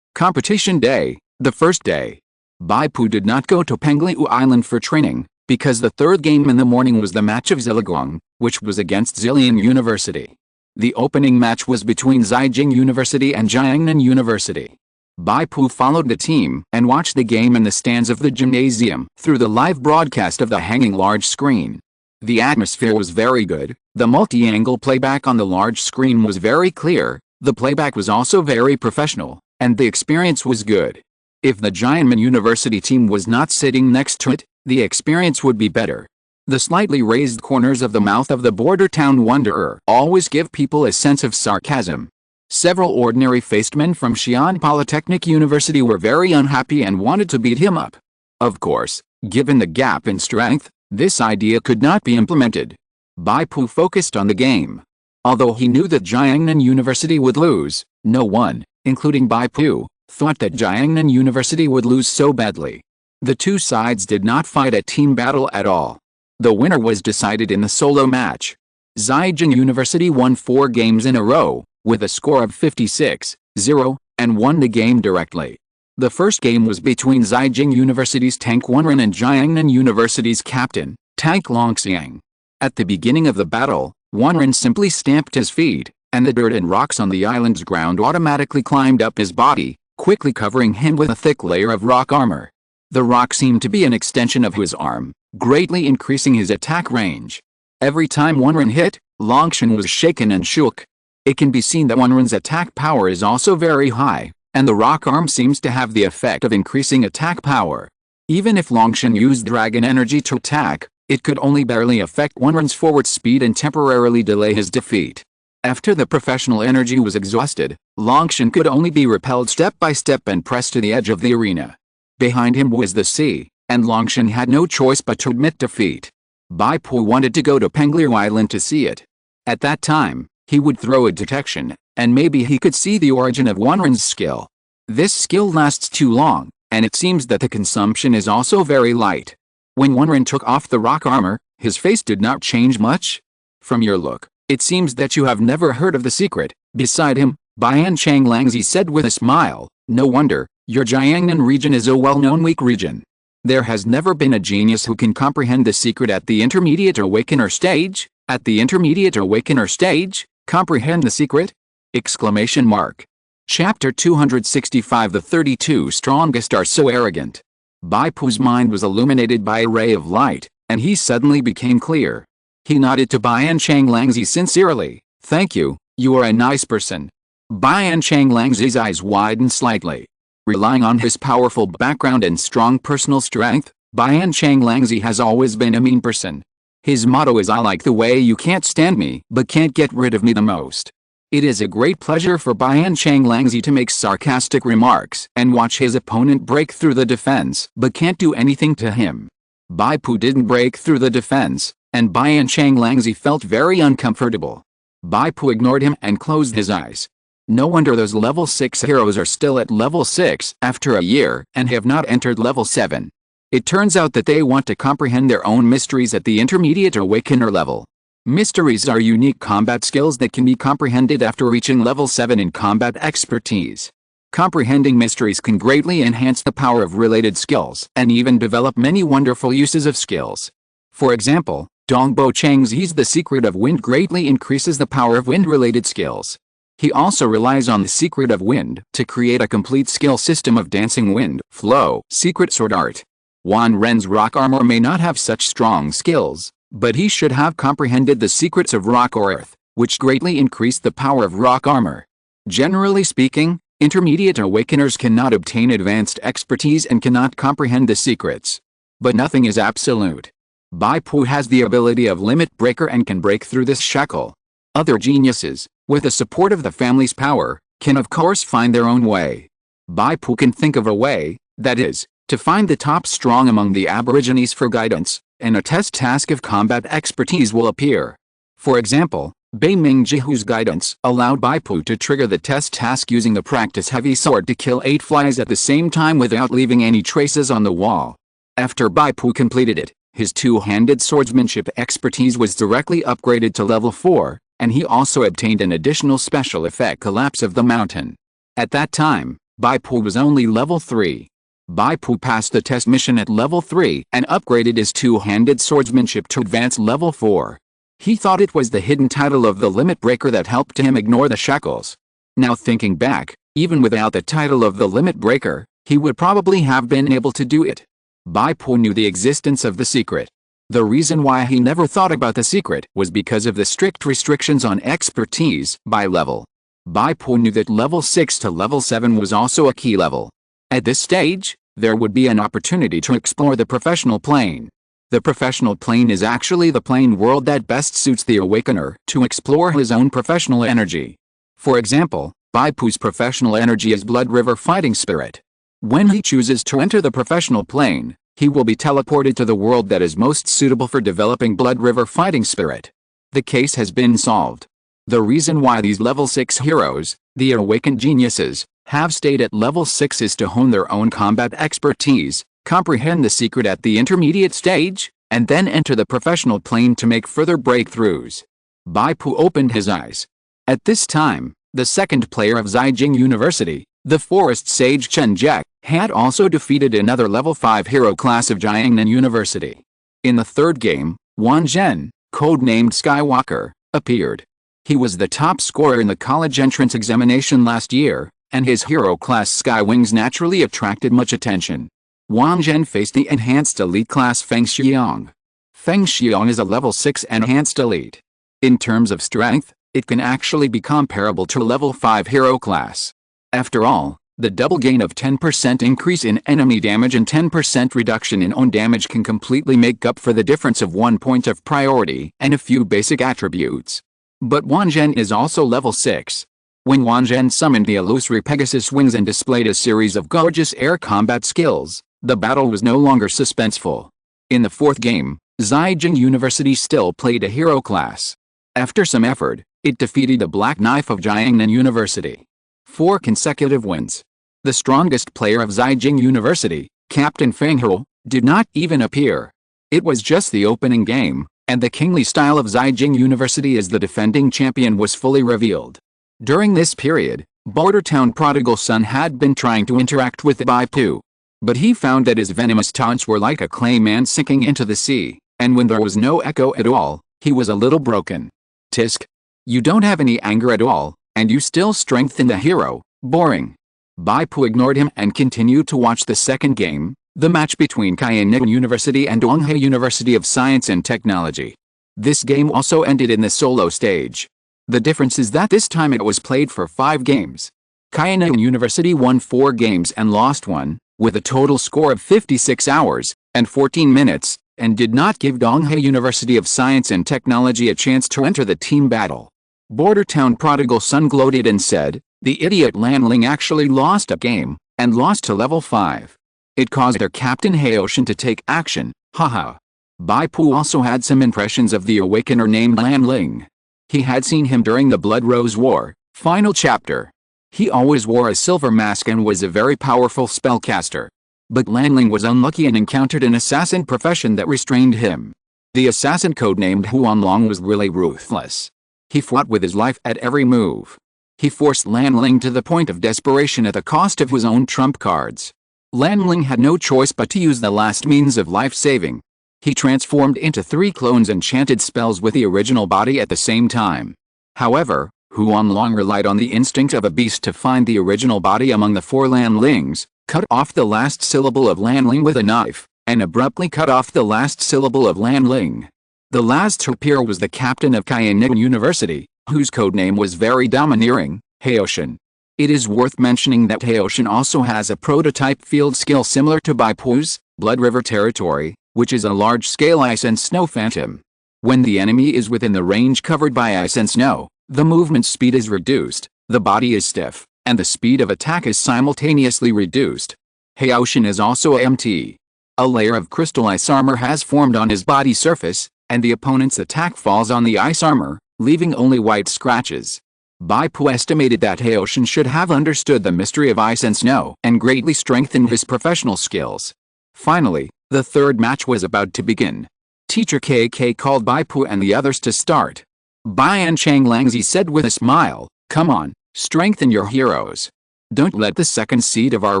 Competition day, the first day. Bai Pu did not go to Pengliu Island for training, because the third game in the morning was the match of Zhejiang, which was against Zhejiang University. The opening match was between Zhejiang University and Jiangnan University. Bai Pu followed the team and watched the game in the stands of the gymnasium through the live broadcast of the hanging large screen. The atmosphere was very good, the multi-angle playback on the large screen was very clear, the playback was also very professional, and the experience was good. If the Jiangnan University team was not sitting next to it, the experience would be better. The slightly raised corners of the mouth of the border town wanderer always give people a sense of sarcasm. Several ordinary-faced men from Xi'an Polytechnic University were very unhappy and wanted to beat him up. Of course, given the gap in strength, this idea could not be implemented. Bai Pu focused on the game. Although he knew that Jiangnan University would lose, no one, including Bai Pu, thought that Jiangnan University would lose so badly. The two sides did not fight a team battle at all. The winner was decided in the solo match. Zhejiang University won 4 games in a row, with a score of 56-0, and won the game directly. The first game was between Zhejiang University's Tank Wenren and Jiangnan University's captain, Tank Longxiang. At the beginning of the battle, Wenren simply stamped his feet, and the dirt and rocks on the island's ground automatically climbed up his body, quickly covering him with a thick layer of rock armor. The rock seemed to be an extension of his arm, greatly increasing his attack range. Every time Wenren hit, Longxiang was shaken and shook. It can be seen that Wenren's attack power is also very high, and the rock arm seems to have the effect of increasing attack power. Even if Longxiang used dragon energy to attack, it could only barely affect Wenren's forward speed and temporarily delay his defeat. After the professional energy was exhausted, Longxiang could only be repelled step by step and pressed to the edge of the arena. Behind him was the sea, and Longxiang had no choice but to admit defeat. Bai Pu wanted to go to Pengliu Island to see it. At that time, he would throw a detection, and maybe he could see the origin of Wenren's skill. This skill lasts too long, and it seems that the consumption is also very light. When Wenren took off the rock armor, his face did not change much. From your look, it seems that you have never heard of the secret. Beside him, Bian Changlangzi said with a smile, "No wonder, your Jiangnan region is a well-known weak region. There has never been a genius who can comprehend the secret at the intermediate awakener stage. At the intermediate awakener stage, comprehend the secret?" Exclamation mark. Chapter 265. The 32 strongest are so arrogant. Bai Pu's mind was illuminated by a ray of light, and he suddenly became clear. He nodded to Bian Changlangzi sincerely. "Thank you, you are a nice person." Bian Changlangzi's eyes widened slightly. Relying on his powerful background and strong personal strength, Bian Changlangzi has always been a mean person. His motto is "I like the way you can't stand me but can't get rid of me the most." It is a great pleasure for Bian Changlangzi to make sarcastic remarks and watch his opponent break through the defense but can't do anything to him. Bai Pu didn't break through the defense, and Bian Changlangzi felt very uncomfortable. Bai Pu ignored him and closed his eyes. No wonder those level 6 heroes are still at level 6 after a year and have not entered level 7. It turns out that they want to comprehend their own mysteries at the intermediate awakener level. Mysteries are unique combat skills that can be comprehended after reaching level 7 in combat expertise. Comprehending mysteries can greatly enhance the power of related skills and even develop many wonderful uses of skills. For example, Dongbo Changzi's The Secret of Wind greatly increases the power of wind-related skills. He also relies on the Secret of Wind to create a complete skill system of dancing wind, flow, secret sword art. Wan Ren's rock armor may not have such strong skills, but he should have comprehended the secrets of rock or earth, which greatly increase the power of rock armor. Generally speaking, intermediate awakeners cannot obtain advanced expertise and cannot comprehend the secrets. But nothing is absolute. Bai Pu has the ability of limit breaker and can break through this shackle. Other geniuses, with the support of the family's power, can of course find their own way. Bai Pu can think of a way, that is, to find the top strong among the aborigines for guidance, and a test task of combat expertise will appear. For example, Bei Mingji, whose guidance allowed Bai Pu to trigger the test task using the practice heavy sword to kill 8 flies at the same time without leaving any traces on the wall. After Bai Pu completed it, his two-handed swordsmanship expertise was directly upgraded to level 4, and he also obtained an additional special effect, Collapse of the Mountain. At that time, Bai Pu was only level 3. Bai Pu passed the test mission at level 3 and upgraded his two-handed swordsmanship to advanced level 4. He thought it was the hidden title of the Limit Breaker that helped him ignore the shackles. Now thinking back, even without the title of the Limit Breaker, he would probably have been able to do it. Bai Pu knew the existence of the secret. The reason why he never thought about the secret was because of the strict restrictions on expertise by level. Bai Pu knew that level 6 to level 7 was also a key level. At this stage, there would be an opportunity to explore the professional plane. The professional plane is actually the plane world that best suits the awakener to explore his own professional energy. For example, Bai Pu's professional energy is Blood River Fighting Spirit. When he chooses to enter the professional plane, he will be teleported to the world that is most suitable for developing Blood River Fighting Spirit. The case has been solved. The reason why these level 6 heroes, the awakened geniuses, have stayed at level 6 is to hone their own combat expertise, comprehend the secret at the intermediate stage, and then enter the professional plane to make further breakthroughs. Bai Pu opened his eyes. At this time, the second player of Zhejiang University, the forest sage Chen Jie, had also defeated another level 5 hero class of Jiangnan University. In the third game, Wan Zhen, codenamed Skywalker, appeared. He was the top scorer in the college entrance examination last year, and his hero class Skywings naturally attracted much attention. Wan Zhen faced the enhanced elite class Feng Xiong. Feng Xiong is a level 6 enhanced elite. In terms of strength, it can actually be comparable to a level 5 hero class. After all, the double gain of 10% increase in enemy damage and 10% reduction in own damage can completely make up for the difference of 1 point of priority and a few basic attributes. But Wan Zhen is also level 6. When Wan Zhen summoned the illusory Pegasus wings and displayed a series of gorgeous air combat skills, the battle was no longer suspenseful. In the fourth game, Zhejiang University still played a hero class. After some effort, it defeated the Black Knife of Jiangnan University. 4 consecutive wins. The strongest player of Zhejiang University, Captain Feng He, did not even appear. It was just the opening game, and the kingly style of Zhejiang University as the defending champion was fully revealed. During this period, Border Town Prodigal Son had been trying to interact with Bai Pu. But he found that his venomous taunts were like a clay man sinking into the sea, and when there was no echo at all, he was a little broken. Tisk. You don't have any anger at all, and you still strengthen the hero, boring. Bai Pu ignored him and continued to watch the second game, the match between Jiangnan University and Donghai University of Science and Technology. This game also ended in the solo stage. The difference is that this time it was played for 5 games. Jiangnan University won 4 games and lost 1, with a total score of 56 hours and 14 minutes, and did not give Donghai University of Science and Technology a chance to enter the team battle. Border Town Prodigal Son gloated and said, "The idiot Lanling actually lost a game, and lost to level 5. It caused their captain Haoshan to take action, haha." Bai Pu also had some impressions of the awakener named Lanling. He had seen him during the Blood Rose War, final chapter. He always wore a silver mask and was a very powerful spellcaster. But Lanling was unlucky and encountered an assassin profession that restrained him. The assassin codenamed Huanlong was really ruthless. He fought with his life at every move. He forced Lanling to the point of desperation at the cost of his own trump cards. Lanling had no choice but to use the last means of life-saving. He transformed into 3 clones and chanted spells with the original body at the same time. However, Huanlong relied on the instinct of a beast to find the original body among the 4 Lanlings, cut off the last syllable of Lanling with a knife, and abruptly cut off the last syllable of Lanling. The last to appear was the captain of Jiangnan University, whose codename was very domineering, Haoshan. It is worth mentioning that Haoshan also has a prototype field skill similar to Bai Pu's, Blood River Territory, which is a large-scale ice and snow phantom. When the enemy is within the range covered by ice and snow, the movement speed is reduced, the body is stiff, and the speed of attack is simultaneously reduced. Haoshan is also MT. A layer of crystal ice armor has formed on his body surface, and the opponent's attack falls on the ice armor, leaving only white scratches. Bai Pu estimated that Haoshan should have understood the mystery of ice and snow and greatly strengthened his professional skills. Finally, the third match was about to begin. Teacher KK called Bai Pu and the others to start. Bian Changlangzi said with a smile, "Come on, strengthen your heroes. Don't let the second seed of our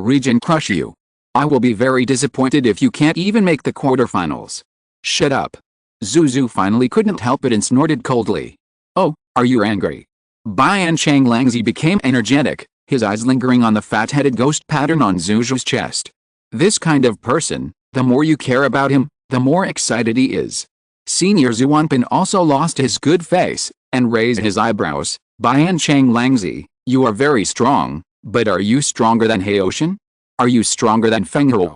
region crush you. I will be very disappointed if you can't even make the quarterfinals." "Shut up." Zuzu finally couldn't help it and snorted coldly. "Oh, are you angry?" Bian Changlangzi became energetic, his eyes lingering on the fat-headed ghost pattern on Zuzu's chest. This kind of person, the more you care about him, the more excited he is. Senior Zuanpin also lost his good face, and raised his eyebrows. "Bian Changlangzi, you are very strong, but are you stronger than Haoshan? Are you stronger than Feng He?"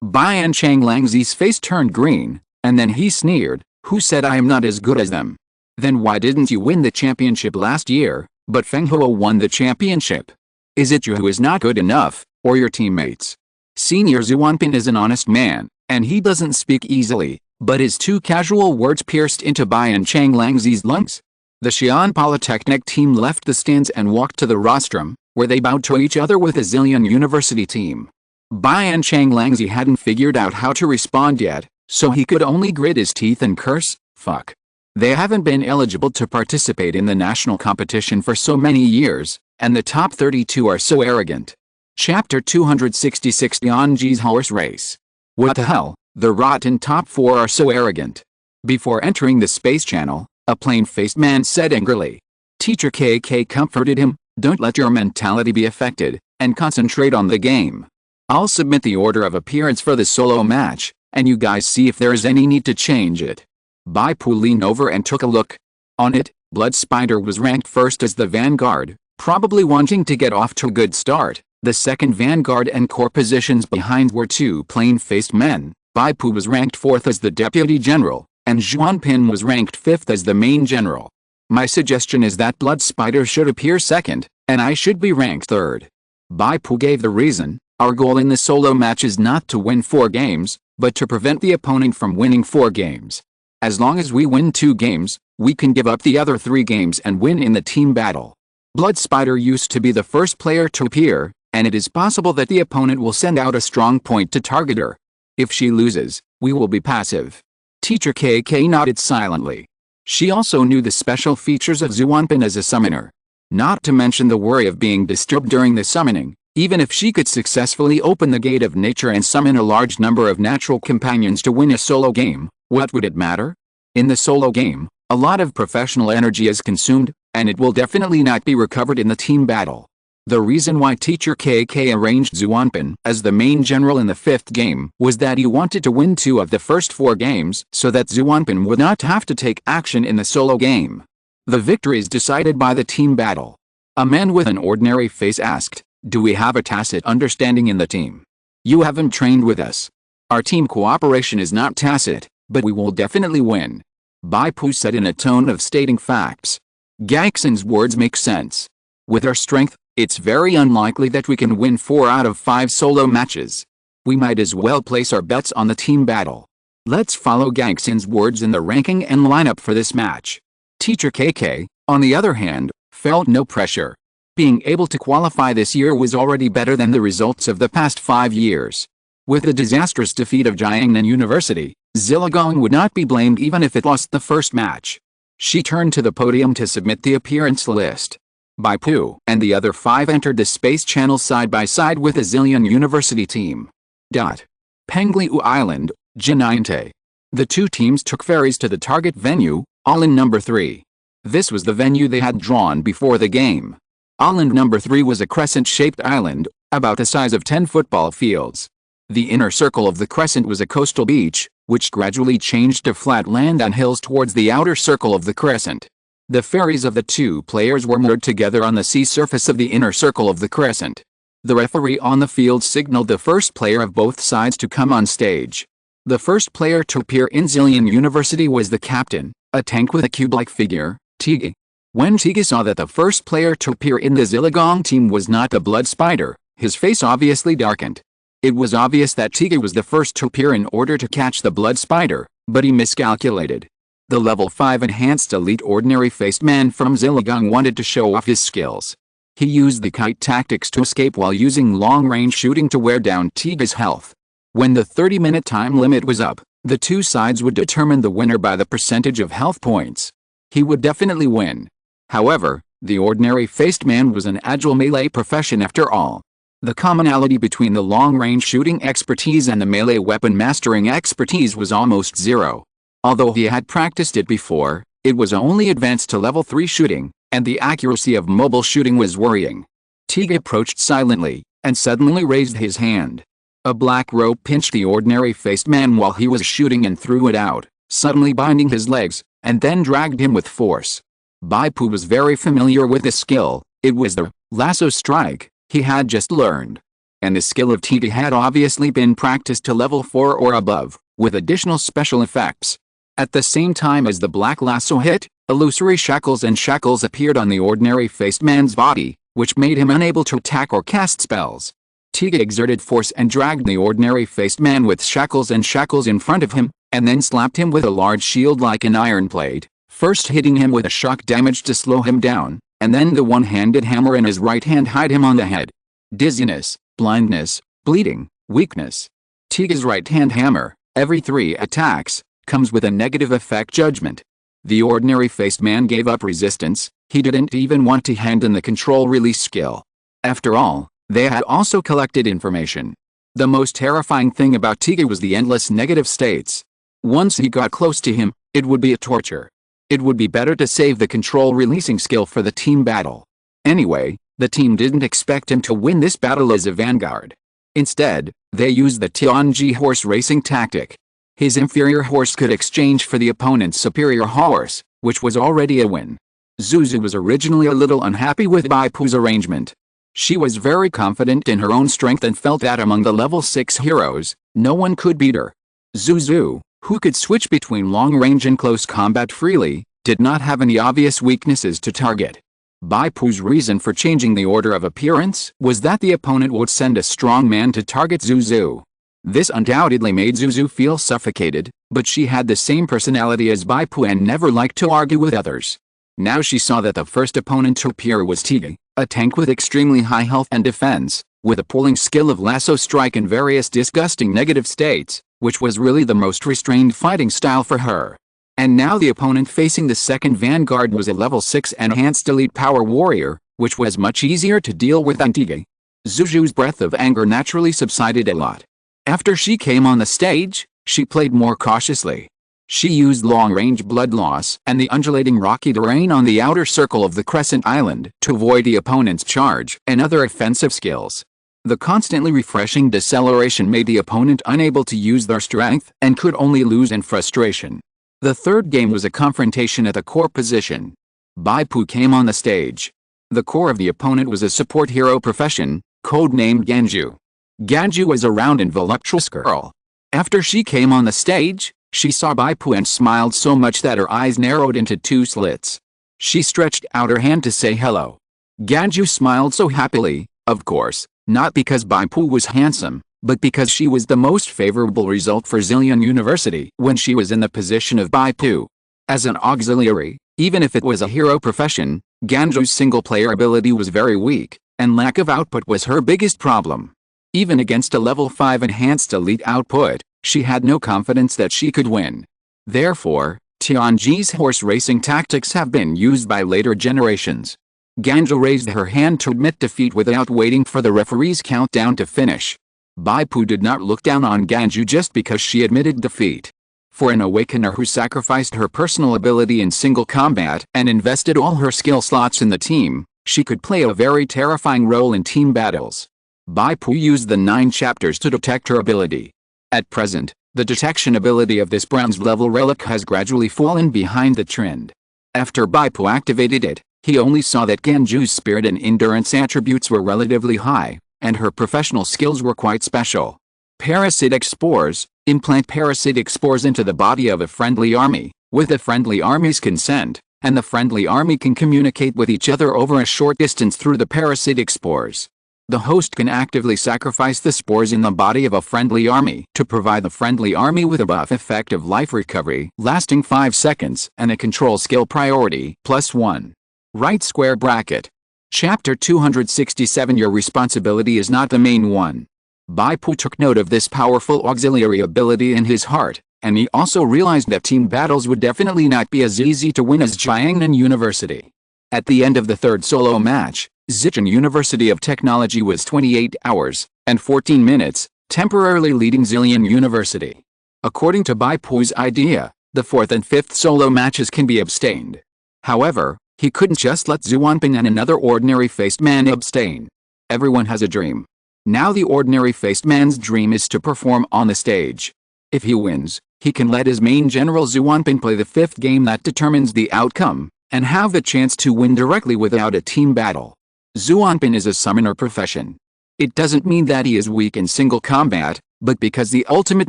Bian Changlangzi's face turned green, and then he sneered, "Who said I am not as good as them? Then why didn't you win the championship last year, but Feng He won the championship? Is it you who is not good enough, or your teammates?" Senior Zuanpin is an honest man, and he doesn't speak easily, but his 2 casual words pierced into Bian Changlangzi's lungs. The Xi'an Polytechnic team left the stands and walked to the rostrum, where they bowed to each other with the Zillion University team. Bian Changlangzi hadn't figured out how to respond yet, so he could only grit his teeth and curse, "Fuck. They haven't been eligible to participate in the national competition for so many years, and the top 32 are so arrogant. Chapter 266 Yanji's Horse Race. What the hell, the rotten top 4 are so arrogant. Before entering the space channel, a plain-faced man said angrily. Teacher KK comforted him, don't let your mentality be affected, and concentrate on the game. I'll submit the order of appearance for the solo match, and you guys see if there is any need to change it. Bai Pu leaned over and took a look. On it, Blood Spider was ranked first as the vanguard, probably wanting to get off to a good start. The second vanguard and core positions behind were two plain-faced men. Bai Pu was ranked fourth as the deputy general, and Xuanpin was ranked fifth as the main general. My suggestion is that Blood Spider should appear second, and I should be ranked third. Bai Pu gave the reason. Our goal in the solo match is not to win 4 games, but to prevent the opponent from winning 4 games. As long as we win 2 games, we can give up the other 3 games and win in the team battle. Blood Spider used to be the first player to appear, and it is possible that the opponent will send out a strong point to target her. If she loses, we will be passive. Teacher KK nodded silently. She also knew the special features of Xuanpin as a summoner. Not to mention the worry of being disturbed during the summoning. Even if she could successfully open the gate of nature and summon a large number of natural companions to win a solo game, what would it matter? In the solo game, a lot of professional energy is consumed, and it will definitely not be recovered in the team battle. The reason why Teacher KK arranged Xuanpin as the main general in the 5th game was that he wanted to win 2 of the first 4 games so that Xuanpin would not have to take action in the solo game. The victory is decided by the team battle. A man with an ordinary face asked, do we have a tacit understanding in the team? You haven't trained with us. Our team cooperation is not tacit, but we will definitely win. Bai Pu said in a tone of stating facts. Gangxin's words make sense. With our strength, it's very unlikely that we can win 4 out of 5 solo matches. We might as well place our bets on the team battle. Let's follow Gangxin's words in the ranking and lineup for this match. Teacher KK, on the other hand, felt no pressure. Being able to qualify this year was already better than the results of the past 5 years. With the disastrous defeat of Jiangnan University, Zilligang would not be blamed even if it lost the first match. She turned to the podium to submit the appearance list. Bai Pu and the other 5 entered the space channel side by side with the Zillion University team. Pengliu Island, Jinainte. The 2 teams took ferries to the target venue, Island number 3. This was the venue they had drawn before the game. Island number 3 was a crescent-shaped island, about the size of 10 football fields. The inner circle of the crescent was a coastal beach, which gradually changed to flat land and hills towards the outer circle of the crescent. The ferries of the 2 players were moored together on the sea surface of the inner circle of the crescent. The referee on the field signaled the first player of both sides to come on stage. The first player to appear in Zillion University was the captain, a tank with a cube-like figure, Tige. When Tige saw that the first player to appear in the Zilligang team was not the Blood Spider, his face obviously darkened. It was obvious that Tige was the first to appear in order to catch the Blood Spider, but he miscalculated. The level 5 enhanced elite ordinary-faced man from Zilligang wanted to show off his skills. He used the kite tactics to escape while using long-range shooting to wear down Tige's health. When the 30-minute time limit was up, the 2 sides would determine the winner by the percentage of health points. He would definitely win. However, the ordinary-faced man was an agile melee profession after all. The commonality between the long-range shooting expertise and the melee weapon mastering expertise was almost 0. Although he had practiced it before, it was only advanced to level 3 shooting, and the accuracy of mobile shooting was worrying. Tige approached silently, and suddenly raised his hand. A black rope pinched the ordinary-faced man while he was shooting and threw it out, suddenly binding his legs, and then dragged him with force. Bai Pu was very familiar with this skill. It was the lasso strike he had just learned. And the skill of Tige had obviously been practiced to level 4 or above, with additional special effects. At the same time as the black lasso hit, illusory shackles appeared on the ordinary-faced man's body, which made him unable to attack or cast spells. Tige exerted force and dragged the ordinary-faced man with shackles in front of him, and then slapped him with a large shield like an iron plate, first hitting him with a shock damage to slow him down, and then the one-handed hammer in his right hand hit him on the head. Dizziness, blindness, bleeding, weakness. Tige's right-hand hammer, every 3 attacks, comes with a negative effect judgment. The ordinary-faced man gave up resistance. He didn't even want to hand in the control-release skill. After all, They had also collected information. The most terrifying thing about Tiga was the endless negative states. Once he got close to him, it would be a torture. It would be better to save the control releasing skill for the team battle. Anyway, the team didn't expect him to win this battle as a vanguard. Instead, they used the Tianji horse racing tactic. His inferior horse could exchange for the opponent's superior horse, which was already a win. Zuzu was originally a little unhappy with Bai Pu's arrangement. She was very confident in her own strength and felt that among the level 6 heroes, no one could beat her. Zuzu, who could switch between long-range and close combat freely, did not have any obvious weaknesses to target. Bai Pu's reason for changing the order of appearance was that the opponent would send a strong man to target Zuzu. This undoubtedly made Zuzu feel suffocated, but she had the same personality as Bai Pu and never liked to argue with others. Now she saw that the first opponent to appear was Tiga, a tank with extremely high health and defense, with a pulling skill of lasso strike and various disgusting negative states, which was really the most restrained fighting style for her. And now the opponent facing the second vanguard was a level 6 enhanced elite power warrior, which was much easier to deal with than Tiga. Zuzu's breath of anger naturally subsided a lot. After she came on the stage, she played more cautiously. She used long-range blood loss and the undulating rocky terrain on the outer circle of the Crescent Island to avoid the opponent's charge and other offensive skills. The constantly refreshing deceleration made the opponent unable to use their strength and could only lose in frustration. The third game was a confrontation at the core position. Bai Pu came on the stage. The core of the opponent was a support hero profession, codenamed Ganju. Ganju was a round and voluptuous girl. After she came on the stage, she saw Bai Pu and smiled so much that her eyes narrowed into 2 slits. She stretched out her hand to say hello. Ganju smiled so happily, of course, not because Bai Pu was handsome, but because she was the most favorable result for Zillion University when she was in the position of Bai Pu. As an auxiliary, even if it was a hero profession, Ganju's single-player ability was very weak, and lack of output was her biggest problem. Even against a level 5 enhanced elite output, she had no confidence that she could win. Therefore, Tianji's horse racing tactics have been used by later generations. Ganju raised her hand to admit defeat without waiting for the referee's countdown to finish. Bai Pu did not look down on Ganju just because she admitted defeat. For an awakener who sacrificed her personal ability in single combat and invested all her skill slots in the team, she could play a very terrifying role in team battles. Bai Pu used the 9 chapters to detect her ability. At present, the detection ability of this bronze-level relic has gradually fallen behind the trend. After Bai Pu activated it, he only saw that Ganju's spirit and endurance attributes were relatively high, and her professional skills were quite special. Parasitic spores: implant parasitic spores into the body of a friendly army, with the friendly army's consent, and the friendly army can communicate with each other over a short distance through the parasitic spores. The host can actively sacrifice the spores in the body of a friendly army to provide the friendly army with a buff effect of life recovery lasting 5 seconds and a control skill priority +1. Right square bracket. Chapter 267. Your responsibility is not the main one. Bai Pu took note of this powerful auxiliary ability in his heart, and he also realized that team battles would definitely not be as easy to win as Jiangnan University. At the end of the third solo match, Zhejiang University of Technology was 28 hours and 14 minutes, temporarily leading Zillion University. According to Bai Pu's idea, the 4th and 5th solo matches can be abstained. However, he couldn't just let Zhuanping and another ordinary-faced man abstain. Everyone has a dream. Now the ordinary-faced man's dream is to perform on the stage. If he wins, he can let his main general Zhuanping play the 5th game that determines the outcome, and have the chance to win directly without a team battle. Zhuanping is a summoner profession. It doesn't mean that he is weak in single combat, but because the ultimate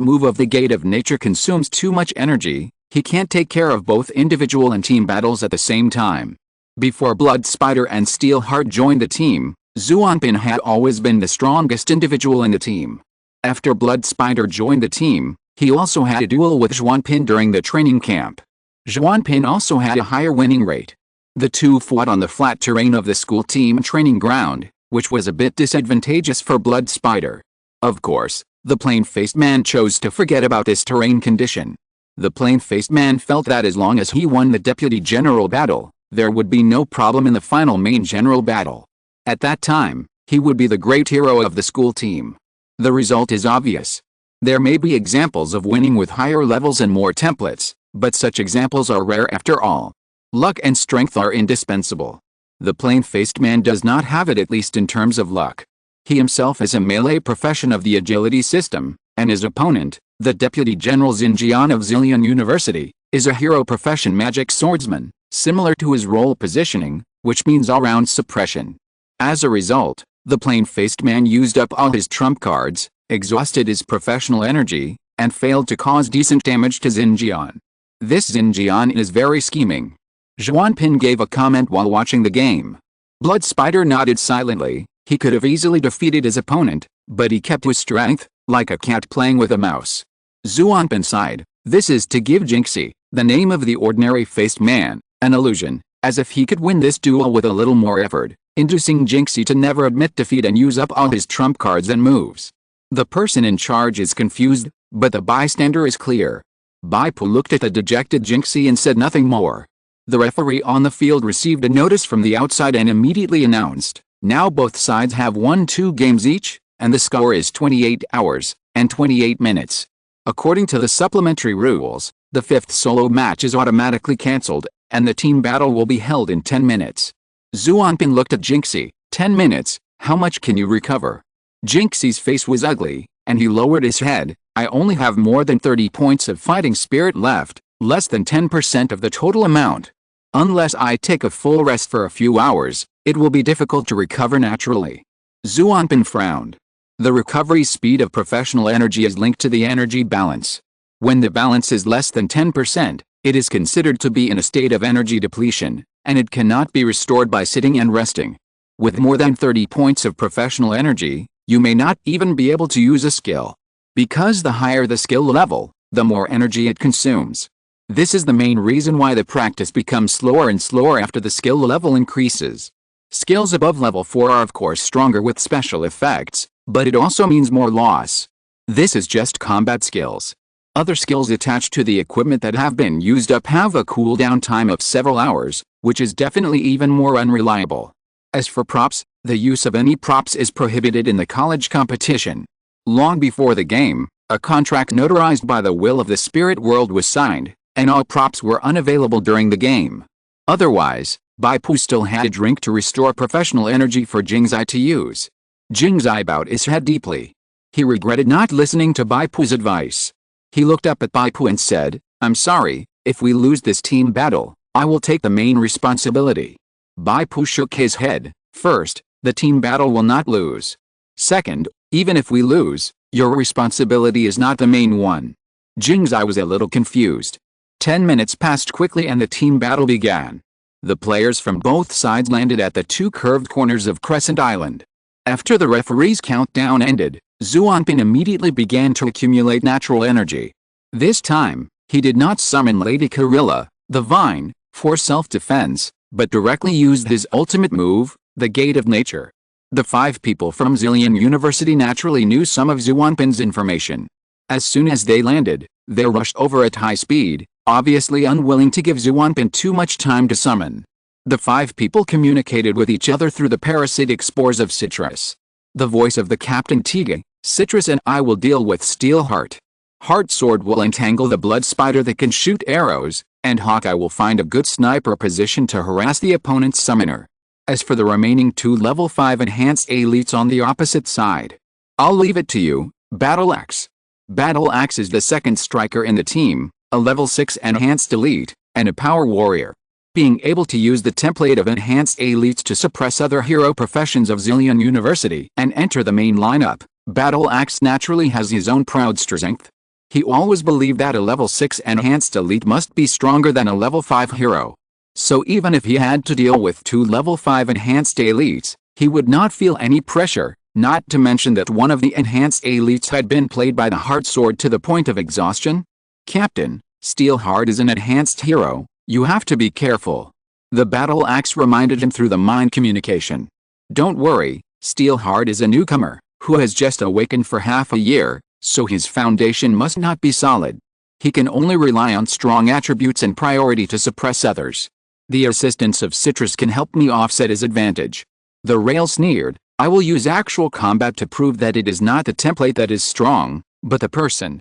move of the Gate of Nature consumes too much energy, he can't take care of both individual and team battles at the same time. Before Blood Spider and Steelheart joined the team, Zhuanping had always been the strongest individual in the team. After Blood Spider joined the team, he also had a duel with Zhuanping during the training camp. Zhuanping also had a higher winning rate. The two fought on the flat terrain of the school team training ground, which was a bit disadvantageous for Blood Spider. Of course, the plain-faced man chose to forget about this terrain condition. The plain-faced man felt that as long as he won the deputy general battle, there would be no problem in the final main general battle. At that time, he would be the great hero of the school team. The result is obvious. There may be examples of winning with higher levels and more templates, but such examples are rare after all. Luck and strength are indispensable. The plain-faced man does not have it, at least in terms of luck. He himself is a melee profession of the agility system, and his opponent, the Deputy General Xinjiang of Zillion University, is a hero profession magic swordsman, similar to his role positioning, which means all-round suppression. As a result, the plain-faced man used up all his trump cards, exhausted his professional energy, and failed to cause decent damage to Xinjiang. This Xinjiang is very scheming. Zhuanpin gave a comment while watching the game. Blood Spider nodded silently. He could have easily defeated his opponent, but he kept his strength, like a cat playing with a mouse. Zhuanpin sighed. This is to give Jinxie, the name of the ordinary-faced man, an illusion, as if he could win this duel with a little more effort, inducing Jinxie to never admit defeat and use up all his trump cards and moves. The person in charge is confused, but the bystander is clear. Bai Pu looked at the dejected Jinxie and said nothing more. The referee on the field received a notice from the outside and immediately announced, now both sides have won 2 games each, and the score is 28 hours, and 28 minutes. According to the supplementary rules, the 5th solo match is automatically cancelled, and the team battle will be held in 10 minutes. Zhuanpin looked at Jinxie. 10 minutes, how much can you recover? Jinxie's face was ugly, and he lowered his head. I only have more than 30 points of fighting spirit left, less than 10% of the total amount. Unless I take a full rest for a few hours, it will be difficult to recover naturally. Zhuanpin frowned. The recovery speed of professional energy is linked to the energy balance. When the balance is less than 10%, it is considered to be in a state of energy depletion, and it cannot be restored by sitting and resting. With more than 30 points of professional energy, you may not even be able to use a skill. Because the higher the skill level, the more energy it consumes. This is the main reason why the practice becomes slower and slower after the skill level increases. Skills above level 4 are of course stronger with special effects, but it also means more loss. This is just combat skills. Other skills attached to the equipment that have been used up have a cooldown time of several hours, which is definitely even more unreliable. As for props, the use of any props is prohibited in the college competition. Long before the game, a contract notarized by the will of the spirit world was signed, and all props were unavailable during the game. Otherwise, Bai Pu still had a drink to restore professional energy for Jinxie to use. Jinxie bowed his head deeply. He regretted not listening to Bai Pu's advice. He looked up at Bai Pu and said, I'm sorry, if we lose this team battle, I will take the main responsibility. Bai Pu shook his head. First, the team battle will not lose. Second, even if we lose, your responsibility is not the main one. Jinxie was a little confused. 10 minutes passed quickly and the team battle began. The players from both sides landed at the 2 curved corners of Crescent Island. After the referee's countdown ended, Zhuanpin immediately began to accumulate natural energy. This time, he did not summon Lady Gorilla, the Vine, for self-defense, but directly used his ultimate move, the Gate of Nature. The 5 people from Zillion University naturally knew some of Zhuanpin's information. As soon as they landed, they rushed over at high speed, obviously unwilling to give Zhuanpin too much time to summon. The 5 people communicated with each other through the parasitic spores of citrus. The voice of the captain Tiga, Citrus and I will deal with Steel Heart. Heart Sword will entangle the Blood Spider that can shoot arrows, and Hawkeye will find a good sniper position to harass the opponent's summoner. As for the remaining 2 level 5 enhanced elites on the opposite side, I'll leave it to you. Battle Axe. Battle Axe is the second striker in the team, a level 6 enhanced elite, and a power warrior. Being able to use the template of enhanced elites to suppress other hero professions of Zillion University and enter the main lineup, Battle Axe naturally has his own proud strength. He always believed that a level 6 enhanced elite must be stronger than a level 5 hero. So even if he had to deal with 2 level 5 enhanced elites, he would not feel any pressure, not to mention that one of the enhanced elites had been played by the Heart Sword to the point of exhaustion. Captain, Steelheart is an enhanced hero, you have to be careful. The Battle Axe reminded him through the mind communication. Don't worry, Steelheart is a newcomer, who has just awakened for half a year, so his foundation must not be solid. He can only rely on strong attributes and priority to suppress others. The assistance of Citrus can help me offset his advantage. The Rail sneered, I will use actual combat to prove that it is not the template that is strong, but the person.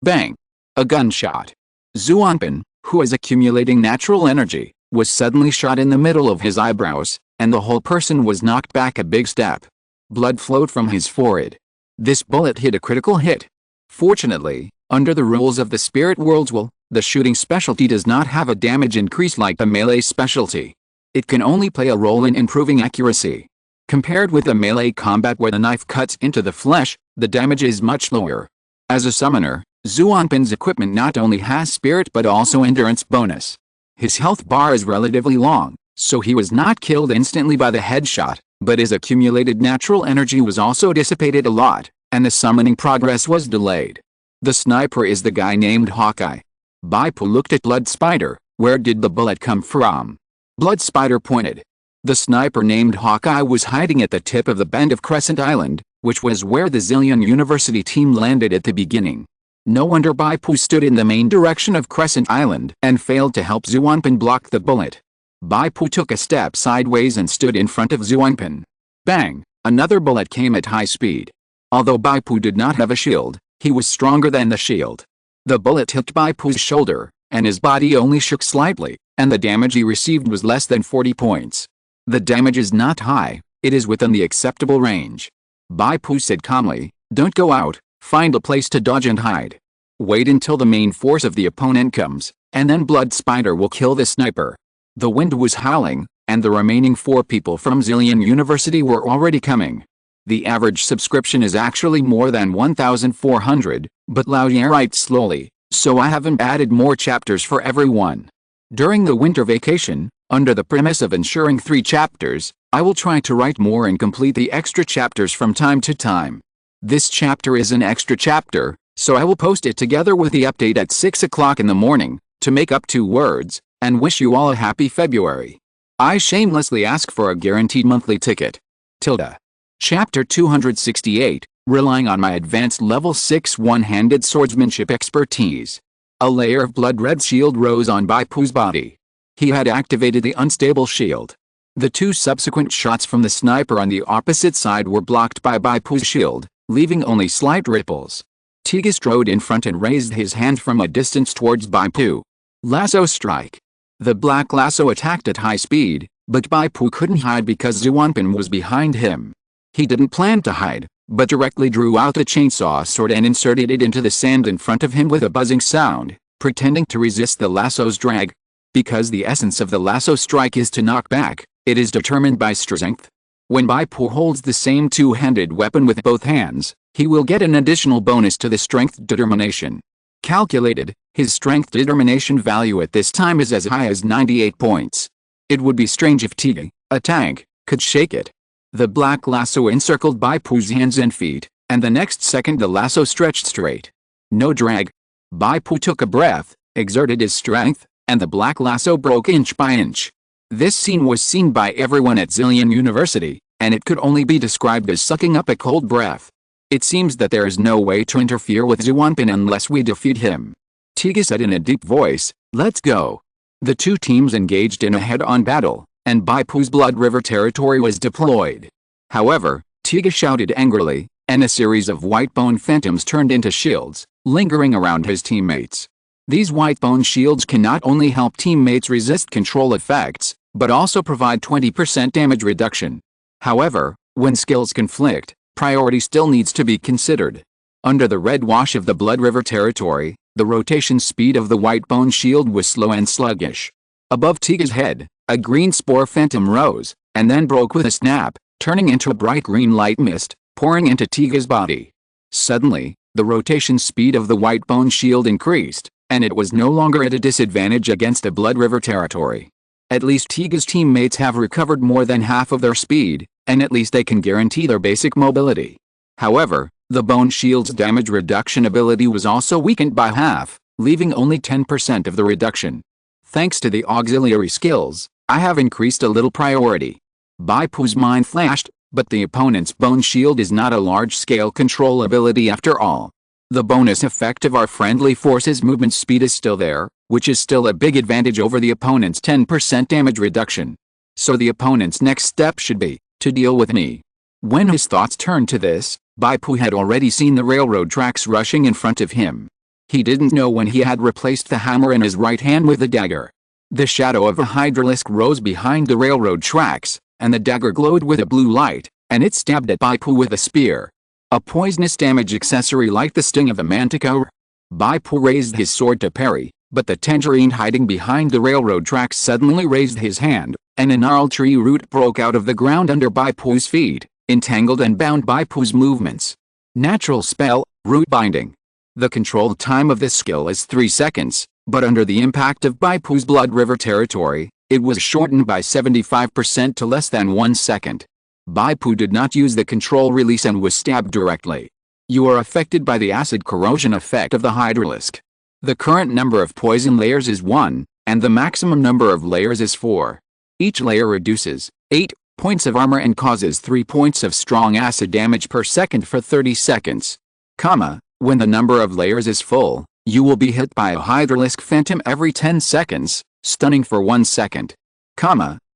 Bang. A gunshot. Xuanpan, who is accumulating natural energy, was suddenly shot in the middle of his eyebrows, and the whole person was knocked back a big step. Blood flowed from his forehead. This bullet hit a critical hit. Fortunately, under the rules of the spirit world's will, the shooting specialty does not have a damage increase like the melee specialty. It can only play a role in improving accuracy. Compared with the melee combat where the knife cuts into the flesh, the damage is much lower. As a summoner, Xuanpan's equipment not only has spirit but also endurance bonus. His health bar is relatively long, so he was not killed instantly by the headshot, but his accumulated natural energy was also dissipated a lot, and the summoning progress was delayed. The sniper is the guy named Hawkeye. Bai Pu looked at Blood Spider. Where did the bullet come from? Blood Spider pointed. The sniper named Hawkeye was hiding at the tip of the bend of Crescent Island, which was where the Zillion University team landed at the beginning. No wonder Bai Pu stood in the main direction of Crescent Island and failed to help Xuanpan block the bullet. Bai Pu took a step sideways and stood in front of Xuanpan. Bang! Another bullet came at high speed. Although Bai Pu did not have a shield, he was stronger than the shield. The bullet hit Bai Pu's shoulder, and his body only shook slightly, and the damage he received was less than 40 points. The damage is not high, it is within the acceptable range. Bai Pu said calmly, "Don't go out, find a place to dodge and hide. Wait until the main force of the opponent comes, and then Blood Spider will kill the sniper." The wind was howling, and the remaining 4 people from Zillion University were already coming. The average subscription is actually more than 1,400, but Laudier writes slowly, so I haven't added more chapters for everyone. During the winter vacation, under the premise of ensuring 3 chapters, I will try to write more and complete the extra chapters from time to time. This chapter is an extra chapter, so I will post it together with the update at 6 o'clock in the morning, to make up 2 words, and wish you all a happy February. I shamelessly ask for a guaranteed monthly ticket. Chapter 268, relying on my advanced level 6 one-handed swordsmanship expertise. A layer of blood-red shield rose on Bai Pu's body. He had activated the unstable shield. The 2 subsequent shots from the sniper on the opposite side were blocked by Bai Pu's shield, leaving only slight ripples. Tiga strode in front and raised his hand from a distance towards Bai Pu. Lasso strike. The black lasso attacked at high speed, but Bai Pu couldn't hide because Xuanpan was behind him. He didn't plan to hide, but directly drew out the chainsaw sword and inserted it into the sand in front of him with a buzzing sound, pretending to resist the lasso's drag. Because the essence of the lasso strike is to knock back, it is determined by strength. When Bai Pu holds the same 2-handed weapon with both hands, he will get an additional bonus to the strength determination. Calculated, his strength determination value at this time is as high as 98 points. It would be strange if Tiga, a tank, could shake it. The black lasso encircled Bai Pu's hands and feet, and the next second the lasso stretched straight. No drag. Bai Pu took a breath, exerted his strength, and the black lasso broke inch by inch. This scene was seen by everyone at Zillion University, and it could only be described as sucking up a cold breath. It seems that there is no way to interfere with Xuanpan unless we defeat him. Tiga said in a deep voice, "Let's go." The 2 teams engaged in a head-on battle, and Bai Pu's Blood River territory was deployed. However, Tiga shouted angrily, and a series of white bone phantoms turned into shields, lingering around his teammates. These white bone shields can not only help teammates resist control effects, but also provide 20% damage reduction. However, when skills conflict, priority still needs to be considered. Under the red wash of the Blood River territory, the rotation speed of the white bone shield was slow and sluggish. Above Tiga's head, a green spore phantom rose, and then broke with a snap, turning into a bright green light mist, pouring into Tiga's body. Suddenly, the rotation speed of the white bone shield increased, and it was no longer at a disadvantage against the Blood River territory. At least Tiga's teammates have recovered more than half of their speed, and at least they can guarantee their basic mobility. However, the bone shield's damage reduction ability was also weakened by half, leaving only 10% of the reduction. Thanks to the auxiliary skills, I have increased a little priority. Bai Pu's mind flashed, but the opponent's bone shield is not a large-scale control ability after all. The bonus effect of our friendly force's movement speed is still there, which is still a big advantage over the opponent's 10% damage reduction. So the opponent's next step should be, to deal with me. When his thoughts turned to this, Bai Pu had already seen the railroad tracks rushing in front of him. He didn't know when he had replaced the hammer in his right hand with the dagger. The shadow of a hydralisk rose behind the railroad tracks, and the dagger glowed with a blue light, and it stabbed at Bai Pu with a spear. A poisonous damage accessory like the sting of a manticore. Bai Pu raised his sword to parry, but the tangerine hiding behind the railroad tracks suddenly raised his hand, and a gnarled tree root broke out of the ground under Bai Pu's feet, entangled and bound Bai Pu's movements. Natural spell, root binding. The control time of this skill is 3 seconds, but under the impact of Bai Pu's Blood River territory, it was shortened by 75% to less than 1 second. Bai Pu did not use the control release and was stabbed directly. You are affected by the acid corrosion effect of the hydralisk. The current number of poison layers is 1, and the maximum number of layers is 4. Each layer reduces 8 points of armor and causes 3 points of strong acid damage per second for 30 seconds. When the number of layers is full, you will be hit by a hydralisk phantom every 10 seconds, stunning for 1 second.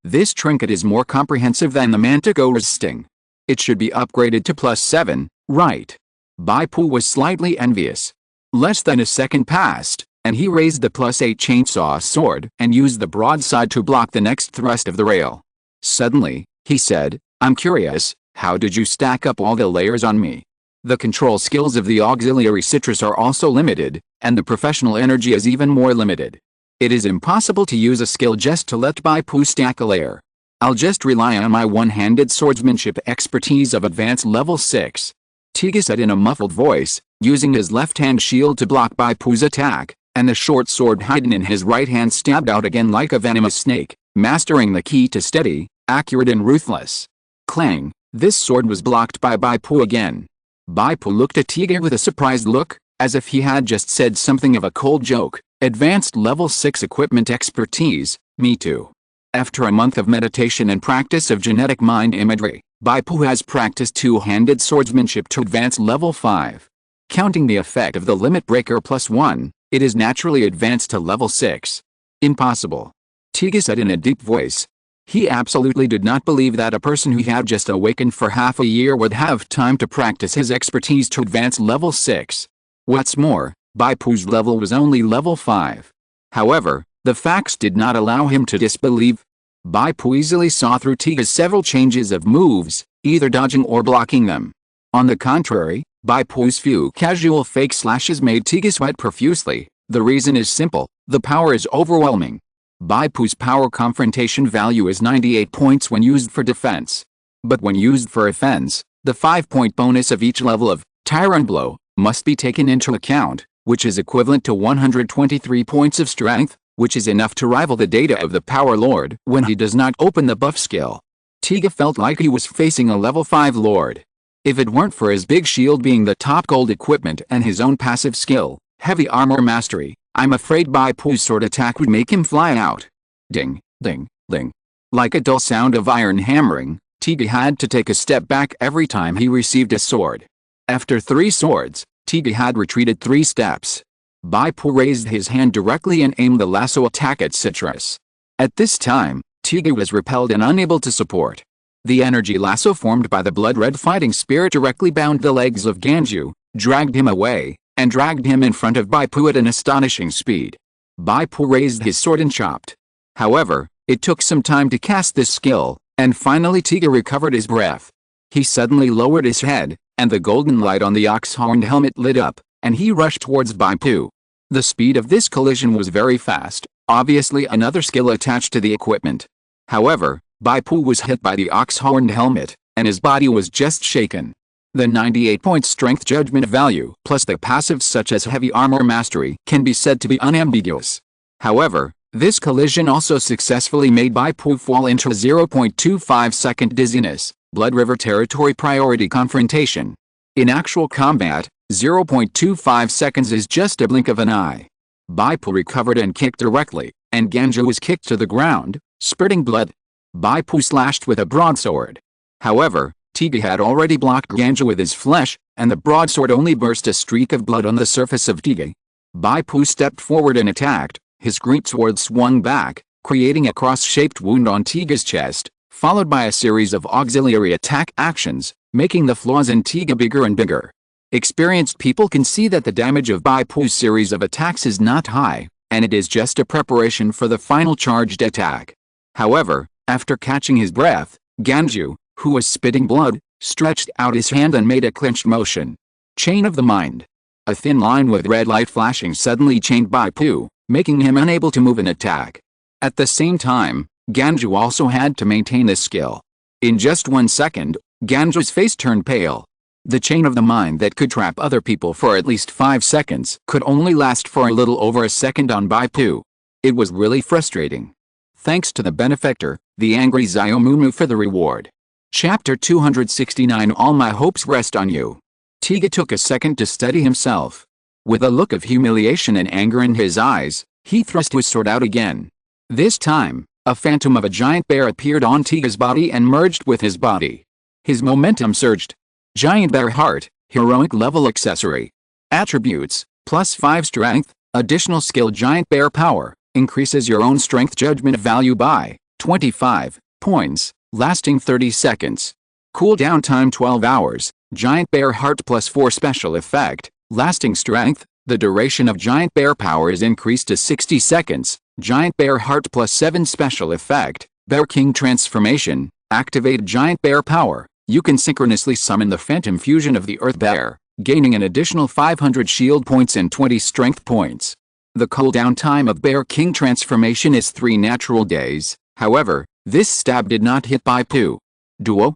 This trinket is more comprehensive than the manticore's sting. It should be upgraded to +7, right? Bai Pu was slightly envious. Less than a second passed, and he raised the +8 chainsaw sword and used the broadside to block the next thrust of the rail. Suddenly, he said, "I'm curious, how did you stack up all the layers on me?" The control skills of the auxiliary citrus are also limited, and the professional energy is even more limited. It is impossible to use a skill just to let Bai Pu stack a layer. I'll just rely on my one-handed swordsmanship expertise of advanced level 6. Tiga said in a muffled voice, using his left-hand shield to block Bai Pu's attack, and the short sword hidden in his right hand stabbed out again like a venomous snake, mastering the key to steady, accurate and ruthless. Clang! This sword was blocked by Bai Pu again. Bai Pu looked at Tiga with a surprised look, as if he had just said something of a cold joke. Advanced level 6 equipment expertise, me too. After a month of meditation and practice of genetic mind imagery, Bai Pu has practiced two-handed swordsmanship to advanced level 5. Counting the effect of the limit breaker +1, it is naturally advanced to level 6. Impossible. Tiga said in a deep voice. He absolutely did not believe that a person who had just awakened for half a year would have time to practice his expertise to advance level 6. What's more, Bai Pu's level was only level 5. However, the facts did not allow him to disbelieve. Bai Pu easily saw through Tiga's several changes of moves, either dodging or blocking them. On the contrary, Bai Pu's few casual fake slashes made Tiga sweat profusely. The reason is simple, the power is overwhelming. Bai Pu's power confrontation value is 98 points when used for defense. But when used for offense, the 5-point bonus of each level of Tyrant Blow must be taken into account, which is equivalent to 123 points of strength, which is enough to rival the data of the Power Lord when he does not open the buff skill. Tiga felt like he was facing a level 5 Lord. If it weren't for his big shield being the top gold equipment and his own passive skill, Heavy Armor Mastery, I'm afraid Bai Pu's sword attack would make him fly out. Ding, ding, ding. Like a dull sound of iron hammering, Tiga had to take a step back every time he received a sword. After 3 swords, Tiga had retreated 3 steps. Bai Pu raised his hand directly and aimed the lasso attack at Treacherous. At this time, Tiga was repelled and unable to support. The energy lasso formed by the blood-red fighting spirit directly bound the legs of Ganju, dragged him away, and dragged him in front of Bai Pu at an astonishing speed. Bai Pu raised his sword and chopped. However, it took some time to cast this skill, and finally Tiga recovered his breath. He suddenly lowered his head, and the golden light on the ox-horned helmet lit up, and he rushed towards Bai Pu. The speed of this collision was very fast, obviously another skill attached to the equipment. However, Bai Pu was hit by the ox-horned helmet, and his body was just shaken. The 98-point strength judgment value plus the passives such as Heavy Armor Mastery can be said to be unambiguous. However, this collision also successfully made Bai Pu fall into a 0.25-second dizziness, Blood River territory priority confrontation. In actual combat, 0.25 seconds is just a blink of an eye. Bai Pu recovered and kicked directly, and Ganju was kicked to the ground, spurting blood. Bai Pu slashed with a broadsword. However, Tiga had already blocked Ganju with his flesh, and the broadsword only burst a streak of blood on the surface of Tiga. Bai Pu stepped forward and attacked. His greatsword swung back, creating a cross-shaped wound on Tiga's chest, followed by a series of auxiliary attack actions, making the flaws in Tiga bigger and bigger. Experienced people can see that the damage of Bai Pu's series of attacks is not high, and it is just a preparation for the final charged attack. However, after catching his breath, Ganju, who was spitting blood, stretched out his hand and made a clenched motion. Chain of the Mind. A thin line with red light flashing suddenly chained Bai Pu, making him unable to move and attack. At the same time, Ganju also had to maintain this skill. In just 1 second, Ganju's face turned pale. The chain of the mind that could trap other people for at least 5 seconds could only last for a little over a second on Bai Pu. It was really frustrating. Thanks to the benefactor, the angry Xiaomumu, for the reward. Chapter 269. All my hopes rest on you. Tiga took a second to steady himself. With a look of humiliation and anger in his eyes, he thrust his sword out again. This time, a phantom of a giant bear appeared on Tiga's body and merged with his body. His momentum surged. Giant Bear Heart, heroic level accessory. Attributes, +5 strength, additional skill Giant Bear Power, increases your own strength judgment value by 25 points, lasting 30 seconds. Cooldown time 12 hours, Giant Bear Heart +4 special effect, lasting strength, the duration of Giant Bear Power is increased to 60 seconds, Giant Bear Heart +7 special effect, Bear King Transformation, activate Giant Bear Power. You can synchronously summon the Phantom Fusion of the Earth Bear, gaining an additional 500 shield points and 20 strength points. The cooldown time of Bear King Transformation is 3 natural days, however, this stab did not hit Bai Pu. Duo.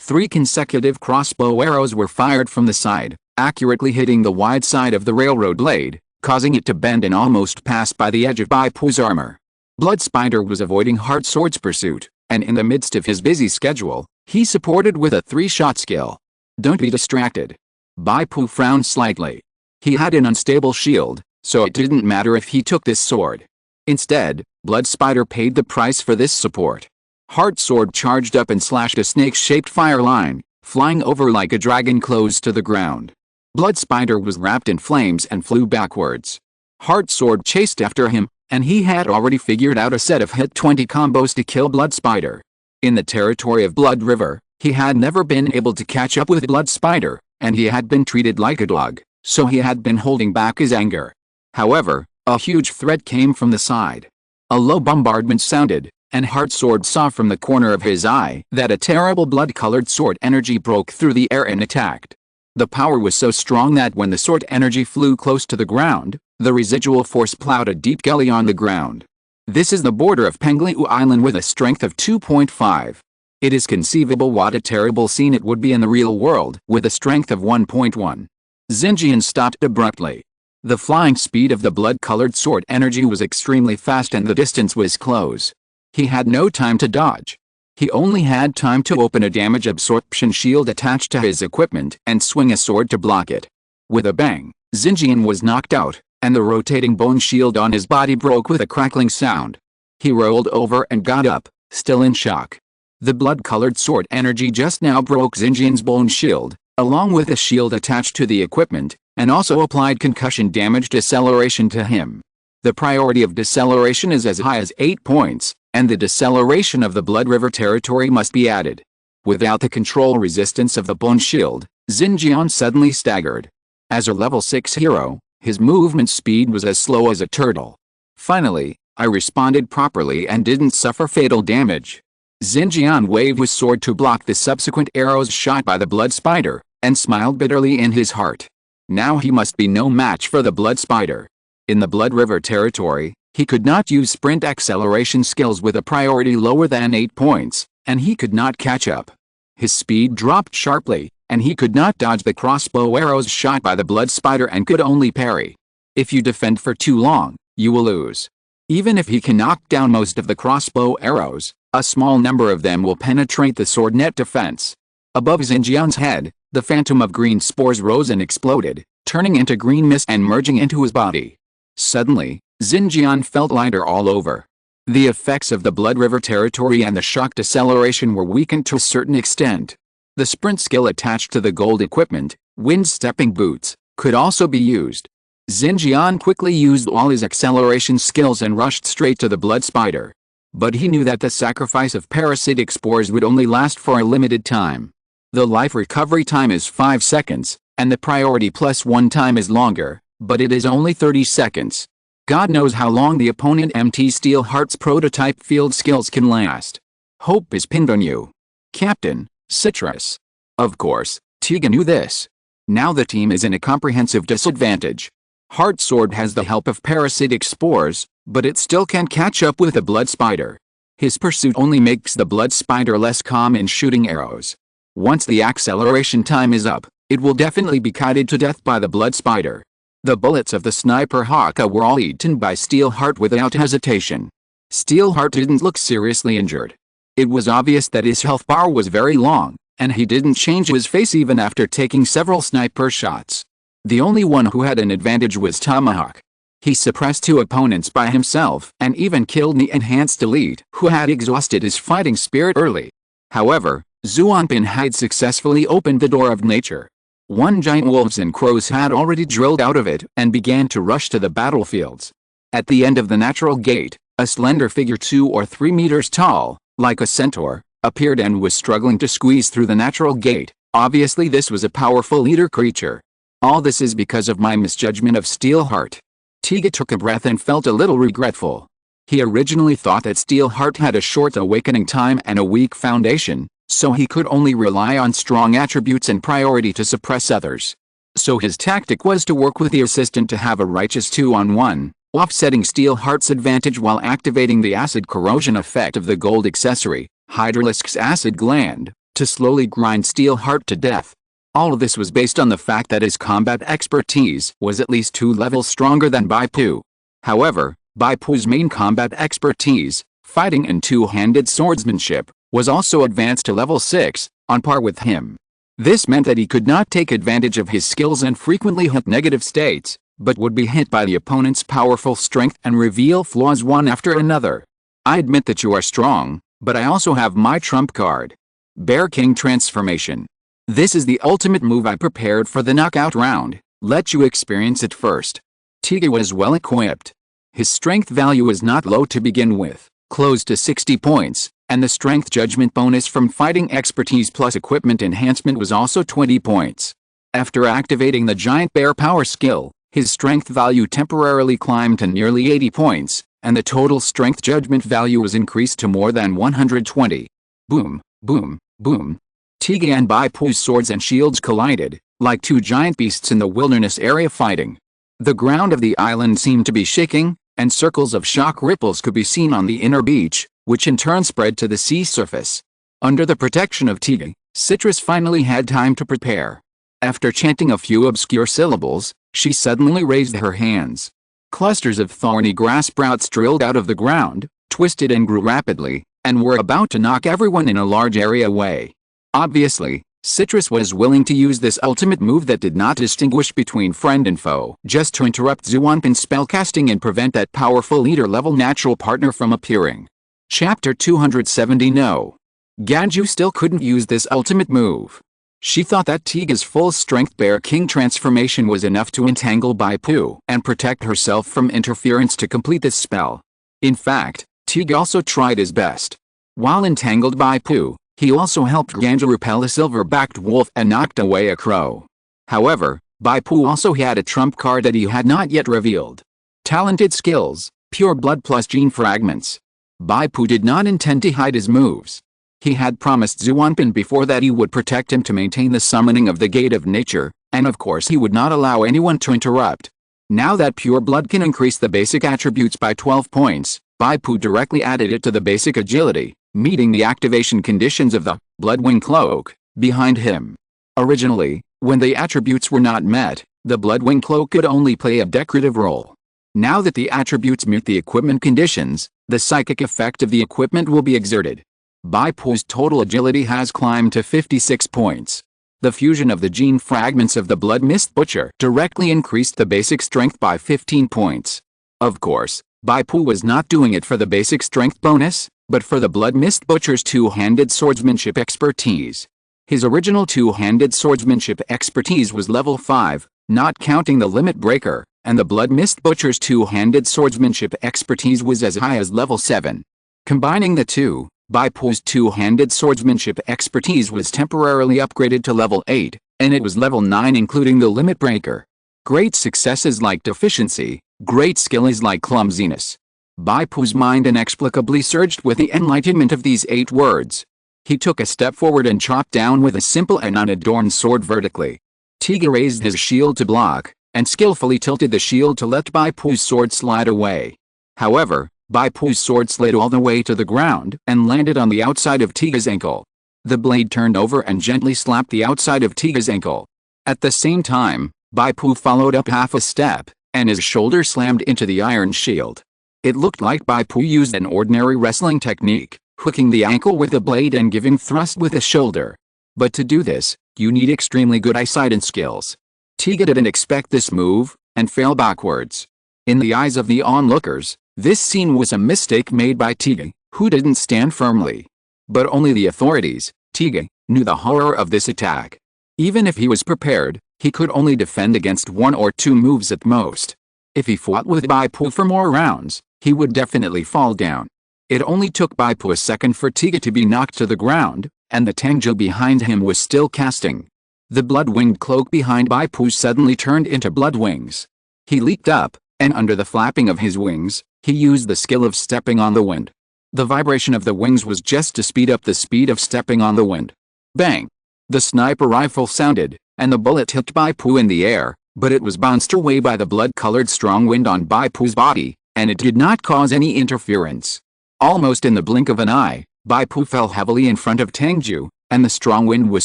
3 consecutive crossbow arrows were fired from the side, accurately hitting the wide side of the railroad blade, causing it to bend and almost pass by the edge of Bai Pu's armor. Blood Spider was avoiding Heart Sword's pursuit, and in the midst of his busy schedule, he supported with a 3-shot skill. Don't be distracted. Bai Pu frowned slightly. He had an unstable shield, so it didn't matter if he took this sword. Instead, Blood Spider paid the price for this support. Heart Sword charged up and slashed a snake-shaped fire line, flying over like a dragon close to the ground. Blood Spider was wrapped in flames and flew backwards. Heart Sword chased after him, and he had already figured out a set of hit 20 combos to kill Blood Spider. In the territory of Blood River, he had never been able to catch up with Blood Spider, and he had been treated like a dog, so he had been holding back his anger. However, a huge threat came from the side. A low bombardment sounded, and Heart Sword saw from the corner of his eye that a terrible blood-colored sword energy broke through the air and attacked. The power was so strong that when the sword energy flew close to the ground, the residual force plowed a deep gully on the ground. This is the border of Pengliu Island with a strength of 2.5. It is conceivable what a terrible scene it would be in the real world with a strength of 1.1. Xinjian stopped abruptly. The flying speed of the blood-colored sword energy was extremely fast and the distance was close. He had no time to dodge. He only had time to open a damage absorption shield attached to his equipment and swing a sword to block it. With a bang, Xinjian was knocked out, and the rotating bone shield on his body broke with a crackling sound. He rolled over and got up, still in shock. The blood-colored sword energy just now broke Xinjian's bone shield, along with a shield attached to the equipment, and also applied concussion damage deceleration to him. The priority of deceleration is as high as 8 points, and the deceleration of the Blood River territory must be added. Without the control resistance of the bone shield, Xinjian suddenly staggered. As a level 6 hero, his movement speed was as slow as a turtle. Finally, I responded properly and didn't suffer fatal damage. Xinjian waved his sword to block the subsequent arrows shot by the Blood Spider, and smiled bitterly in his heart. Now he must be no match for the Blood Spider. In the Blood River territory, he could not use sprint acceleration skills with a priority lower than 8 points, and he could not catch up. His speed dropped sharply, and he could not dodge the crossbow arrows shot by the Blood Spider and could only parry. If you defend for too long, you will lose. Even if he can knock down most of the crossbow arrows, a small number of them will penetrate the sword net defense. Above Xinjian's head, the phantom of green spores rose and exploded, turning into green mist and merging into his body. Suddenly, Xinjian felt lighter all over. The effects of the Blood River territory and the shock deceleration were weakened to a certain extent. The sprint skill attached to the gold equipment, wind stepping boots, could also be used. Xinjian quickly used all his acceleration skills and rushed straight to the Blood Spider. But he knew that the sacrifice of parasitic spores would only last for a limited time. The life recovery time is 5 seconds, and the priority +1 time is longer, but it is only 30 seconds. God knows how long the opponent MT Steelheart's prototype field skills can last. Hope is pinned on you, Captain, treacherous. Of course, Tiga knew this. Now the team is in a comprehensive disadvantage. Heart Sword has the help of parasitic spores, but it still can't catch up with the blood spider. His pursuit only makes the blood spider less calm in shooting arrows. Once the acceleration time is up, it will definitely be kited to death by the blood spider. The bullets of the sniper Haka were all eaten by Steelheart without hesitation. Steelheart didn't look seriously injured. It was obvious that his health bar was very long, and he didn't change his face even after taking several sniper shots. The only one who had an advantage was Tomahawk. He suppressed 2 opponents by himself and even killed the enhanced elite who had exhausted his fighting spirit early. However, Zuanpin had successfully opened the door of nature. 1 giant wolves and crows had already drilled out of it and began to rush to the battlefields. At the end of the natural gate, a slender figure 2 or 3 meters tall, like a centaur, appeared and was struggling to squeeze through the natural gate. Obviously this was a powerful eater creature. All this is because of my misjudgment of Steelheart. Tiga took a breath and felt a little regretful. He originally thought that Steelheart had a short awakening time and a weak foundation, so he could only rely on strong attributes and priority to suppress others. So his tactic was to work with the assistant to have a righteous 2-on-1, offsetting Steelheart's advantage while activating the acid corrosion effect of the gold accessory, Hydralisk's acid gland, to slowly grind Steelheart to death. All of this was based on the fact that his combat expertise was at least 2 levels stronger than Bai Pu. However, Bai Pu's main combat expertise, fighting and two-handed swordsmanship, was also advanced to level 6, on par with him. This meant that he could not take advantage of his skills and frequently hit negative states, but would be hit by the opponent's powerful strength and reveal flaws one after another. I admit that you are strong, but I also have my trump card. Bear King Transformation. This is the ultimate move I prepared for the knockout round. Let you experience it first. Tiga was well equipped. His strength value is not low to begin with, close to 60 points, and the strength judgment bonus from fighting expertise plus equipment enhancement was also 20 points. After activating the giant bear power skill, his strength value temporarily climbed to nearly 80 points, and the total strength judgment value was increased to more than 120. Boom, boom, boom. Tiga and Bai Pu's swords and shields collided, like 2 giant beasts in the wilderness area fighting. The ground of the island seemed to be shaking, and circles of shock ripples could be seen on the inner beach, which in turn spread to the sea surface. Under the protection of Tiga, Citrus finally had time to prepare. After chanting a few obscure syllables, she suddenly raised her hands. Clusters of thorny grass sprouts drilled out of the ground, twisted and grew rapidly, and were about to knock everyone in a large area away. Obviously, Citrus was willing to use this ultimate move that did not distinguish between friend and foe, just to interrupt Zuanpin's spellcasting and prevent that powerful leader-level natural partner from appearing. Chapter 270 No. Ganju still couldn't use this ultimate move. She thought that Tiga's full-strength Bear King transformation was enough to entangle Bai Pu and protect herself from interference to complete this spell. In fact, Tiga also tried his best. While entangled Bai Pu, he also helped Ganju repel a silver-backed wolf and knocked away a crow. However, Bai Pu also had a trump card that he had not yet revealed. Talented skills, pure blood plus gene fragments. Bai Pu did not intend to hide his moves. He had promised Zuanpin before that he would protect him to maintain the summoning of the Gate of Nature, and of course he would not allow anyone to interrupt. Now that pure blood can increase the basic attributes by 12 points, Bai Pu directly added it to the basic agility, meeting the activation conditions of the Bloodwing Cloak behind him. Originally, when the attributes were not met, the Bloodwing Cloak could only play a decorative role. Now that the attributes meet the equipment conditions, the psychic effect of the equipment will be exerted. Bai Pu's total agility has climbed to 56 points. The fusion of the gene fragments of the Blood Mist Butcher directly increased the basic strength by 15 points. Of course, Bai Pu was not doing it for the basic strength bonus, but for the Blood Mist Butcher's two-handed swordsmanship expertise. His original two-handed swordsmanship expertise was level 5, not counting the limit breaker, and the Blood Mist Butcher's two-handed swordsmanship expertise was as high as level 7. Combining the two, Bai Pu's two-handed swordsmanship expertise was temporarily upgraded to level 8, and it was level 9 including the limit breaker. Great success is like deficiency, great skill is like clumsiness. Bai Pu's mind inexplicably surged with the enlightenment of these 8 words. He took a step forward and chopped down with a simple and unadorned sword vertically. Tiga raised his shield to block, and skillfully tilted the shield to let Bai Pu's sword slide away. However, Bai Pu's sword slid all the way to the ground and landed on the outside of Tiga's ankle. The blade turned over and gently slapped the outside of Tiga's ankle. At the same time, Bai Pu followed up half a step, and his shoulder slammed into the iron shield. It looked like Bai Pu used an ordinary wrestling technique, hooking the ankle with a blade and giving thrust with the shoulder. But to do this, you need extremely good eyesight and skills. Tiga didn't expect this move, and fell backwards. In the eyes of the onlookers, this scene was a mistake made by Tiga, who didn't stand firmly. But only the authorities, Tiga, knew the horror of this attack. Even if he was prepared, he could only defend against 1 or 2 moves at most. If he fought with Bai Pu for more rounds, he would definitely fall down. It only took Bai Pu a second for Tiga to be knocked to the ground, and the Tangju behind him was still casting. The blood-winged cloak behind Bai Pu suddenly turned into blood wings. He leaped up, and under the flapping of his wings, he used the skill of stepping on the wind. The vibration of the wings was just to speed up the speed of stepping on the wind. Bang! The sniper rifle sounded, and the bullet hit Bai Pu in the air, but it was bounced away by the blood-colored strong wind on Bai Pu's body, and it did not cause any interference. Almost in the blink of an eye, Bai Pu fell heavily in front of Tangju, and the strong wind was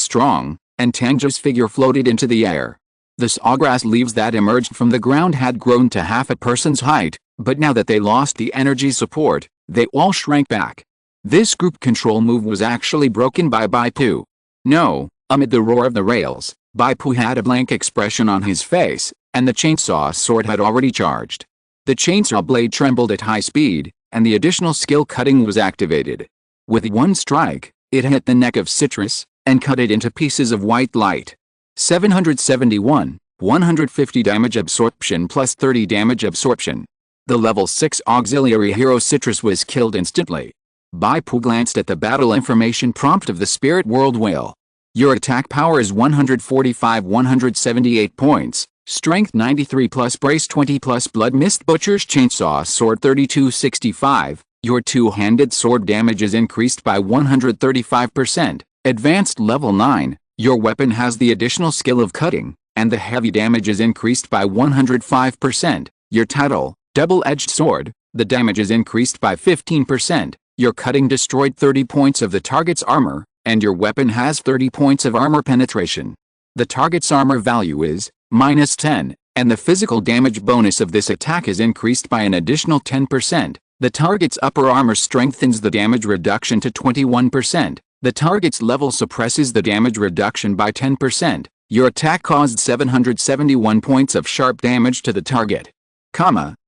strong, and Tangju's figure floated into the air. The sawgrass leaves that emerged from the ground had grown to half a person's height, but now that they lost the energy support, they all shrank back. This group control move was actually broken by Bai Pu. No, amid the roar of the rails, Bai Pu had a blank expression on his face, and the chainsaw sword had already charged. The chainsaw blade trembled at high speed, and the additional skill cutting was activated. With one strike, it hit the neck of Citrus, and cut it into pieces of white light. 771, 150 damage absorption plus 30 damage absorption. The level 6 auxiliary hero Citrus was killed instantly. Bai Pu glanced at the battle information prompt of the Spirit World Whale. Your attack power is 145 178 points, strength 93 plus brace 20 plus blood mist butcher's chainsaw sword 3265, your two-handed sword damage is increased by 135%, advanced level 9, your weapon has the additional skill of cutting, and the heavy damage is increased by 105%, your title, double-edged sword, the damage is increased by 15%, your cutting destroyed 30 points of the target's armor, and your weapon has 30 points of armor penetration. The target's armor value is -10, and the physical damage bonus of this attack is increased by an additional 10%. The target's upper armor strengthens the damage reduction to 21%. The target's level suppresses the damage reduction by 10%. Your attack caused 771 points of sharp damage to the target.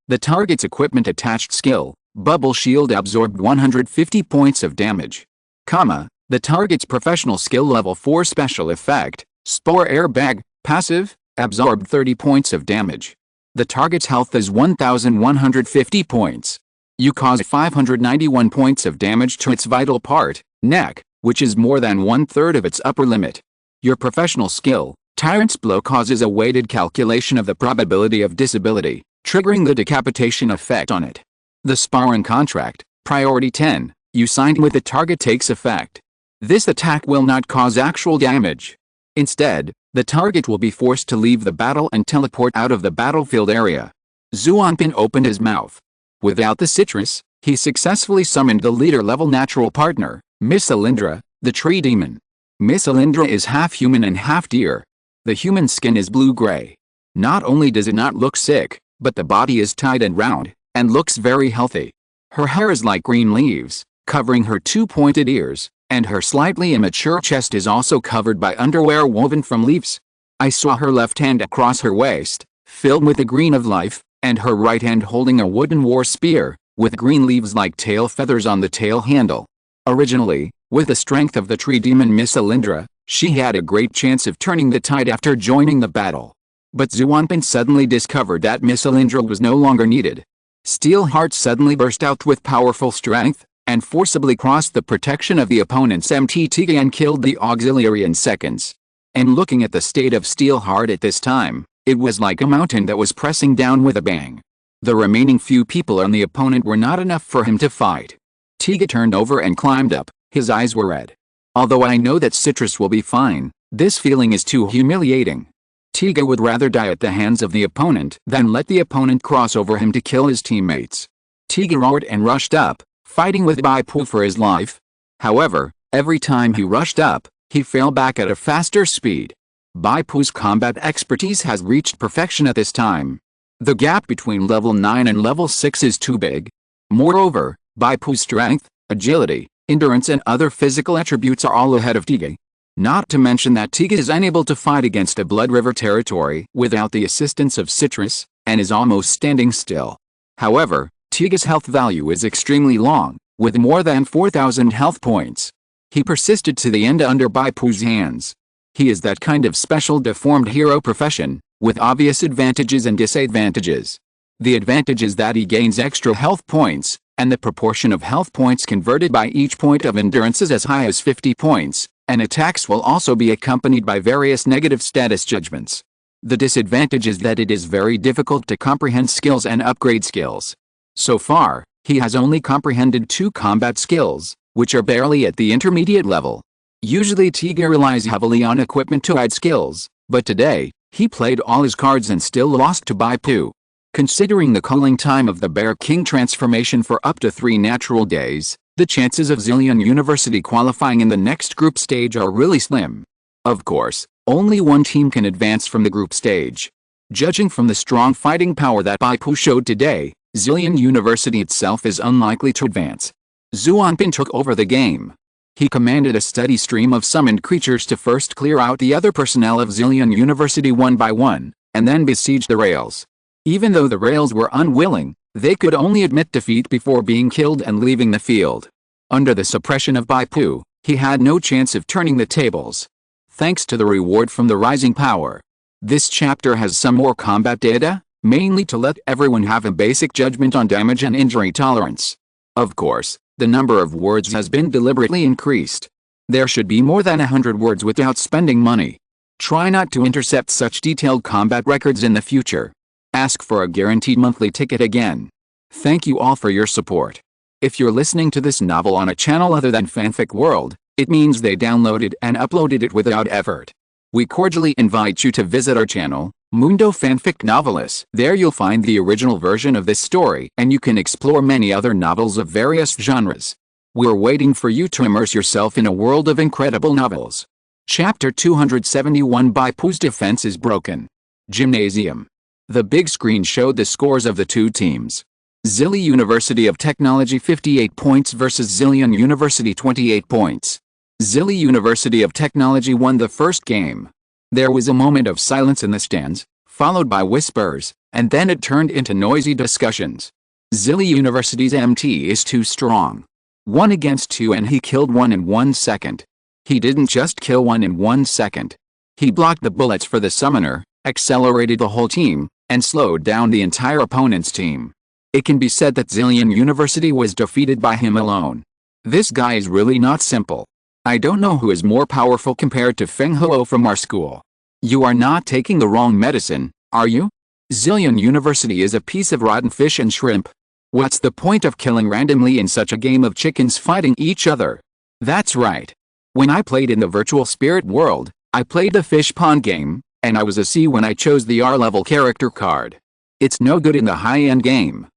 The target's equipment attached skill, Bubble Shield absorbed 150 points of damage. The target's professional skill level 4 special effect, Spore Airbag, passive, absorbed 30 points of damage. The target's health is 1,150 points. You cause 591 points of damage to its vital part, neck, which is more than 1/3 of its upper limit. Your professional skill, Tyrant's Blow causes a weighted calculation of the probability of disability, triggering the decapitation effect on it. The sparring contract, priority 10, you signed with the target takes effect. This attack will not cause actual damage. Instead, the target will be forced to leave the battle and teleport out of the battlefield area. Xuanpin opened his mouth. Without the citrus, he successfully summoned the leader-level natural partner, Miss Alindra, the tree demon. Miss Alindra is half human and half deer. The human skin is blue-gray. Not only does it not look sick, but the body is tight and round, and looks very healthy. Her hair is like green leaves, covering her two pointed ears, and her slightly immature chest is also covered by underwear woven from leaves. I saw her left hand across her waist, filled with the green of life, and her right hand holding a wooden war spear, with green leaves like tail feathers on the tail handle. Originally, with the strength of the tree demon Miss Alindra, she had a great chance of turning the tide after joining the battle. But Xuanpin suddenly discovered that Miss Alindra was no longer needed. Steelheart suddenly burst out with powerful strength, and forcibly crossed the protection of the opponent's MTT and killed the auxiliary in seconds. And looking at the state of Steelheart at this time, it was like a mountain that was pressing down with a bang. The remaining few people on the opponent were not enough for him to fight. Tiga turned over and climbed up, his eyes were red. Although I know that Treacherous will be fine, this feeling is too humiliating. Tiga would rather die at the hands of the opponent than let the opponent cross over him to kill his teammates. Tiga roared and rushed up, fighting with Bai Pu for his life. However, every time he rushed up, he fell back at a faster speed. Bai Pu's combat expertise has reached perfection at this time. The gap between level 9 and level 6 is too big. Moreover, Bai Pu's strength, agility, endurance and other physical attributes are all ahead of Tiga. Not to mention that Tiga is unable to fight against a Blood River territory without the assistance of Treacherous, and is almost standing still. However, Tiga's health value is extremely long, with more than 4,000 health points. He persisted to the end under Bai Pu's hands. He is that kind of special deformed hero profession, with obvious advantages and disadvantages. The advantage is that he gains extra health points, and the proportion of health points converted by each point of endurance is as high as 50 points, and attacks will also be accompanied by various negative status judgments. The disadvantage is that it is very difficult to comprehend skills and upgrade skills. So far, he has only comprehended 2 combat skills, which are barely at the intermediate level. Usually Tiga relies heavily on equipment to add skills, but today, he played all his cards and still lost to Bai Pu. Considering the cooling time of the Bear King transformation for up to 3 natural days, the chances of Zillion University qualifying in the next group stage are really slim. Of course, only one team can advance from the group stage. Judging from the strong fighting power that Bai Pu showed today, Zillion University itself is unlikely to advance. Zuanpin took over the game. He commanded a steady stream of summoned creatures to first clear out the other personnel of Zillion University one by one, and then besiege the rails. Even though the rails were unwilling, they could only admit defeat before being killed and leaving the field. Under the suppression of Bai Pu, he had no chance of turning the tables. Thanks to the reward from the rising power. This chapter has some more combat data, mainly to let everyone have a basic judgment on damage and injury tolerance. Of course, the number of words has been deliberately increased. There should be more than 100 words without spending money. Try not to intercept such detailed combat records in the future. Ask for a guaranteed monthly ticket again. Thank you all for your support. If you're listening to this novel on a channel other than Fanfic World, it means they downloaded and uploaded it without effort. We cordially invite you to visit our channel, Mundo Fanfic Novelis. There you'll find the original version of this story and you can explore many other novels of various genres. We're waiting for you to immerse yourself in a world of incredible novels. Chapter 271 Bai Pu's defense is broken. Gymnasium. The big screen showed the scores of the 2 teams. Zilli University of Technology 58 points versus Zillion University 28 points. Zilli University of Technology won the first game. There was a moment of silence in the stands, followed by whispers, and then it turned into noisy discussions. Zilli University's MT is too strong. 1 against 2 and he killed 1 in 1 second. He didn't just kill 1 in 1 second. He blocked the bullets for the summoner, accelerated the whole team, and slowed down the entire opponent's team. It can be said that Zillion University was defeated by him alone. This guy is really not simple. I don't know who is more powerful compared to Feng Huo from our school. You are not taking the wrong medicine, are you? Zillion University is a piece of rotten fish and shrimp. What's the point of killing randomly in such a game of chickens fighting each other? That's right. When I played in the virtual spirit world, I played the fish pond game, and I was a C when I chose the R-level character card. It's no good in the high-end game.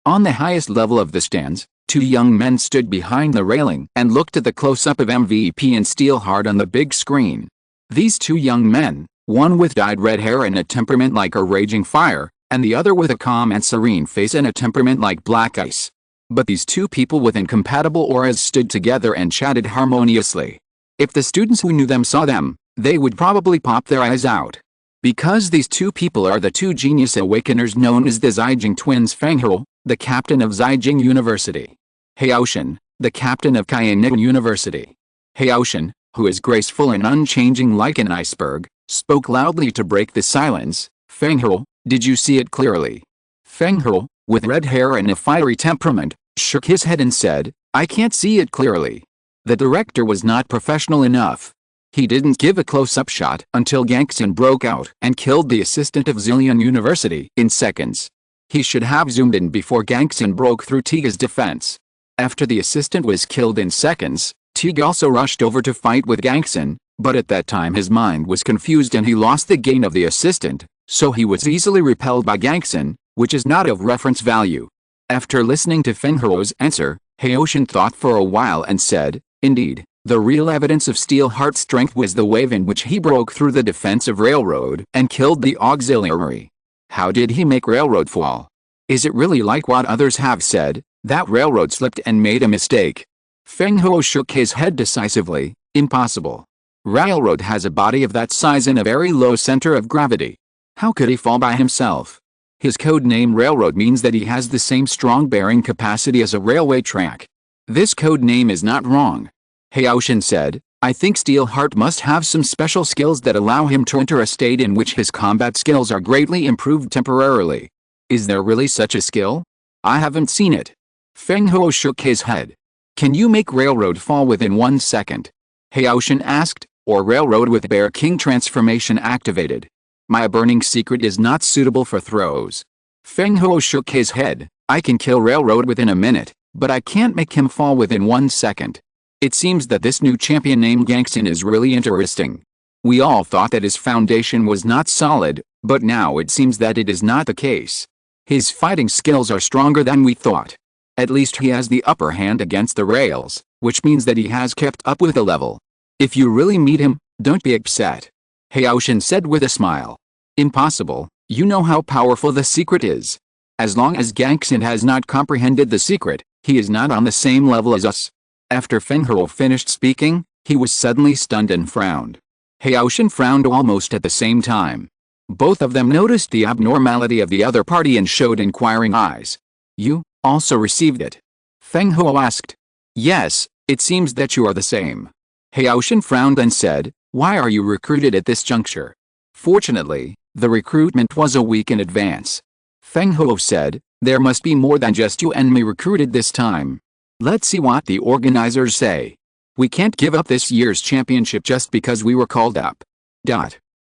On the highest level of the stands, 2 young men stood behind the railing and looked at the close-up of MVP and Steelheart on the big screen. These 2 young men, one with dyed red hair and a temperament like a raging fire, and the other with a calm and serene face and a temperament like black ice. But these 2 people with incompatible auras stood together and chatted harmoniously. If the students who knew them saw them, they would probably pop their eyes out. Because these 2 people are the 2 genius awakeners known as the Zijing twins, Feng Huo, the captain of Zijing University. Haoshan, the captain of Kaianin University. Haoshan, who is graceful and unchanging like an iceberg, spoke loudly to break the silence. Feng Huo, did you see it clearly? Feng Huo, with red hair and a fiery temperament, shook his head and said, I can't see it clearly. The director was not professional enough. He didn't give a close-up shot until Gangxin broke out and killed the assistant of Zillion University in seconds. He should have zoomed in before Gangxin broke through Tiga's defense. After the assistant was killed in seconds, Tiga also rushed over to fight with Gangxin, but at that time his mind was confused and he lost the gain of the assistant, so he was easily repelled by Gangxin, which is not of reference value. After listening to Feng Heo's answer, Heoshin thought for a while and said, indeed, the real evidence of Steelheart's strength was the wave in which he broke through the defensive railroad and killed the auxiliary. How did he make railroad fall? Is it really like what others have said, that railroad slipped and made a mistake? Feng Heo shook his head decisively, impossible. Railroad has a body of that size and a very low center of gravity. How could he fall by himself? His code name Railroad means that he has the same strong bearing capacity as a railway track. This code name is not wrong. Heoshin said, I think Steelheart must have some special skills that allow him to enter a state in which his combat skills are greatly improved temporarily. Is there really such a skill? I haven't seen it. Feng Heo shook his head. Can you make Railroad fall within 1 second? Heoshin asked, or Railroad with Bear King transformation activated. My burning secret is not suitable for throws. Feng Heo shook his head. I can kill Railroad within a minute, but I can't make him fall within 1 second. It seems that this new champion named Gangxin is really interesting. We all thought that his foundation was not solid, but now it seems that it is not the case. His fighting skills are stronger than we thought. At least he has the upper hand against the rails, which means that he has kept up with the level. If you really meet him, don't be upset. Heoshin said with a smile. Impossible, you know how powerful the secret is. As long as Gangxin has not comprehended the secret, he is not on the same level as us. After Feng Heo finished speaking, he was suddenly stunned and frowned. Heoshin frowned almost at the same time. Both of them noticed the abnormality of the other party and showed inquiring eyes. You also received it? Feng Heo asked. Yes, it seems that you are the same. Heoshin frowned and said, why are you recruited at this juncture? Fortunately, the recruitment was a week in advance. Feng Heo said, there must be more than just you and me recruited this time. Let's see what the organizers say. We can't give up this year's championship just because we were called up.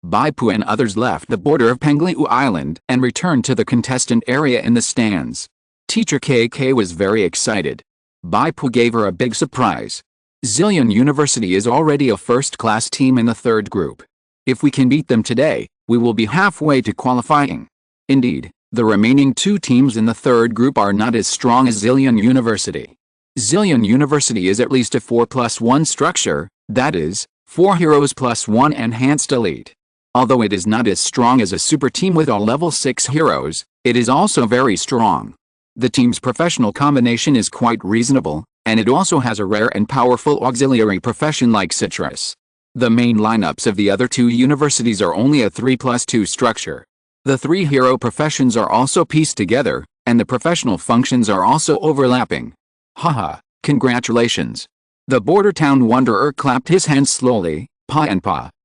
Bai Pu and others left the border of Pengliu Island and returned to the contestant area in the stands. Teacher KK was very excited. Bai Pu gave her a big surprise. Zillion University is already a first-class team in the third group. If we can beat them today, we will be halfway to qualifying. Indeed, the remaining 2 teams in the third group are not as strong as Zillion University. Zillion University is at least a 4+1 structure, that is, 4 heroes plus 1 enhanced elite. Although it is not as strong as a super team with all level 6 heroes, it is also very strong. The team's professional combination is quite reasonable, and it also has a rare and powerful auxiliary profession like treacherous. The main lineups of the other 2 universities are only a 3+2 structure. The 3 hero professions are also pieced together, and the professional functions are also overlapping. Haha, congratulations. The border town wanderer clapped his hands slowly,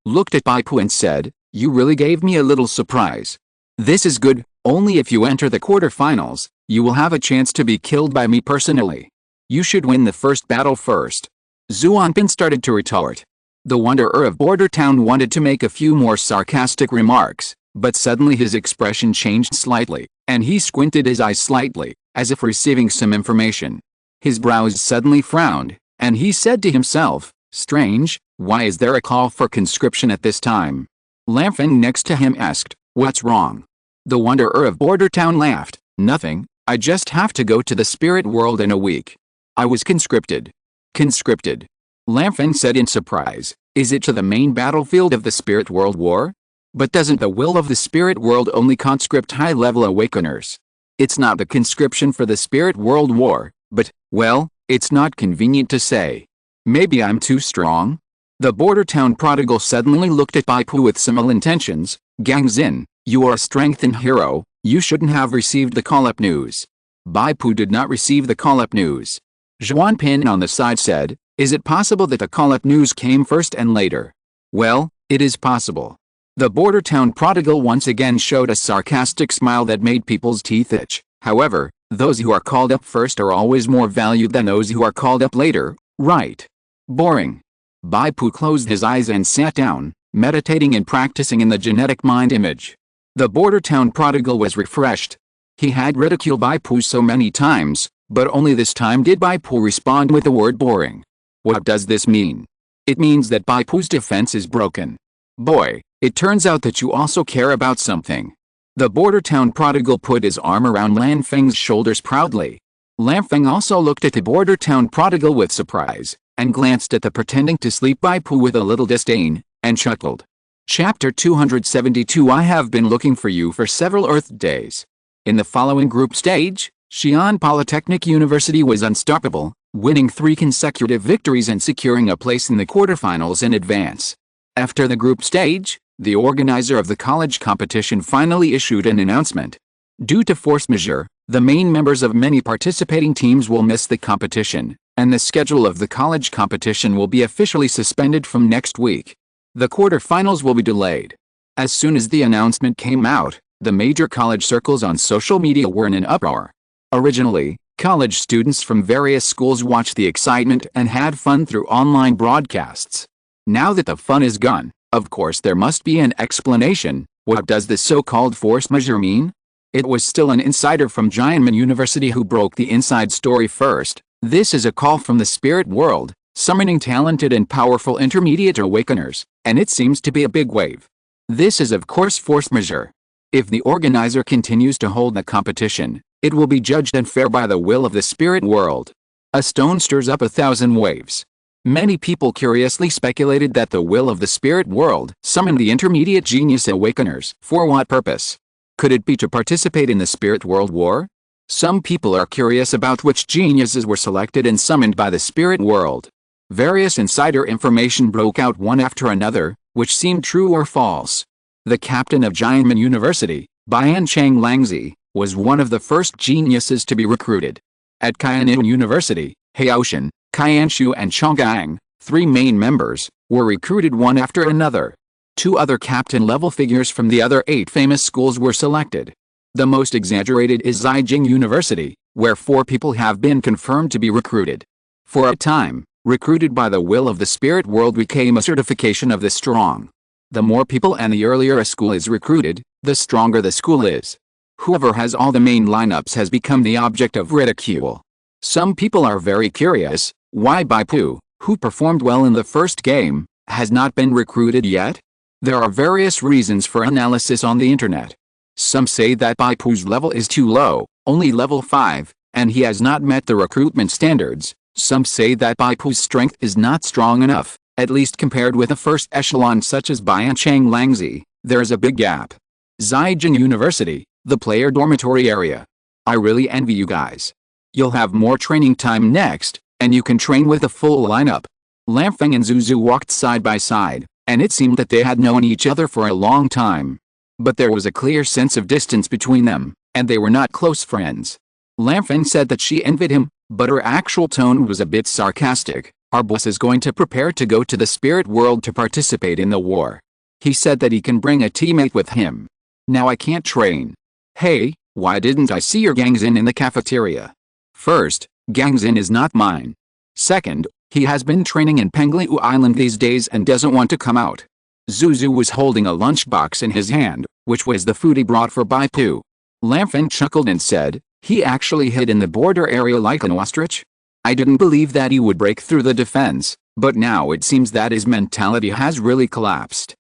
looked at Bai Pu and said, you really gave me a little surprise. This is good, only if you enter the quarterfinals, you will have a chance to be killed by me personally. You should win the first battle first. Zuanpin started to retort. The wanderer of border town wanted to make a few more sarcastic remarks, but suddenly his expression changed slightly, and he squinted his eyes slightly, as if receiving some information. His brows suddenly frowned, and he said to himself, strange, why is there a call for conscription at this time? Lamfeng next to him asked, what's wrong? The wanderer of border town laughed, nothing, I just have to go to the spirit world in a week. I was conscripted. Conscripted? Lamfeng said in surprise, is it to the main battlefield of the spirit world war? But doesn't the will of the spirit world only conscript high-level awakeners? It's not the conscription for the spirit world war, but, well, it's not convenient to say. Maybe I'm too strong? The border town prodigal suddenly looked at Bai Pu with some ill intentions. Gangxin, you are a strengthened hero, you shouldn't have received the call-up news. Bai Pu did not receive the call-up news. Zhuanpin on the side said, is it possible that the call-up news came first and later? Well, it is possible. The border town prodigal once again showed a sarcastic smile that made people's teeth itch. However, Those who are called up first are always more valued than those who are called up later, right? Boring. Bai Pu closed his eyes and sat down, meditating and practicing in the genetic mind image. The border town prodigal was refreshed. He had ridiculed Bai Pu so many times, but only this time did Bai Pu respond with the word boring. What does this mean? It means that Bai Pu's defense is broken. Boy, it turns out that you also care about something. The border town prodigal put his arm around Lan Feng's shoulders proudly. Lan Feng also looked at the border town prodigal with surprise, and glanced at the pretending to sleep Bai Pu with a little disdain, and chuckled. Chapter 272 I have been looking for you for several Earth days. In the following group stage, Xi'an Polytechnic University was unstoppable, winning 3 consecutive victories and securing a place in the quarterfinals in advance. After the group stage, the organizer of the college competition finally issued an announcement. Due to force majeure, the main members of many participating teams will miss the competition, and the schedule of the college competition will be officially suspended from next week. The quarterfinals will be delayed. As soon as the announcement came out, the major college circles on social media were in an uproar. Originally, college students from various schools watched the excitement and had fun through online broadcasts. Now that the fun is gone, of course there must be an explanation. What does this so-called force majeure mean? It was still an insider from Jianmen University who broke the inside story first. This is a call from the spirit world, summoning talented and powerful intermediate awakeners, and it seems to be a big wave. This is of course force majeure. If the organizer continues to hold the competition, it will be judged unfair by the will of the spirit world. A stone stirs up 1,000 waves. Many people curiously speculated that the will of the spirit world summoned the intermediate genius awakeners. For what purpose? Could it be to participate in the spirit world war? Some people are curious about which geniuses were selected and summoned by the spirit world. Various insider information broke out one after another, which seemed true or false. The captain of Jianmen University, Bian Chang Langzi, was one of the first geniuses to be recruited. At Kaianin University, Haoshan, Kaianshu and Chonggang, 3 main members, were recruited one after another. 2 other captain-level figures from the other 8 famous schools were selected. The most exaggerated is Zhejiang University, where 4 people have been confirmed to be recruited. For a time, recruited by the will of the spirit world became a certification of the strong. The more people and the earlier a school is recruited, the stronger the school is. Whoever has all the main lineups has become the object of ridicule. Some people are very curious, why Bai Pu, who performed well in the first game, has not been recruited yet? There are various reasons for analysis on the internet. Some say that Bai Pu's level is too low, only level 5, and he has not met the recruitment standards. Some say that Bai Pu's strength is not strong enough, at least compared with a first echelon such as Bian Chang Langzi. There is a big gap. Zhejiang University, the player dormitory area. I really envy you guys. You'll have more training time next, and you can train with a full lineup. Lan Feng and Zuzu walked side by side, and it seemed that they had known each other for a long time. But there was a clear sense of distance between them, and they were not close friends. Lan Feng said that she envied him, but her actual tone was a bit sarcastic. Our boss is going to prepare to go to the spirit world to participate in the war. He said that he can bring a teammate with him. Now I can't train. Hey, why didn't I see your Gangzin in the cafeteria? First, Gangzin is not mine. Second, he has been training in Pengliu Island these days and doesn't want to come out. Zuzu was holding a lunchbox in his hand, which was the food he brought for Bai Pu. Lan Feng chuckled and said, he actually hid in the border area like an ostrich? I didn't believe that he would break through the defense, but now it seems that his mentality has really collapsed.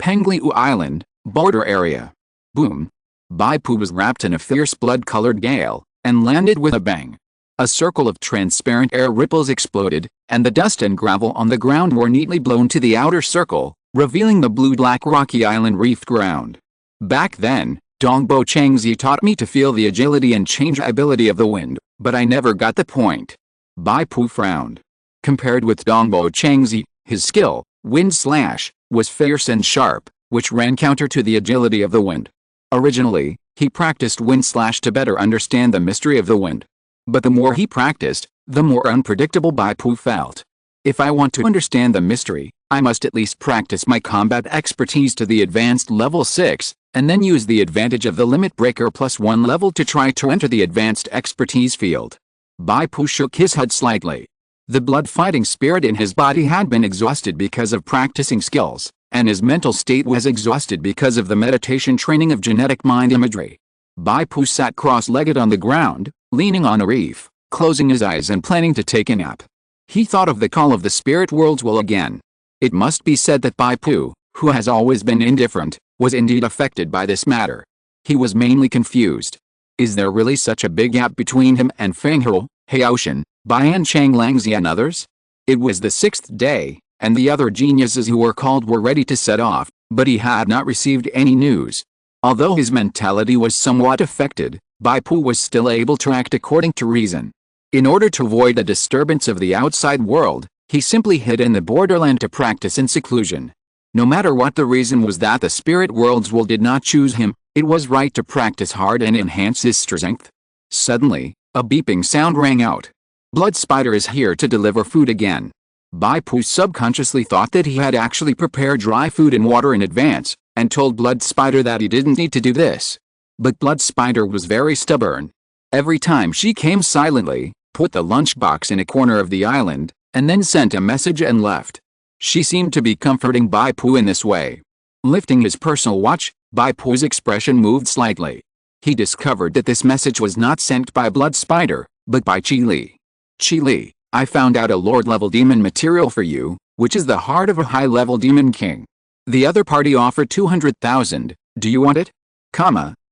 Pengliu Island, border area. Boom. Bai Pu was wrapped in a fierce blood-colored gale, and landed with a bang. A circle of transparent air ripples exploded, and the dust and gravel on the ground were neatly blown to the outer circle, revealing the blue-black rocky island reefed ground. Back then, Dongbo Changzi taught me to feel the agility and changeability of the wind, but I never got the point. Bai Pu frowned. Compared with Dongbo Changzi, his skill, wind slash, was fierce and sharp, which ran counter to the agility of the wind. Originally, he practiced wind slash to better understand the mystery of the wind. But the more he practiced, the more unpredictable Bai Pu felt. If I want to understand the mystery, I must at least practice my combat expertise to the advanced level 6, and then use the advantage of the limit breaker +1 level to try to enter the advanced expertise field. Bai Pu shook his head slightly. The blood-fighting spirit in his body had been exhausted because of practicing skills, and his mental state was exhausted because of the meditation training of genetic mind imagery. Bai Pu sat cross-legged on the ground, leaning on a reef, closing his eyes and planning to take a nap. He thought of the call of the spirit worlds will again. It must be said that Bai Pu, who has always been indifferent, was indeed affected by this matter. He was mainly confused. Is there really such a big gap between him and Feng He, Haoshan, Bian Chang Langzi and others? It was the 6th day, and the other geniuses who were called were ready to set off, but he had not received any news. Although his mentality was somewhat affected, Bai Pu was still able to act according to reason. In order to avoid a disturbance of the outside world, he simply hid in the borderland to practice in seclusion. No matter what the reason was that the spirit world's will did not choose him, it was right to practice hard and enhance his strength. Suddenly, a beeping sound rang out. Blood Spider is here to deliver food again. Bai Pu subconsciously thought that he had actually prepared dry food and water in advance, and told Blood Spider that he didn't need to do this. But Blood Spider was very stubborn. Every time she came silently, put the lunchbox in a corner of the island, and then sent a message and left. She seemed to be comforting Bai Pu in this way. Lifting his personal watch, Bai Pu's expression moved slightly. He discovered that this message was not sent by Blood Spider, but by Chi Li. Chi Li, I found out a Lord-level demon material for you, which is the heart of a high-level demon king. The other party offered 200,000, do you want it?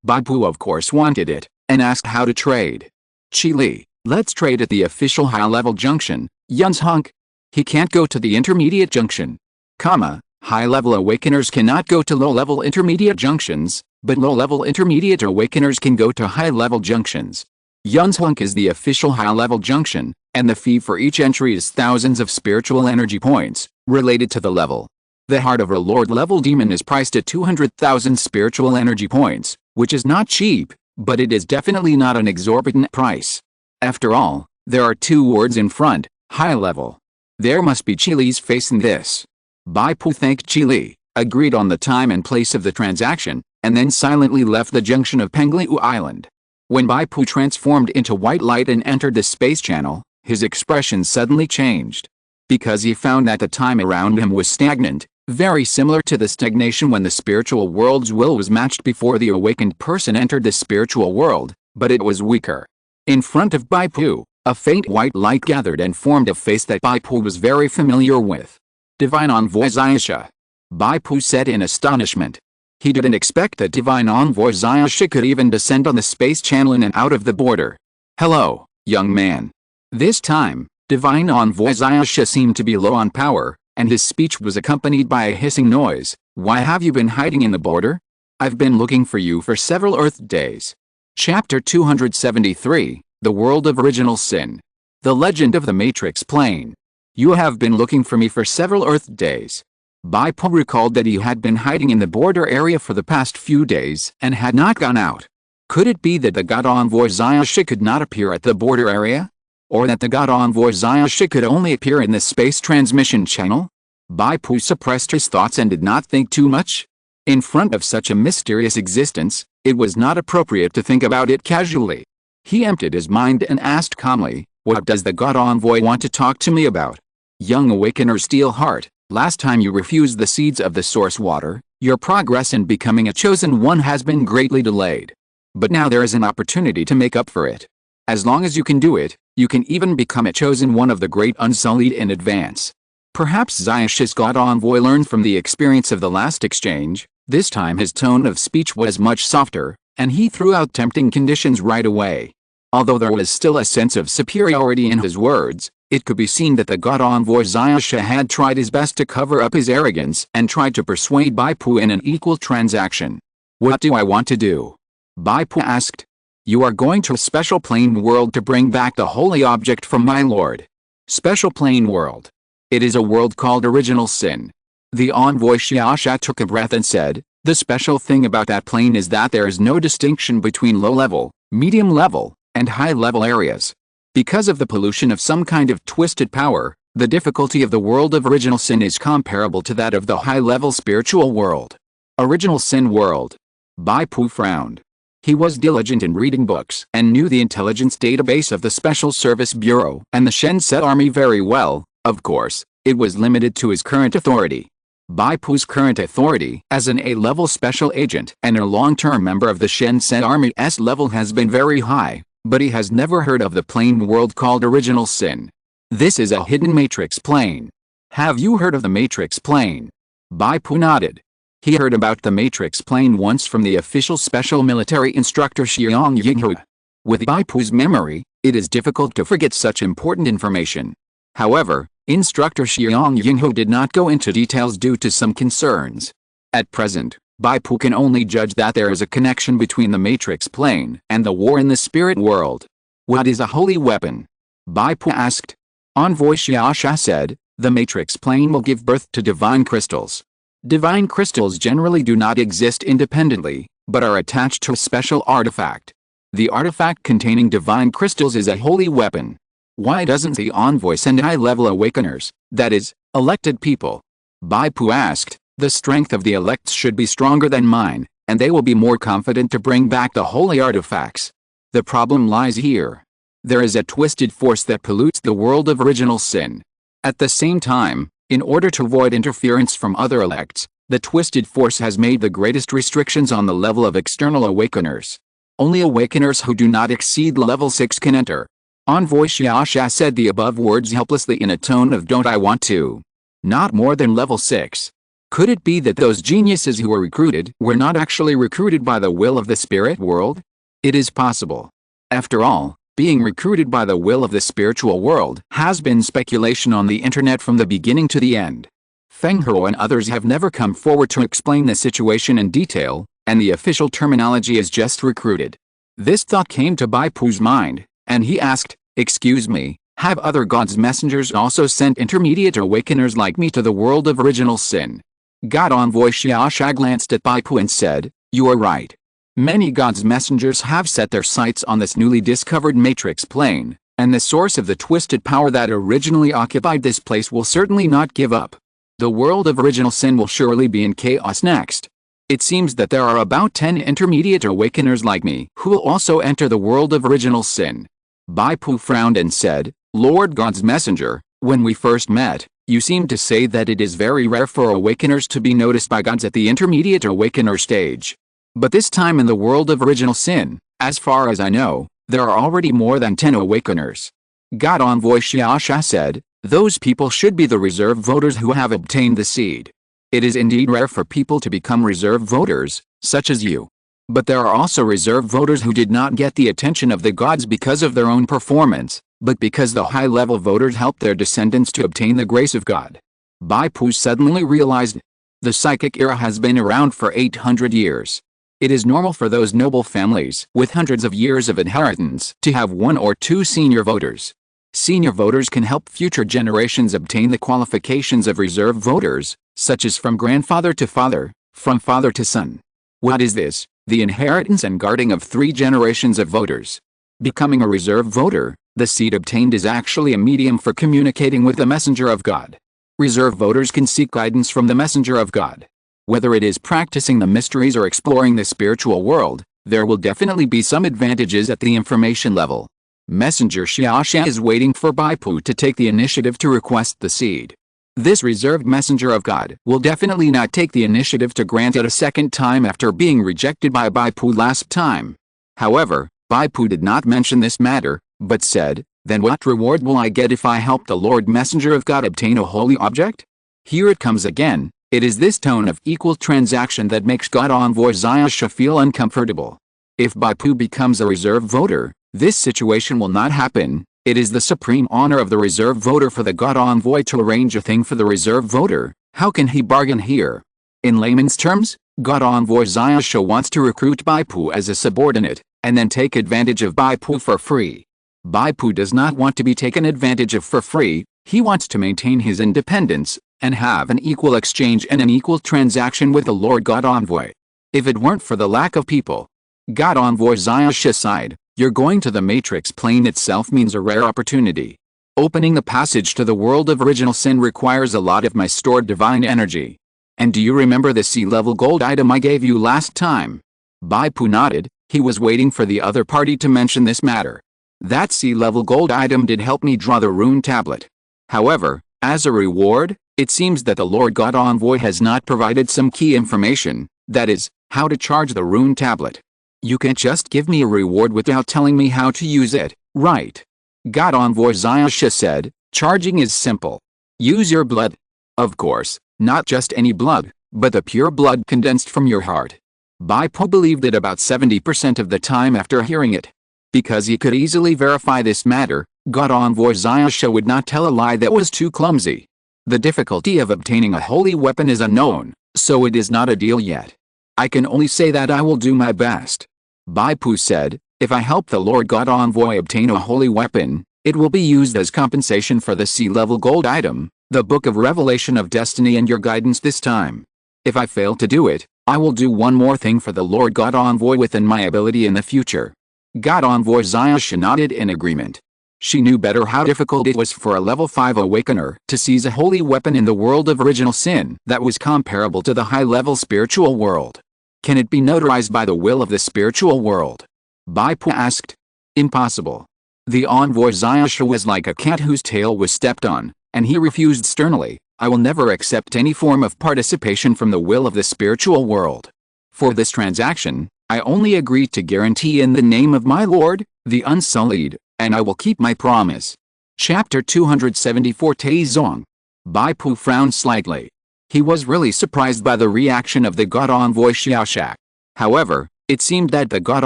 Bai Pu of course wanted it, and asked how to trade. Chi Li, let's trade at the official high-level junction, Yun's hunk. He can't go to the intermediate junction. High-level awakeners cannot go to low-level intermediate junctions, but low-level intermediate awakeners can go to high-level junctions. Yun's hunk is the official high-level junction, and the fee for each entry is thousands of spiritual energy points, related to the level. The heart of a Lord-level demon is priced at 200,000 spiritual energy points, which is not cheap, but it is definitely not an exorbitant price. After all, there are two words in front, high-level. There must be Chi Li's face in this. Bai Pu thanked Chi Li, agreed on the time and place of the transaction, and then silently left the junction of Pengliu Island. When Bai Pu transformed into white light and entered the space channel, his expression suddenly changed. Because he found that the time around him was stagnant, very similar to the stagnation when the spiritual world's will was matched before the awakened person entered the spiritual world, but it was weaker. In front of Bai Pu, a faint white light gathered and formed a face that Bai Pu was very familiar with. Divine Envoy Xiaxia. Bai Pu said in astonishment. He didn't expect that Divine Envoy Xiaxia could even descend on the space channel in and out of the border. Hello, young man. This time, Divine Envoy Xiaxia seemed to be low on power, and his speech was accompanied by a hissing noise. Why have you been hiding in the border? I've been looking for you for several Earth days. Chapter 273, The World of Original Sin. The Legend of the Matrix Plane. You have been looking for me for several Earth days. Bai Pu recalled that he had been hiding in the border area for the past few days and had not gone out. Could it be that the God Envoy Xiaxia could not appear at the border area? Or that the God Envoy Xiaxia could only appear in the space transmission channel? Bai Pu suppressed his thoughts and did not think too much. In front of such a mysterious existence, it was not appropriate to think about it casually. He emptied his mind and asked calmly, what does the God Envoy want to talk to me about? Young Awakener Steelheart, last time you refused the seeds of the source water, your progress in becoming a chosen one has been greatly delayed. But now there is an opportunity to make up for it. As long as you can do it, you can even become a chosen one of the great unsullied in advance. Perhaps Xiaxia's God Envoy learned from the experience of the last exchange. This time his tone of speech was much softer, and he threw out tempting conditions right away. Although there was still a sense of superiority in his words, it could be seen that the God Envoy Xiaxia had tried his best to cover up his arrogance and tried to persuade Bai Pu in an equal transaction. What do I want to do? Bai Pu asked. You are going to a special plane world to bring back the holy object from my lord. Special plane world. It is a world called Original Sin. The envoy Xiaxia took a breath and said, the special thing about that plane is that there is no distinction between low-level, medium-level, and high-level areas. Because of the pollution of some kind of twisted power, the difficulty of the world of Original Sin is comparable to that of the high-level spiritual world. Original Sin world. Bai Pu frowned. He was diligent in reading books and knew the intelligence database of the Special Service Bureau and the Shenset Army very well. Of course, it was limited to his current authority. Bai Pu's current authority as an A-level special agent and a long-term member of the Shenset Army S-level has been very high, but he has never heard of the plane world called Original Sin. This is a hidden matrix plane. Have you heard of the matrix plane? Bai Pu nodded. He heard about the matrix plane once from the official special military instructor Xiang Yinghu. With Bai Pu's memory, it is difficult to forget such important information. However, Instructor Xiang Yinghu did not go into details due to some concerns. At present, Bai Pu can only judge that there is a connection between the matrix plane and the war in the spirit world. What is a holy weapon? Bai Pu asked. Envoy Xiaosha said, the matrix plane will give birth to divine crystals. Divine crystals generally do not exist independently, but are attached to a special artifact. The artifact containing divine crystals is a holy weapon. Why doesn't the envoy send high-level awakeners, that is, elected people? Bai Pu asked. The strength of the elects should be stronger than mine, and they will be more confident to bring back the holy artifacts. The problem lies here. There is a twisted force that pollutes the world of original sin. At the same time, in order to avoid interference from other elects, the twisted force has made the greatest restrictions on the level of external awakeners. Only awakeners who do not exceed level 6 can enter. Envoy Xiaosha said the above words helplessly in a tone of don't I want to. Not more than level 6. Could it be that those geniuses who were recruited were not actually recruited by the will of the spirit world? It is possible. After all, being recruited by the will of the spiritual world has been speculation on the internet from the beginning to the end. Feng He and others have never come forward to explain the situation in detail, and the official terminology is just recruited. This thought came to Bai Pu's mind, and he asked, excuse me, have other gods' messengers also sent intermediate awakeners like me to the world of original sin? God Envoy Xiaosha glanced at Bai Pu and said, you are right. Many gods' messengers have set their sights on this newly discovered matrix plane, and the source of the twisted power that originally occupied this place will certainly not give up. The world of original sin will surely be in chaos next. It seems that there are about 10 intermediate awakeners like me who will also enter the world of original sin. Bai Pu frowned and said, Lord God's messenger, when we first met, you seemed to say that it is very rare for awakeners to be noticed by gods at the intermediate awakener stage. But this time in the world of original sin, as far as I know, there are already more than 10 awakeners. God Envoy Xiaosha said, those people should be the reserve voters who have obtained the seed. It is indeed rare for people to become reserve voters, such as you. But there are also reserve voters who did not get the attention of the gods because of their own performance, but because the high-level voters helped their descendants to obtain the grace of God. Bai Pu suddenly realized, the psychic era has been around for 800 years. It is normal for those noble families with hundreds of years of inheritance to have 1 or 2 senior voters. Senior voters can help future generations obtain the qualifications of reserve voters, such as from grandfather to father, from father to son. What is this? The inheritance and guarding of 3 generations of voters. Becoming a reserve voter, the seed obtained is actually a medium for communicating with the messenger of God. Reserve voters can seek guidance from the messenger of God. Whether it is practicing the mysteries or exploring the spiritual world, there will definitely be some advantages at the information level. Messenger Xiaosha is waiting for Bai Pu to take the initiative to request the seed. This reserved messenger of God will definitely not take the initiative to grant it a second time after being rejected by Bai Pu last time. However, Bai Pu did not mention this matter, but said, then what reward will I get if I help the Lord Messenger of God obtain a holy object? Here it comes again, it is this tone of equal transaction that makes God Envoy Xiaosha feel uncomfortable. If Bai Pu becomes a reserve voter, this situation will not happen. It is the supreme honor of the reserve voter for the God Envoy to arrange a thing for the reserve voter. How can he bargain here? In layman's terms, God Envoy Xiaosha wants to recruit Bai Pu as a subordinate, and then take advantage of Bai Pu for free. Bai Pu does not want to be taken advantage of for free, he wants to maintain his independence, and have an equal exchange and an equal transaction with the Lord God Envoy. If it weren't for the lack of people, God Envoy Xiaosha sighed. You're going to the matrix plane itself means a rare opportunity. Opening the passage to the world of original sin requires a lot of my stored divine energy. And do you remember the sea-level gold item I gave you last time? Bai Pu nodded. He was waiting for the other party to mention this matter. That sea-level gold item did help me draw the rune tablet. However, as a reward, it seems that the Lord God Envoy has not provided some key information, that is, how to charge the rune tablet. You can't just give me a reward without telling me how to use it, right? God Envoy Xiaosha said, charging is simple. Use your blood. Of course, not just any blood, but the pure blood condensed from your heart. Bai Pu believed it about 70% of the time after hearing it. Because he could easily verify this matter, God Envoy Xiaosha would not tell a lie that was too clumsy. The difficulty of obtaining a holy weapon is unknown, so it is not a deal yet. I can only say that I will do my best. Bai Pu said, if I help the Lord God Envoy obtain a holy weapon, it will be used as compensation for the sea-level gold item, the Book of Revelation of Destiny and your guidance this time. If I fail to do it, I will do one more thing for the Lord God Envoy within my ability in the future. God Envoy Xiaosha nodded in agreement. She knew better how difficult it was for a level 5 awakener to seize a holy weapon in the world of original sin that was comparable to the high-level spiritual world. Can it be notarized by the will of the spiritual world? Bai Pu asked. Impossible. The Envoy Xiaosha was like a cat whose tail was stepped on, and he refused sternly, I will never accept any form of participation from the will of the spiritual world. For this transaction, I only agreed to guarantee in the name of my Lord, the Unsullied, and I will keep my promise. Chapter 274 Taizong. Bai Pu frowned slightly. He was really surprised by the reaction of the God Envoy Xiaosha. However, it seemed that the God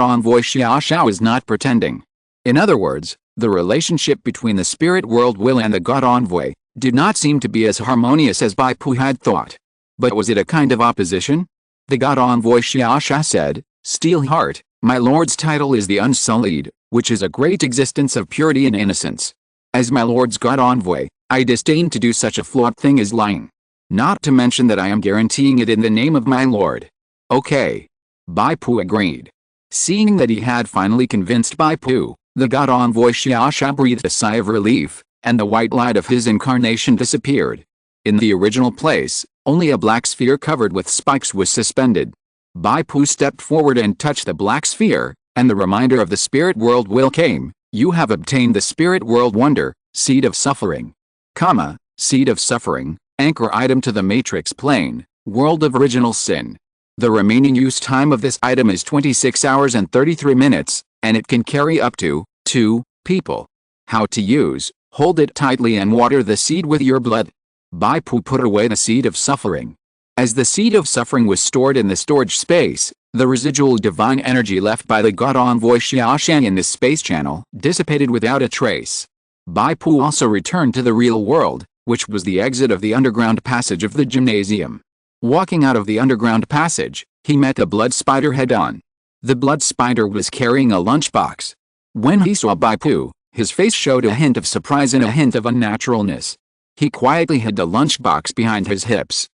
Envoy Xiaosha was not pretending. In other words, the relationship between the spirit world will and the God Envoy did not seem to be as harmonious as Bai Pu had thought. But was it a kind of opposition? The God Envoy Xiaosha said, Steel Heart, my lord's title is the Unsullied, which is a great existence of purity and innocence. As my lord's God Envoy, I disdain to do such a flawed thing as lying. Not to mention that I am guaranteeing it in the name of my lord. Okay. Bai Pu agreed. Seeing that he had finally convinced Bai Pu, the God Envoy Xiaosha breathed a sigh of relief, and the white light of his incarnation disappeared. In the original place, only a black sphere covered with spikes was suspended. Bai Pu stepped forward and touched the black sphere, and the reminder of the spirit world will came. You have obtained the spirit world wonder, seed of suffering. Seed of suffering, anchor item to the matrix plane, world of original sin. The remaining use time of this item is 26 hours and 33 minutes, and it can carry up to 2 people. How to use: hold it tightly and water the seed with your blood. Bai Pu put away the seed of suffering. As the seed of suffering was stored in the storage space, the residual divine energy left by the God Envoy Xiaoshan in this space channel dissipated without a trace. Bai Pu also returned to the real world, which was the exit of the underground passage of the gymnasium. Walking out of the underground passage, he met the blood spider head-on. The blood spider was carrying a lunchbox. When he saw Bai Pu, his face showed a hint of surprise and a hint of unnaturalness. He quietly hid the lunchbox behind his hips.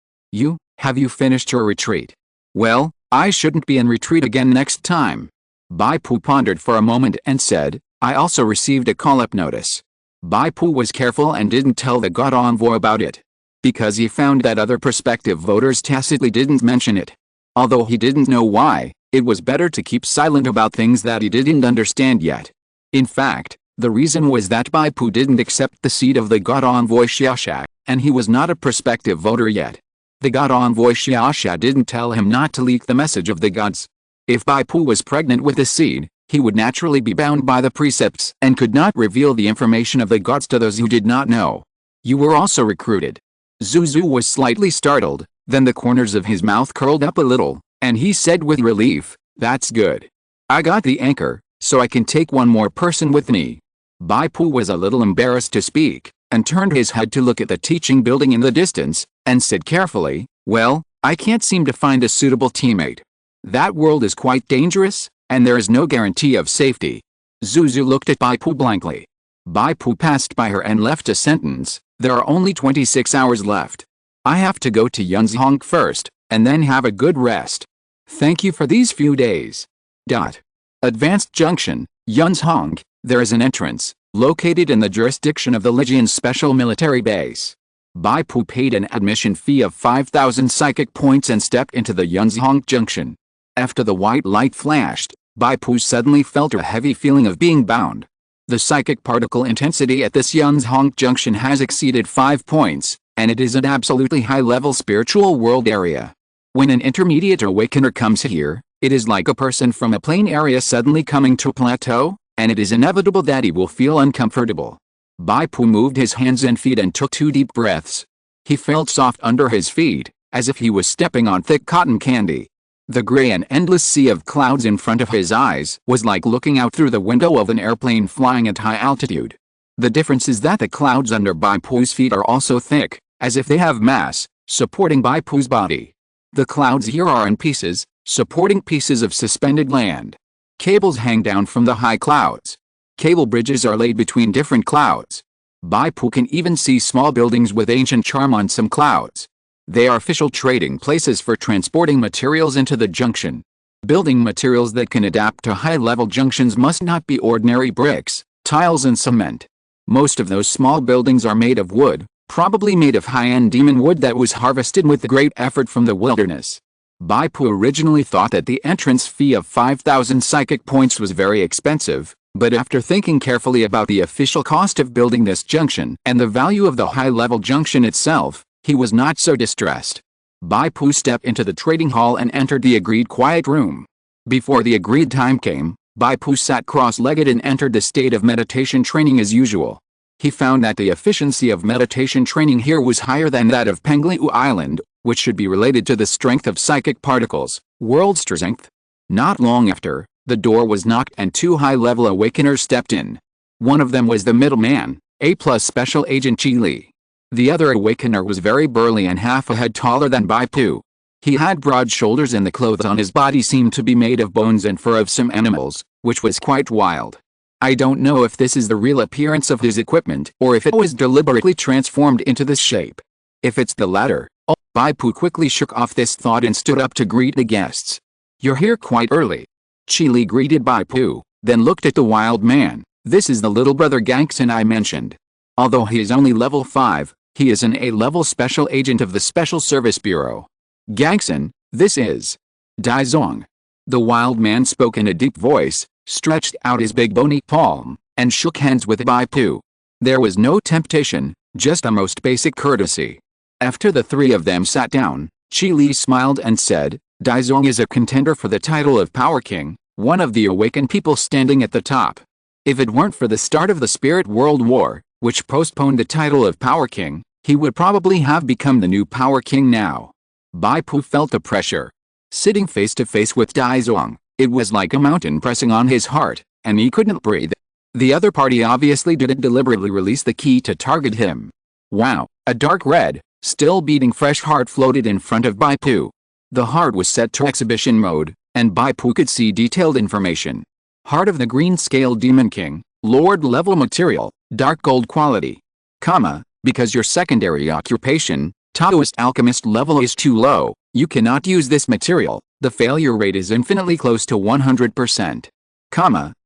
Have you finished your retreat? Well, I shouldn't be in retreat again next time. Bai Pu pondered for a moment and said, I also received a call-up notice. Bai Pu was careful and didn't tell the God Envoy about it. Because he found that other prospective voters tacitly didn't mention it. Although he didn't know why, it was better to keep silent about things that he didn't understand yet. In fact, the reason was that Bai Pu didn't accept the seat of the God Envoy Xiaosha, and he was not a prospective voter yet. The God Envoy Xiaosha didn't tell him not to leak the message of the gods. If Bai Pu was pregnant with the seed, he would naturally be bound by the precepts and could not reveal the information of the gods to those who did not know. You were also recruited. Zuzu was slightly startled, then the corners of his mouth curled up a little, and he said with relief, That's good. I got the anchor, so I can take one more person with me. Bai Pu was a little embarrassed to speak, and turned his head to look at the teaching building in the distance, and said carefully, Well, I can't seem to find a suitable teammate. That world is quite dangerous, and there is no guarantee of safety. Zuzu looked at Bai Pu blankly. Bai Pu passed by her and left a sentence, There are only 26 hours left. I have to go to Yunzhong first, and then have a good rest. Thank you for these few days. Advanced Junction, Yunzhong, there is an entrance, located in the jurisdiction of the Legion Special Military Base. Bai Pu paid an admission fee of 5,000 psychic points and stepped into the Yunzhong Junction. After the white light flashed, Bai Pu suddenly felt a heavy feeling of being bound. The psychic particle intensity at this Yunzhong junction has exceeded 5 points, and it is an absolutely high-level spiritual world area. When an intermediate awakener comes here, it is like a person from a plain area suddenly coming to a plateau, and it is inevitable that he will feel uncomfortable. Bai Pu moved his hands and feet and took 2 deep breaths. He felt soft under his feet, as if he was stepping on thick cotton candy. The gray and endless sea of clouds in front of his eyes was like looking out through the window of an airplane flying at high altitude. The difference is that the clouds under Bai Pu's feet are also thick, as if they have mass, supporting Bai Pu's body. The clouds here are in pieces, supporting pieces of suspended land. Cables hang down from the high clouds. Cable bridges are laid between different clouds. Bai Pu can even see small buildings with ancient charm on some clouds. They are official trading places for transporting materials into the junction. Building materials that can adapt to high-level junctions must not be ordinary bricks, tiles and cement. Most of those small buildings are made of wood, probably made of high-end demon wood that was harvested with great effort from the wilderness. Bai Pu originally thought that the entrance fee of 5,000 psychic points was very expensive, but after thinking carefully about the official cost of building this junction and the value of the high-level junction itself, he was not so distressed. Bai Pu stepped into the trading hall and entered the agreed quiet room. Before the agreed time came, Bai Pu sat cross-legged and entered the state of meditation training as usual. He found that the efficiency of meditation training here was higher than that of Pengliu Island, which should be related to the strength of psychic particles, world strength. Not long after, the door was knocked and 2 high-level awakeners stepped in. One of them was the middleman, A+ Special Agent Chi Li. The other awakener was very burly and half a head taller than Bai Pu. He had broad shoulders and the clothes on his body seemed to be made of bones and fur of some animals, which was quite wild. I don't know if this is the real appearance of his equipment or if it was deliberately transformed into this shape. If it's the latter, Bai Pu quickly shook off this thought and stood up to greet the guests. You're here quite early. Chi Li greeted Bai Pu, then looked at the wild man. This is the little brother Gangson I mentioned. Although he is only level 5, he is an A-level special agent of the Special Service Bureau. Gangson, this is Dai Zong. The wild man spoke in a deep voice, stretched out his big bony palm, and shook hands with Bai Pu. There was no temptation, just a most basic courtesy. After the 3 of them sat down, Chi Li smiled and said, Dai Zong is a contender for the title of Power King, one of the awakened people standing at the top. If it weren't for the start of the Spirit World War, which postponed the title of Power King, he would probably have become the new Power King now. Bai Pu felt the pressure. Sitting face to face with Dai Zong, it was like a mountain pressing on his heart, and he couldn't breathe. The other party obviously didn't deliberately release the key to target him. Wow, a dark red, still beating fresh heart floated in front of Bai Pu. The heart was set to exhibition mode, and Bai Pu could see detailed information. Heart of the Green Scale Demon King, Lord level material, dark gold quality. Because your secondary occupation, Taoist alchemist level is too low, you cannot use this material, the failure rate is infinitely close to 100%.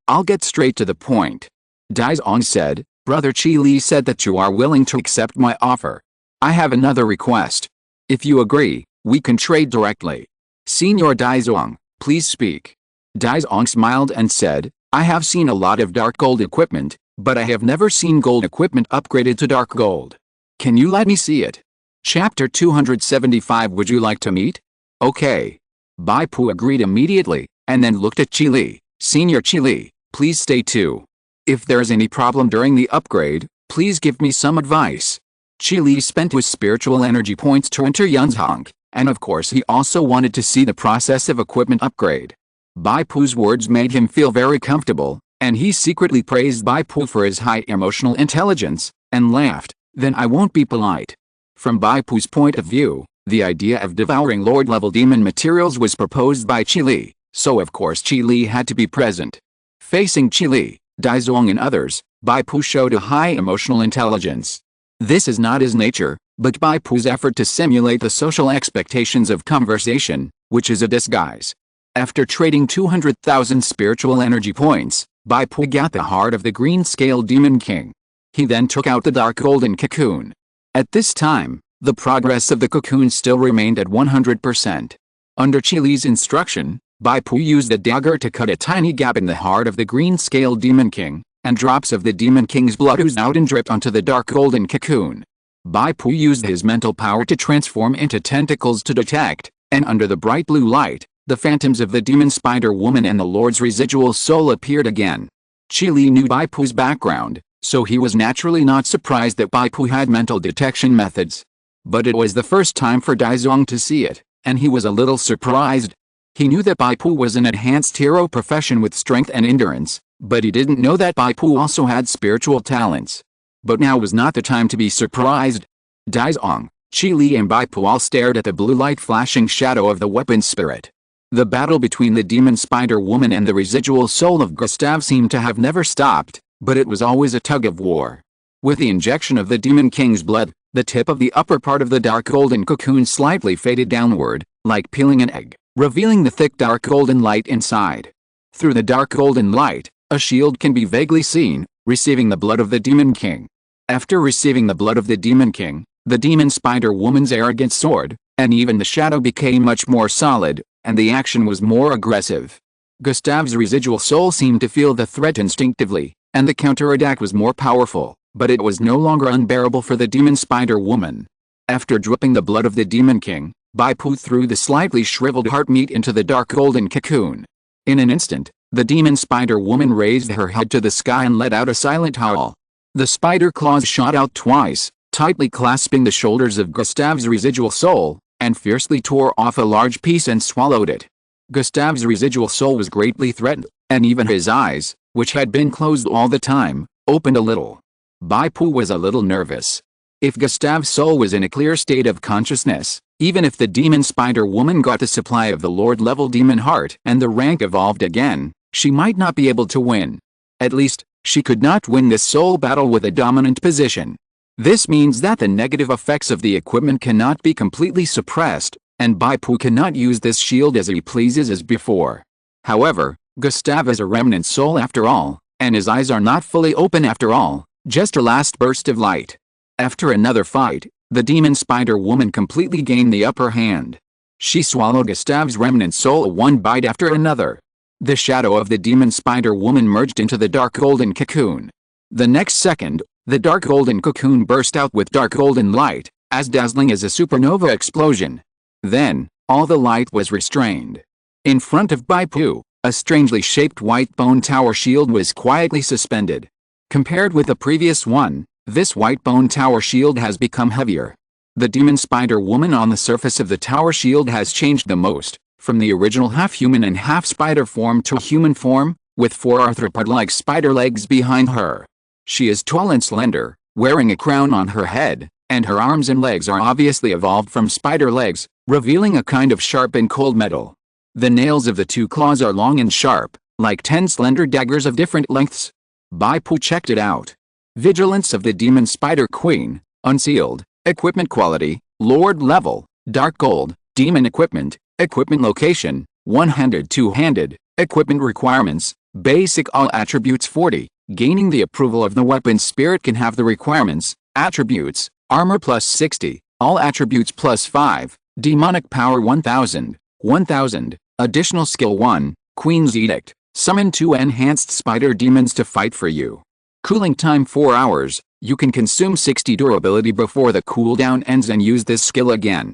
I'll get straight to the point. Dai Zong said, Brother Chi Li said that you are willing to accept my offer. I have another request. If you agree, we can trade directly. Senior Dai Zong, please speak. Dai Zong smiled and said, I have seen a lot of dark gold equipment, but I have never seen gold equipment upgraded to dark gold. Can you let me see it? Chapter 275. Would you like to meet? Okay. Bai Pu agreed immediately, and then looked at Chi Li. Senior Chi Li, please stay too. If there's any problem during the upgrade, please give me some advice. Chi Li spent his spiritual energy points to enter Yunzhong, and of course he also wanted to see the process of equipment upgrade. Bai Pu's words made him feel very comfortable, and he secretly praised Bai Pu for his high emotional intelligence, and laughed, then I won't be polite. From Bai Pu's point of view, the idea of devouring Lord-level demon materials was proposed by Chi Li, so of course Chi Li had to be present. Facing Chi Li, Dai Zong and others, Bai Pu showed a high emotional intelligence. This is not his nature, but Bai Pu's effort to simulate the social expectations of conversation, which is a disguise. After trading 200,000 spiritual energy points, Bai Pu got the heart of the Green Scale Demon King. He then took out the dark golden cocoon. At this time, the progress of the cocoon still remained at 100%. Under Chi Li's instruction, Bai Pu used the dagger to cut a tiny gap in the heart of the green-scaled Demon King, and drops of the Demon King's blood oozed out and dripped onto the dark golden cocoon. Bai Pu used his mental power to transform into tentacles to detect, and under the bright blue light, the phantoms of the demon spider woman and the Lord's residual soul appeared again. Qi Li knew Bai Pu's background, so he was naturally not surprised that Bai Pu had mental detection methods. But it was the first time for Daizong to see it, and he was a little surprised. He knew that Bai Pu was an enhanced hero profession with strength and endurance, but he didn't know that Bai Pu also had spiritual talents. But now was not the time to be surprised. Daizong, Qi Li and Bai Pu all stared at the blue light flashing shadow of the weapon spirit. The battle between the demon spider woman and the residual soul of Gustave seemed to have never stopped, but it was always a tug of war. With the injection of the Demon King's blood, the tip of the upper part of the dark golden cocoon slightly faded downward, like peeling an egg, revealing the thick dark golden light inside. Through the dark golden light, a shield can be vaguely seen, receiving the blood of the Demon King. After receiving the blood of the Demon King, the demon spider woman's arrogance soared, and even the shadow became much more solid, and the action was more aggressive. Gustave's residual soul seemed to feel the threat instinctively, and the counterattack was more powerful, but it was no longer unbearable for the demon spider woman. After dripping the blood of the Demon King, Bai Pu threw the slightly shriveled heart meat into the dark golden cocoon. In an instant, the demon spider woman raised her head to the sky and let out a silent howl. The spider claws shot out twice, tightly clasping the shoulders of Gustave's residual soul, and fiercely tore off a large piece and swallowed it. Gustave's residual soul was greatly threatened, and even his eyes, which had been closed all the time, opened a little. Bai Pu was a little nervous. If Gustave's soul was in a clear state of consciousness, even if the demon spider woman got the supply of the Lord-level demon heart and the rank evolved again, she might not be able to win. At least, she could not win this soul battle with a dominant position. This means that the negative effects of the equipment cannot be completely suppressed, and Bai Pu cannot use this shield as he pleases as before. However, Gustave is a remnant soul after all, and his eyes are not fully open after all, just a last burst of light. After another fight, the demon spider woman completely gained the upper hand. She swallowed Gustave's remnant soul one bite after another. The shadow of the demon spider woman merged into the dark golden cocoon. The next second, the dark golden cocoon burst out with dark golden light, as dazzling as a supernova explosion. Then, all the light was restrained. In front of Bai Pu, a strangely shaped white bone tower shield was quietly suspended. Compared with the previous one, this white bone tower shield has become heavier. The demon spider woman on the surface of the tower shield has changed the most, from the original half-human and half-spider form to human form, with 4 arthropod-like spider legs behind her. She is tall and slender, wearing a crown on her head, and her arms and legs are obviously evolved from spider legs, revealing a kind of sharp and cold metal. The nails of the 2 claws are long and sharp, like 10 slender daggers of different lengths. Bai Pu checked it out. Vigilance of the Demon Spider Queen, unsealed, equipment quality, Lord level, dark gold, demon equipment location, one-handed two-handed, equipment requirements, basic all attributes 40, gaining the approval of the weapon spirit can have the requirements, attributes, armor plus 60, all attributes plus 5, demonic power 1000, 1000, additional skill 1, Queen's Edict, summon 2 enhanced spider demons to fight for you. Cooling time 4 hours, you can consume 60 durability before the cooldown ends and use this skill again.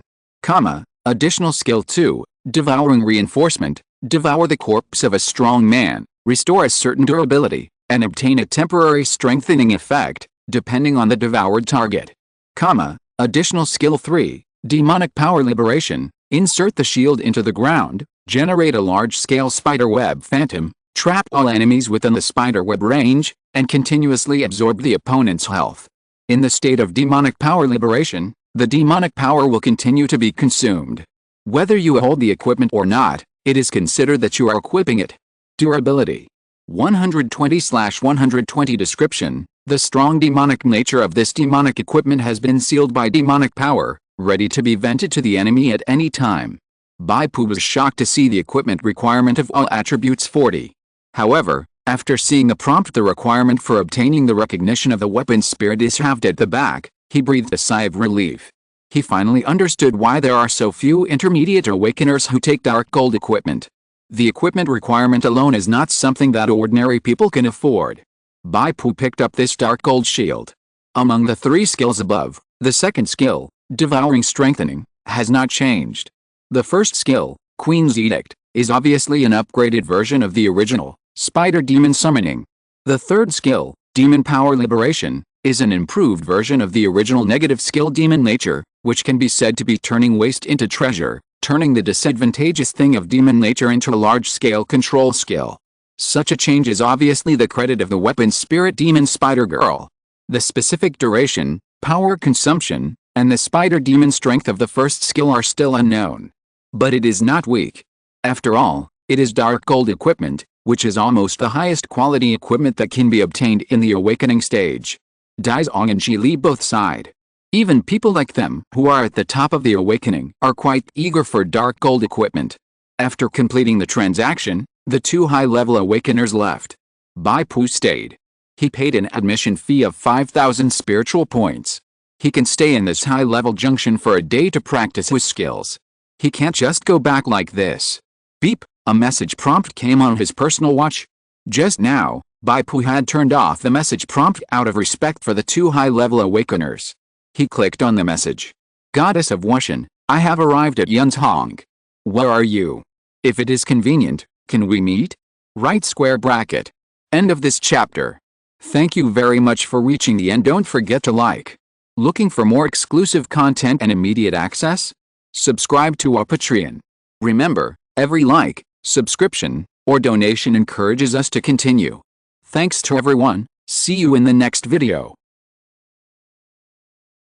Additional skill 2, devouring reinforcement, devour the corpse of a strong man, restore a certain durability, and obtain a temporary strengthening effect, depending on the devoured target. Additional skill 3, demonic power liberation, insert the shield into the ground, generate a large-scale spiderweb phantom, trap all enemies within the spiderweb range, and continuously absorb the opponent's health. In the state of demonic power liberation, the demonic power will continue to be consumed. Whether you hold the equipment or not, it is considered that you are equipping it. Durability 120/120 description, the strong demonic nature of this demonic equipment has been sealed by demonic power, ready to be vented to the enemy at any time. Bai Pu was shocked to see the equipment requirement of all attributes 40. However, after seeing the prompt, the requirement for obtaining the recognition of the weapon spirit is halved at the back, he breathed a sigh of relief. He finally understood why there are so few intermediate awakeners who take dark gold equipment. The equipment requirement alone is not something that ordinary people can afford. Bai Pu picked up this dark gold shield. Among the 3 skills above, the second skill, Devouring Strengthening, has not changed. The first skill, Queen's Edict, is obviously an upgraded version of the original, Spider Demon Summoning. The third skill, Demon Power Liberation, is an improved version of the original negative skill Demon Nature, which can be said to be turning waste into treasure, turning the disadvantageous thing of Demon Nature into a large-scale control skill. Such a change is obviously the credit of the weapon Spirit Demon Spider Girl. The specific duration, power consumption, and the Spider Demon strength of the first skill are still unknown. But it is not weak. After all, it is dark gold equipment, which is almost the highest quality equipment that can be obtained in the awakening stage. Daizong and Ji both sighed. Even people like them, who are at the top of the awakening, are quite eager for dark gold equipment. After completing the transaction, the 2 high-level awakeners left. Bai Pu stayed. He paid an admission fee of 5,000 spiritual points. He can stay in this high-level junction for a day to practice his skills. He can't just go back like this. Beep, a message prompt came on his personal watch. Just now, Bai Pu had turned off the message prompt out of respect for the 2 high-level awakeners. He clicked on the message. Goddess of Wushan, I have arrived at Yunzhong. Where are you? If it is convenient, can we meet? Right square bracket. End of this chapter. Thank you very much for reaching the end. Don't forget to like. Looking for more exclusive content and immediate access? Subscribe to our Patreon. Remember, every like, subscription, or donation encourages us to continue. Thanks to everyone. See you in the next video.